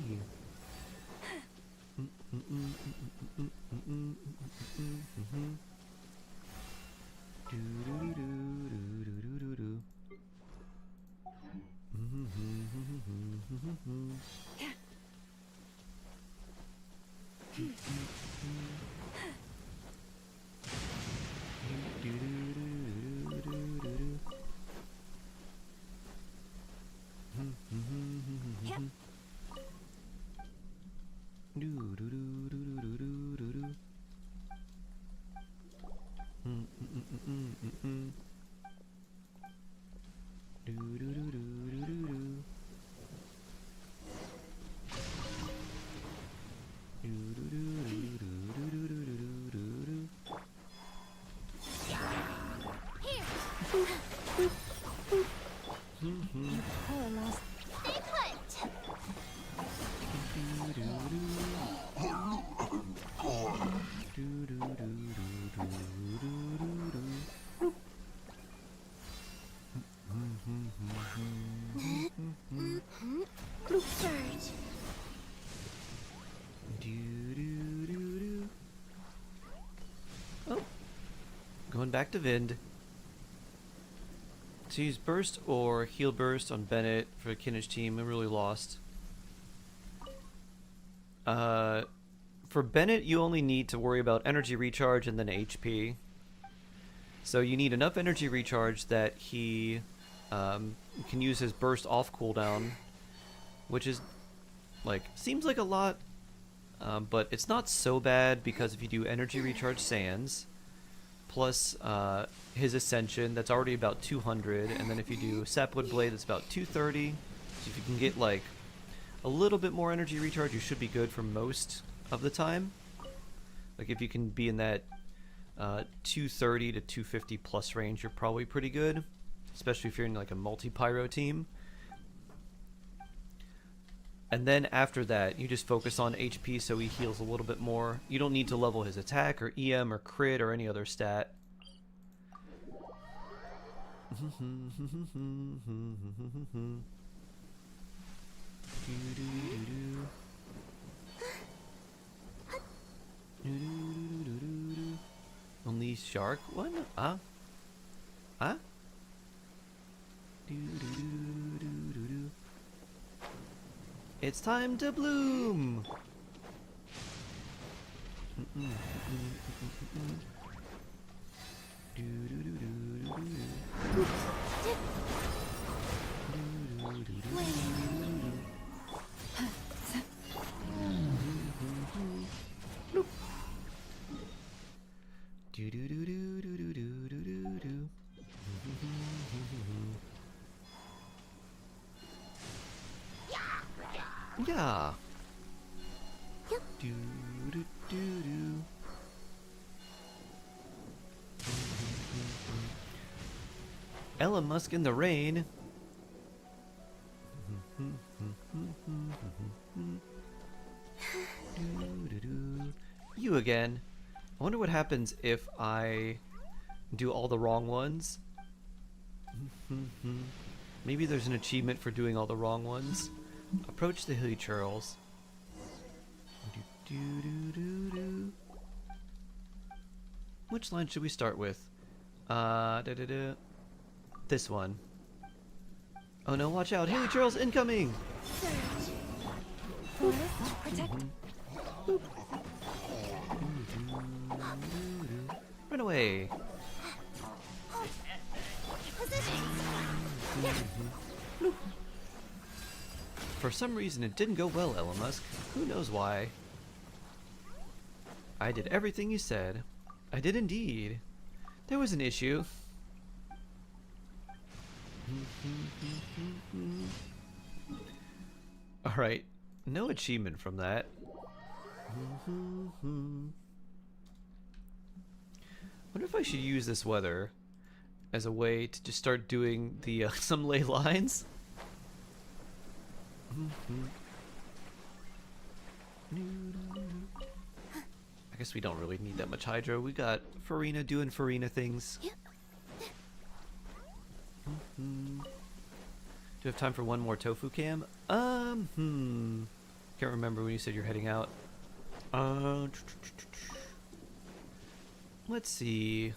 Stay put! Group surge. Oh, going back to Vind. To use burst or heal burst on Bennett for the Kinnish team, I'm really lost. For Bennett, you only need to worry about energy recharge and then HP. So you need enough energy recharge that he can use his burst off cooldown, which is like seems like a lot, but it's not so bad because if you do energy recharge Sands plus his Ascension, that's already about 200, and then if you do Sapwood Blade, that's about 230. So if you can get like a little bit more energy recharge, you should be good for most of the time. Like if you can be in that 230 to 250 plus range, you're probably pretty good, especially if you're in like a multi-pyro team. And then after that, you just focus on HP so he heals a little bit more. You don't need to level his attack or EM or crit or any other stat. Only shark one? Huh? Huh? It's time to bloom! Yeah. Yep. Ella Musk in the rain. You again. I wonder what happens if I do all the wrong ones. Maybe there's an achievement for doing all the wrong ones. Approach the hilly churls. Which line should we start with? This one. Oh no, watch out! Hilly churls incoming! Protect. Run away. For some reason, it didn't go well, Elon Musk. Who knows why? I did everything you said. I did indeed. There was an issue. Alright, no achievement from that. Wonder if I should use this weather as a way to just start doing the some ley lines. I guess we don't really need that much hydro. We got Farina doing Farina things. Do you have time for one more tofu cam? Can't remember when you said you're heading out. Let's see.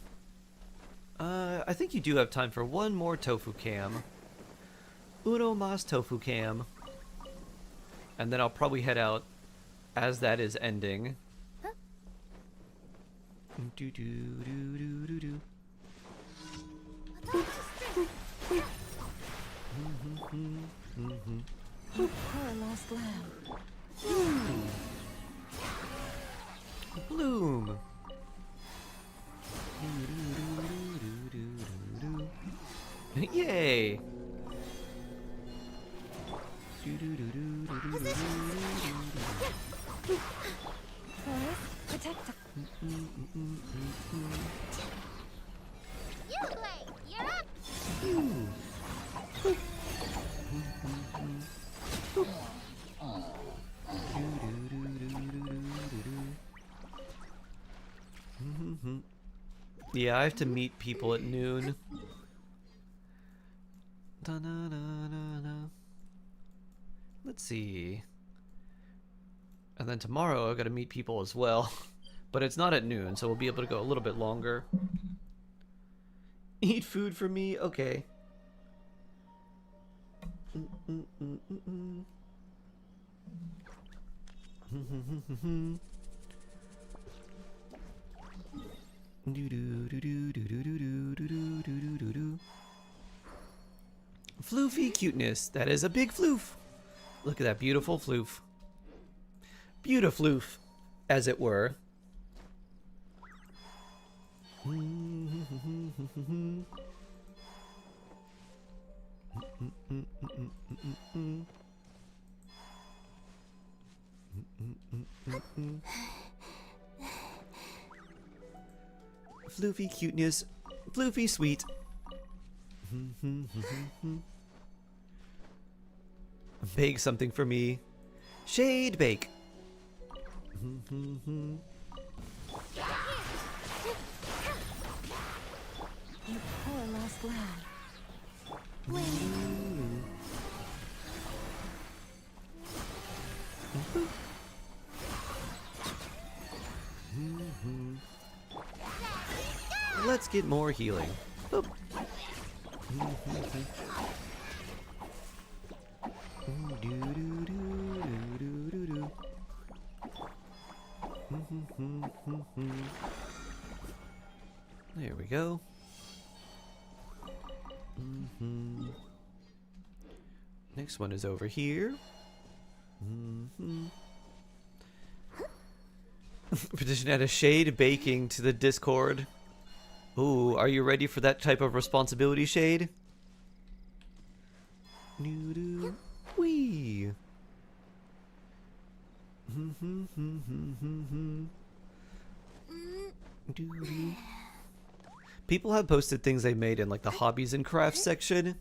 I think you do have time for one more tofu cam. Uno mas tofu cam. And then I'll probably head out as that is ending. Do do do do do do. Poor lost lamb. Bloom. Yay! Protect. You play. You're up. Yeah, I have to meet people at noon. Da-na-na-na-na. Let's see. And then tomorrow I've got to meet people as well. But it's not at noon, so we'll be able to go a little bit longer. Eat food for me? Okay. Floofy cuteness. That is a big floof. Look at that beautiful floof. Beautifloof, as it were. Floofy cuteness, floofy sweet. Bake something for me. Shade bake. You poor lost lamb. Let's get more healing. Boop. There we go. Next one is over here. Petition add a shade baking to the Discord. Ooh, are you ready for that type of responsibility, Shade? Wee. People have posted things they made in like the hobbies and crafts section.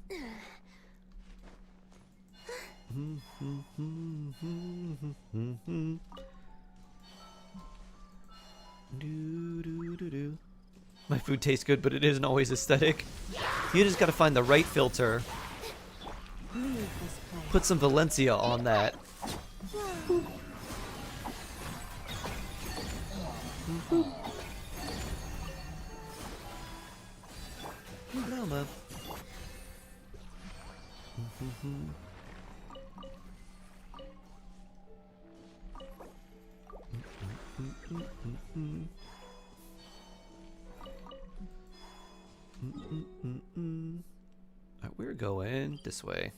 My food tastes good, but it isn't always aesthetic. You just gotta find the right filter. Put some Valencia on that. Llama. Alright, we're going this way.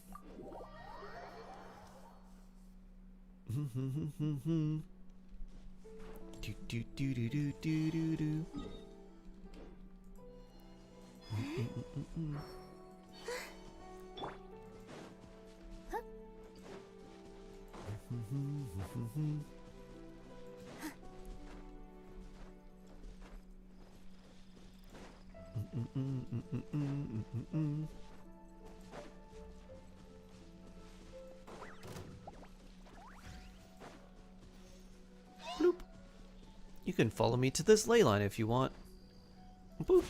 Do do do do do do do do. Bloop. You can follow me to this ley line if you want. Boop.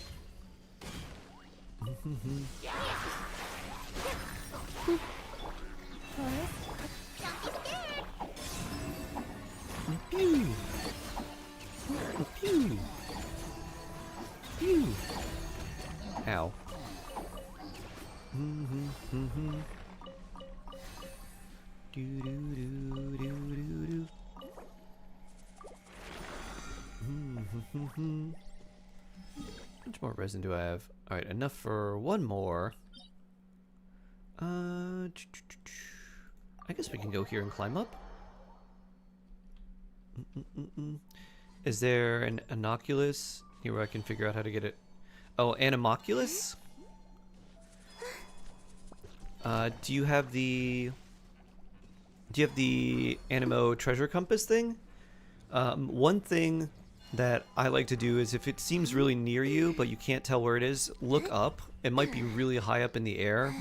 Pew. Pew. Pew. Ow. Do do do do do do. How much more resin do I have? Alright, enough for one more. I guess we can go here and climb up. Is there an inoculus here where I can figure out how to get it? Oh, Animoculus? Do you have the Animo treasure compass thing? One thing that I like to do is if it seems really near you but you can't tell where it is, look up. It might be really high up in the air.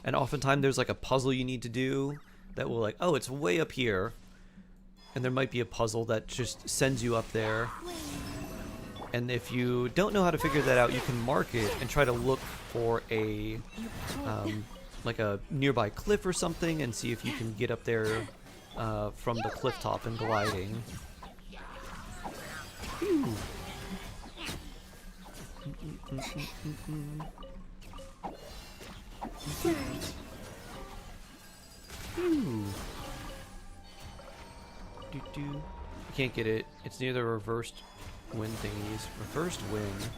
And oftentimes there's like a puzzle you need to do that will like, oh, it's way up here. And there might be a puzzle that just sends you up there. And if you don't know how to figure that out, you can mark it and try to look for a like a nearby cliff or something and see if you can get up there from the cliff top and gliding. Phew. Phew. You can't get it. It's near the reversed wind thingies. Reversed wind.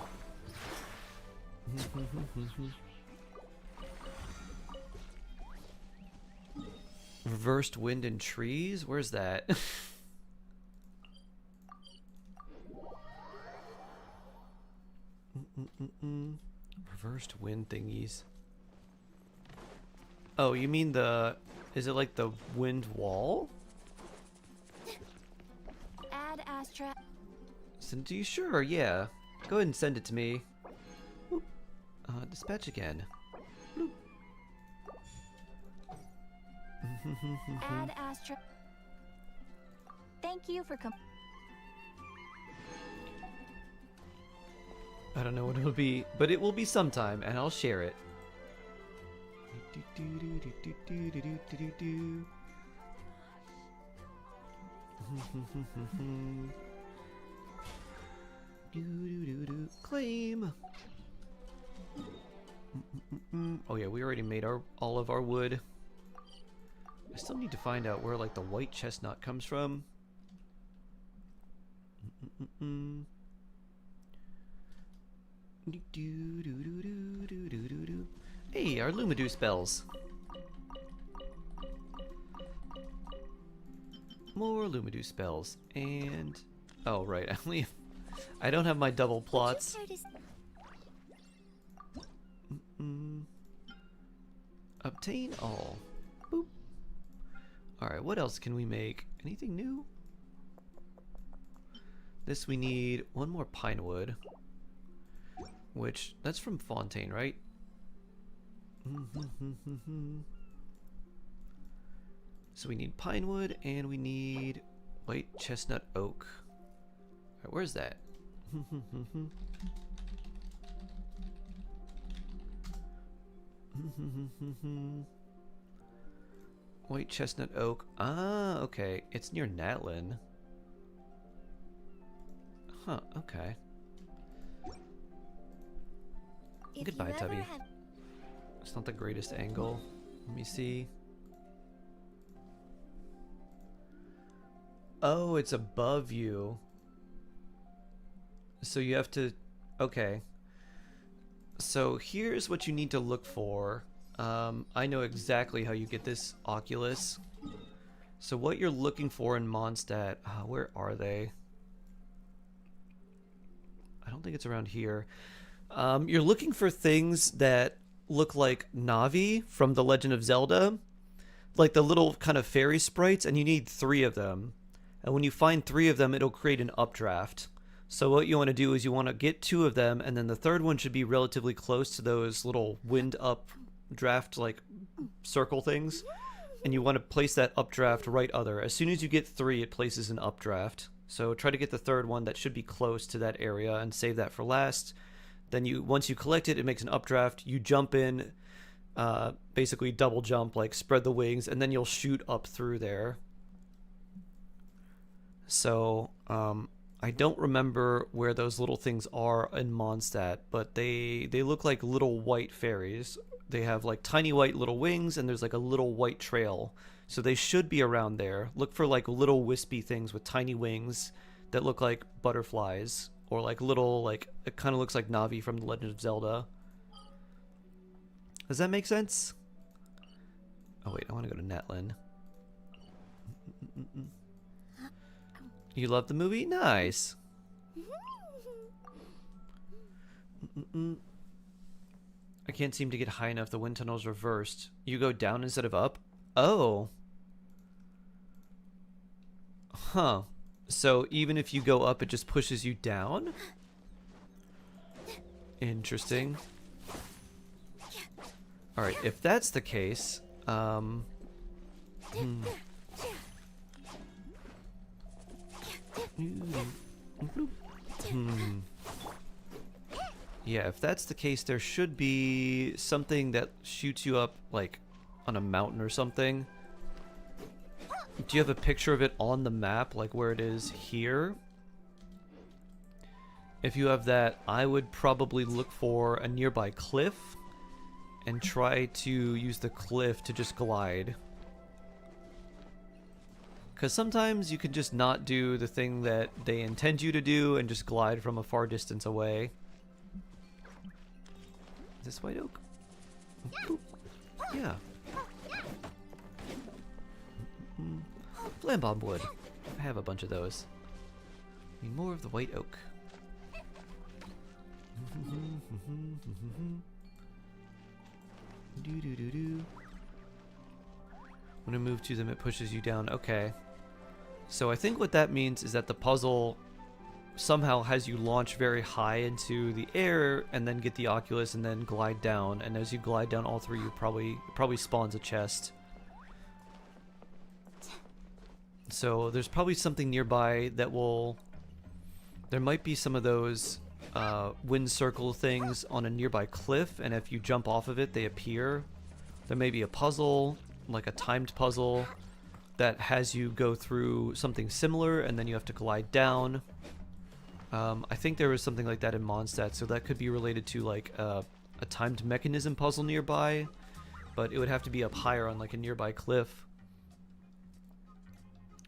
Reversed wind and trees? Where's that? Reversed wind thingies. Oh, you mean the... Is it like the wind wall? Add Astra. Send it to you? Sure, yeah. Go ahead and send it to me. Whoop. Dispatch again. Bloop. Add Astra. Thank you for I don't know what it'll be, but it will be sometime, and I'll share it. Claim. Oh yeah, we already made all of our wood. I still need to find out where like the white chestnut comes from. Hey, our Lumidu spells. More Lumidu spells. And oh right, I don't have my double plots. Obtain all. Boop. Alright, what else can we make? Anything new? This we need one more pine wood. Which, that's from Fontaine, right? So we need pine wood and we need white chestnut oak. Alright, where's that? White chestnut oak. Ah, okay. It's near Natlin. Huh, okay. Goodbye, Tubby. It's not the greatest angle. Let me see. Oh, it's above you. So you have to... Okay. So here's what you need to look for. I know exactly how you get this Oculus. So what you're looking for in Mondstadt... where are they? I don't think it's around here. You're looking for things that look like Navi from The Legend of Zelda. Like the little kind of fairy sprites, and you need 3 of them. And when you find 3 of them, it'll create an updraft. So what you want to do is you want to get 2 of them, and then the third one should be relatively close to those little wind updraft like circle things. And you want to place that updraft right other. As soon as you get 3, it places an updraft. So try to get the third one that should be close to that area and save that for last. Then once you collect it, it makes an updraft. You jump in, basically double jump, like spread the wings, and then you'll shoot up through there. So, I don't remember where those little things are in Mondstadt, but they look like little white fairies. They have like tiny white little wings, and there's like a little white trail. So they should be around there. Look for like little wispy things with tiny wings that look like butterflies, or like little, like, it kind of looks like Navi from The Legend of Zelda. Does that make sense? Oh wait, I want to go to Netlin. You love the movie? Nice. I can't seem to get high enough. The wind tunnel's reversed. You go down instead of up? Oh. Huh. So even if you go up, it just pushes you down? Interesting. Alright, if that's the case, yeah, if that's the case, there should be something that shoots you up, like, on a mountain or something. Do you have a picture of it on the map, like where it is here? If you have that, I would probably look for a nearby cliff and try to use the cliff to just glide. Because sometimes you can just not do the thing that they intend you to do and just glide from a far distance away. Is this white oak? Boop. Yeah. Flame bomb wood. I have a bunch of those. Need more of the white oak. When I move to them, it pushes you down. Okay. So I think what that means is that the puzzle somehow has you launch very high into the air and then get the Oculus and then glide down. And as you glide down all 3, you probably spawns a chest. So there's probably something nearby that will... There might be some of those wind circle things on a nearby cliff, and if you jump off of it, they appear. There may be a puzzle, like a timed puzzle, that has you go through something similar, and then you have to glide down. I think there was something like that in Mondstadt, so that could be related to like a timed mechanism puzzle nearby, but it would have to be up higher on like a nearby cliff.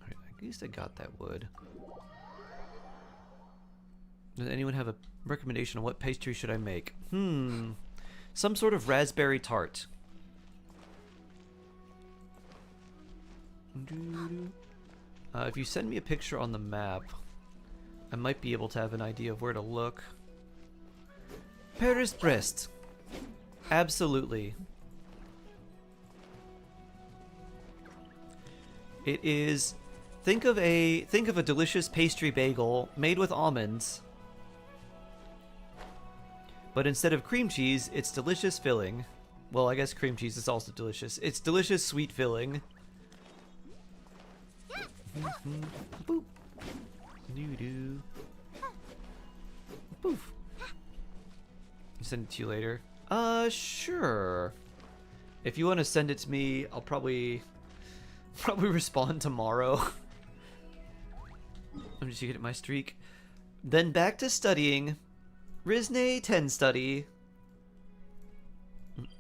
Alright, at least I got that wood. Does anyone have a recommendation on what pastry should I make? Some sort of raspberry tart. If you send me a picture on the map, I might be able to have an idea of where to look. Paris Brest. Absolutely. It is... Think of a delicious pastry bagel made with almonds. But instead of cream cheese, it's delicious filling. Well, I guess cream cheese is also delicious. It's delicious sweet filling. Boop. Doo-doo. Poof. Send it to you later. Sure. If you want to send it to me, I'll probably respond tomorrow. I'm just gonna get my streak. Then back to studying. Risne 10 study.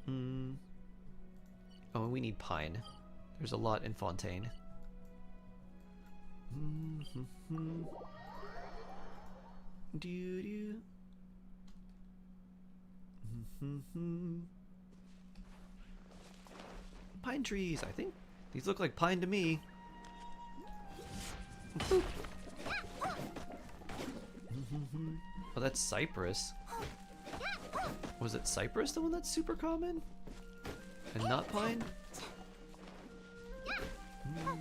Oh, we need pine. There's a lot in Fontaine. Do. Pine trees, I think. These look like pine to me. Oh, that's cypress. Was it cypress, the one that's super common? And not pine? I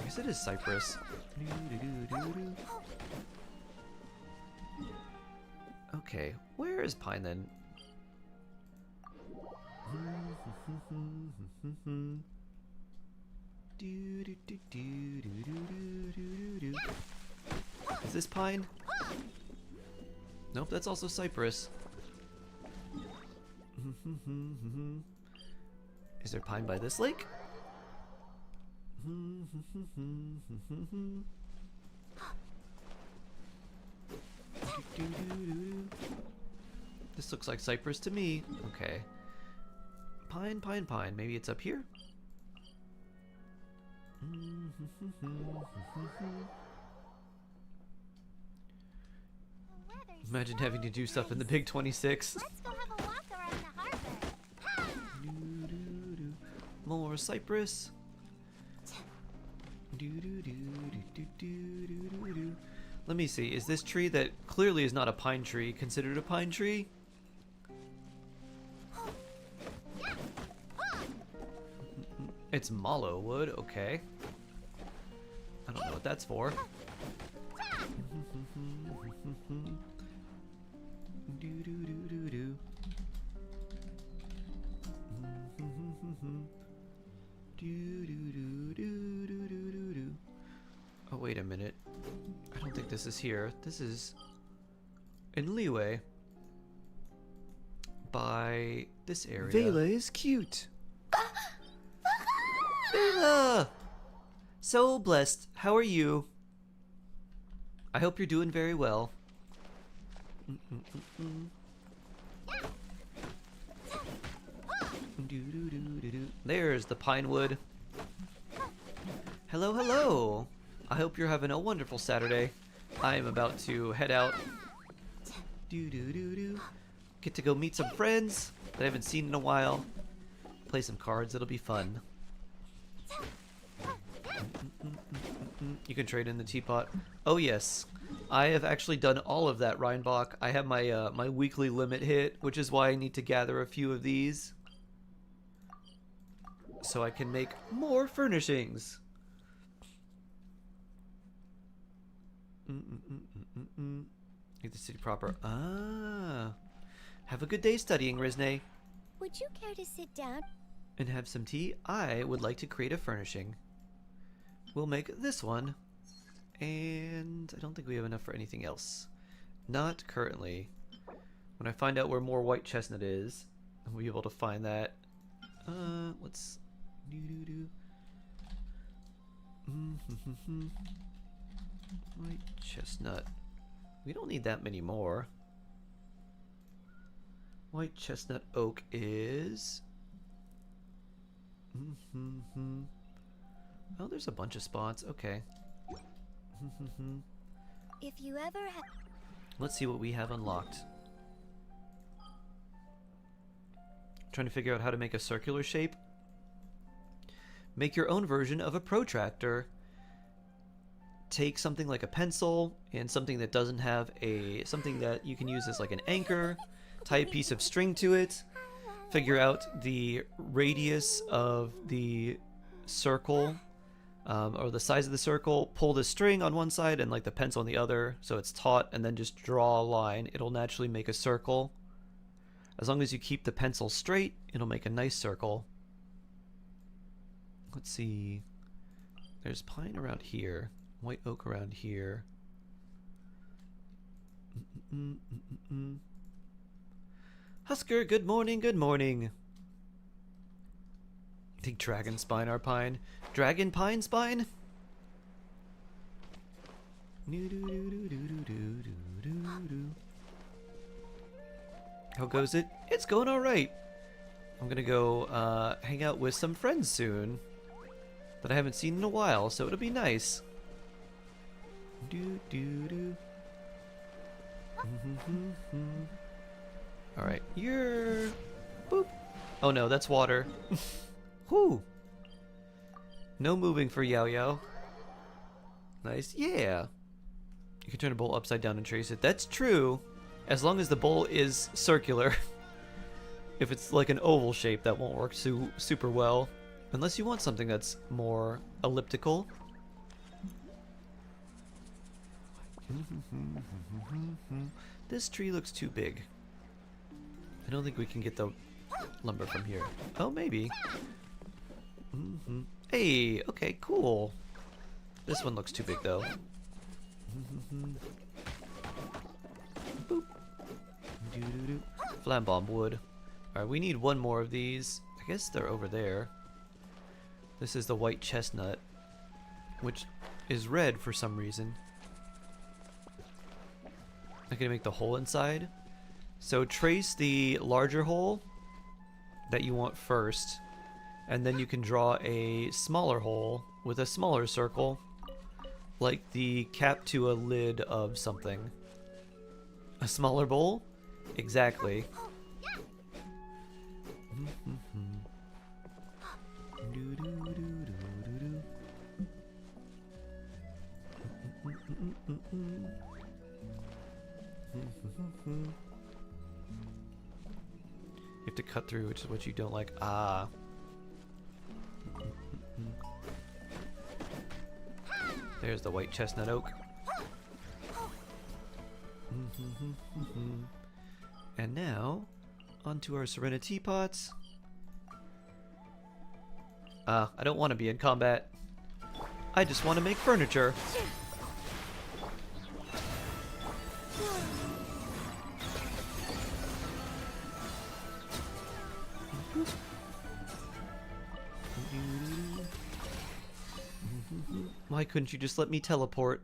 guess it is cypress. Okay, where is pine then? Is this pine? Nope, that's also cypress. Is there pine by this lake? This looks like cypress to me. Okay. Pine, pine, pine. Maybe it's up here? Imagine having to do stuff in the Big 26. Let's go have a walk around the harbor. Ha! More cypress. Let me see. Is this tree that clearly is not a pine tree considered a pine tree? It's mallow wood. Okay. I don't know what that's for. Oh, wait a minute. I don't think this is here. This is in Leeway. By this area. Vela is cute. Vela! So blessed. How are you? I hope you're doing very well. There's the pine wood. Hello, hello. I hope you're having a wonderful Saturday. I am about to head out. Get to go meet some friends that I haven't seen in a while. Play some cards. It'll be fun. You can trade in the teapot. Oh yes, I have actually done all of that, Reinbach. I have my my weekly limit hit, which is why I need to gather a few of these so I can make more furnishings. Get the city proper. Ah, have a good day studying, Rizne. Would you care to sit down? And have some tea? I would like to create a furnishing. We'll make this one. And I don't think we have enough for anything else. Not currently. When I find out where more white chestnut is, I'll be able to find that. Let's... White chestnut. We don't need that many more. White chestnut oak is... Oh, there's a bunch of spots. Okay. If you ever have... Let's see what we have unlocked. Trying to figure out how to make a circular shape. Make your own version of a protractor. Take something like a pencil and something that doesn't have a... something that you can use as like an anchor. Tie a piece of string to it. Figure out the radius of the circle. Or the size of the circle, pull the string on one side and like the pencil on the other so it's taut, and then just draw a line. It'll naturally make a circle. As long as you keep the pencil straight, it'll make a nice circle. Let's see. There's pine around here. White oak around here. Husker, good morning, good morning. I think dragon spine are pine. Dragon pine spine? How goes it? It's going alright. I'm gonna go hang out with some friends soon. that I haven't seen in a while, so it'll be nice. Alright, you're... Boop. Oh no, that's water. Whew. No moving for Yao Yao. Nice. Yeah. You can turn a bowl upside down and trace it. That's true. As long as the bowl is circular. If it's like an oval shape, that won't work super well. Unless you want something that's more elliptical. This tree looks too big. I don't think we can get the lumber from here. Oh, maybe. Hey, okay, cool. This one looks too big, though. Boop. Flambomb wood. Alright, we need one more of these. I guess they're over there. This is the white chestnut, which is red for some reason. I'm gonna make the hole inside. So trace the larger hole that you want first, and then you can draw a smaller hole with a smaller circle, like the cap to a lid of something. A smaller bowl? Exactly. You have to cut through, which is what you don't like. Ah. There's the white chestnut oak. And now, onto our Serenity pots. I don't want to be in combat. I just want to make furniture. Why couldn't you just let me teleport?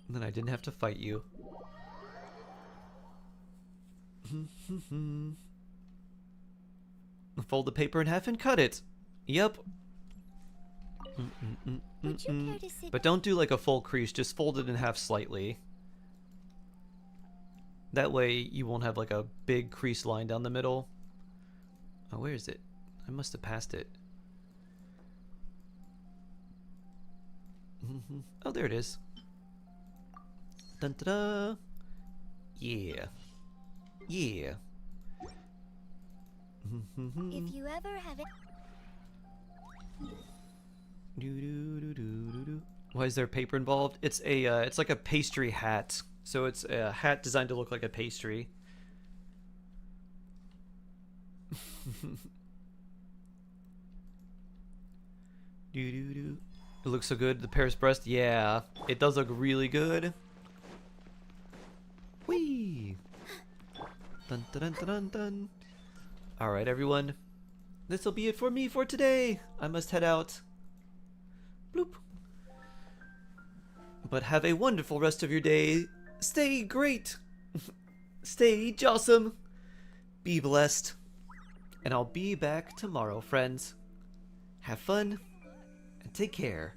Then I didn't have to fight you. Fold the paper in half and cut it. Yep. But don't do like a full crease, just fold it in half slightly. That way you won't have like a big crease line down the middle. Oh, where is it? I must have passed it. Oh, there it is. Dun da da. Yeah. Yeah. If you ever have it. Why is there paper involved? It's a it's like a pastry hat. So it's a hat designed to look like a pastry. It looks so good. The Paris breast, yeah, it does look really good. Whee! Dun dun dun dun dun dun. All right, everyone. This will be it for me for today. I must head out. Bloop. But have a wonderful rest of your day. Stay great. Stay jawsome. Be blessed. And I'll be back tomorrow, friends. Have fun and take care.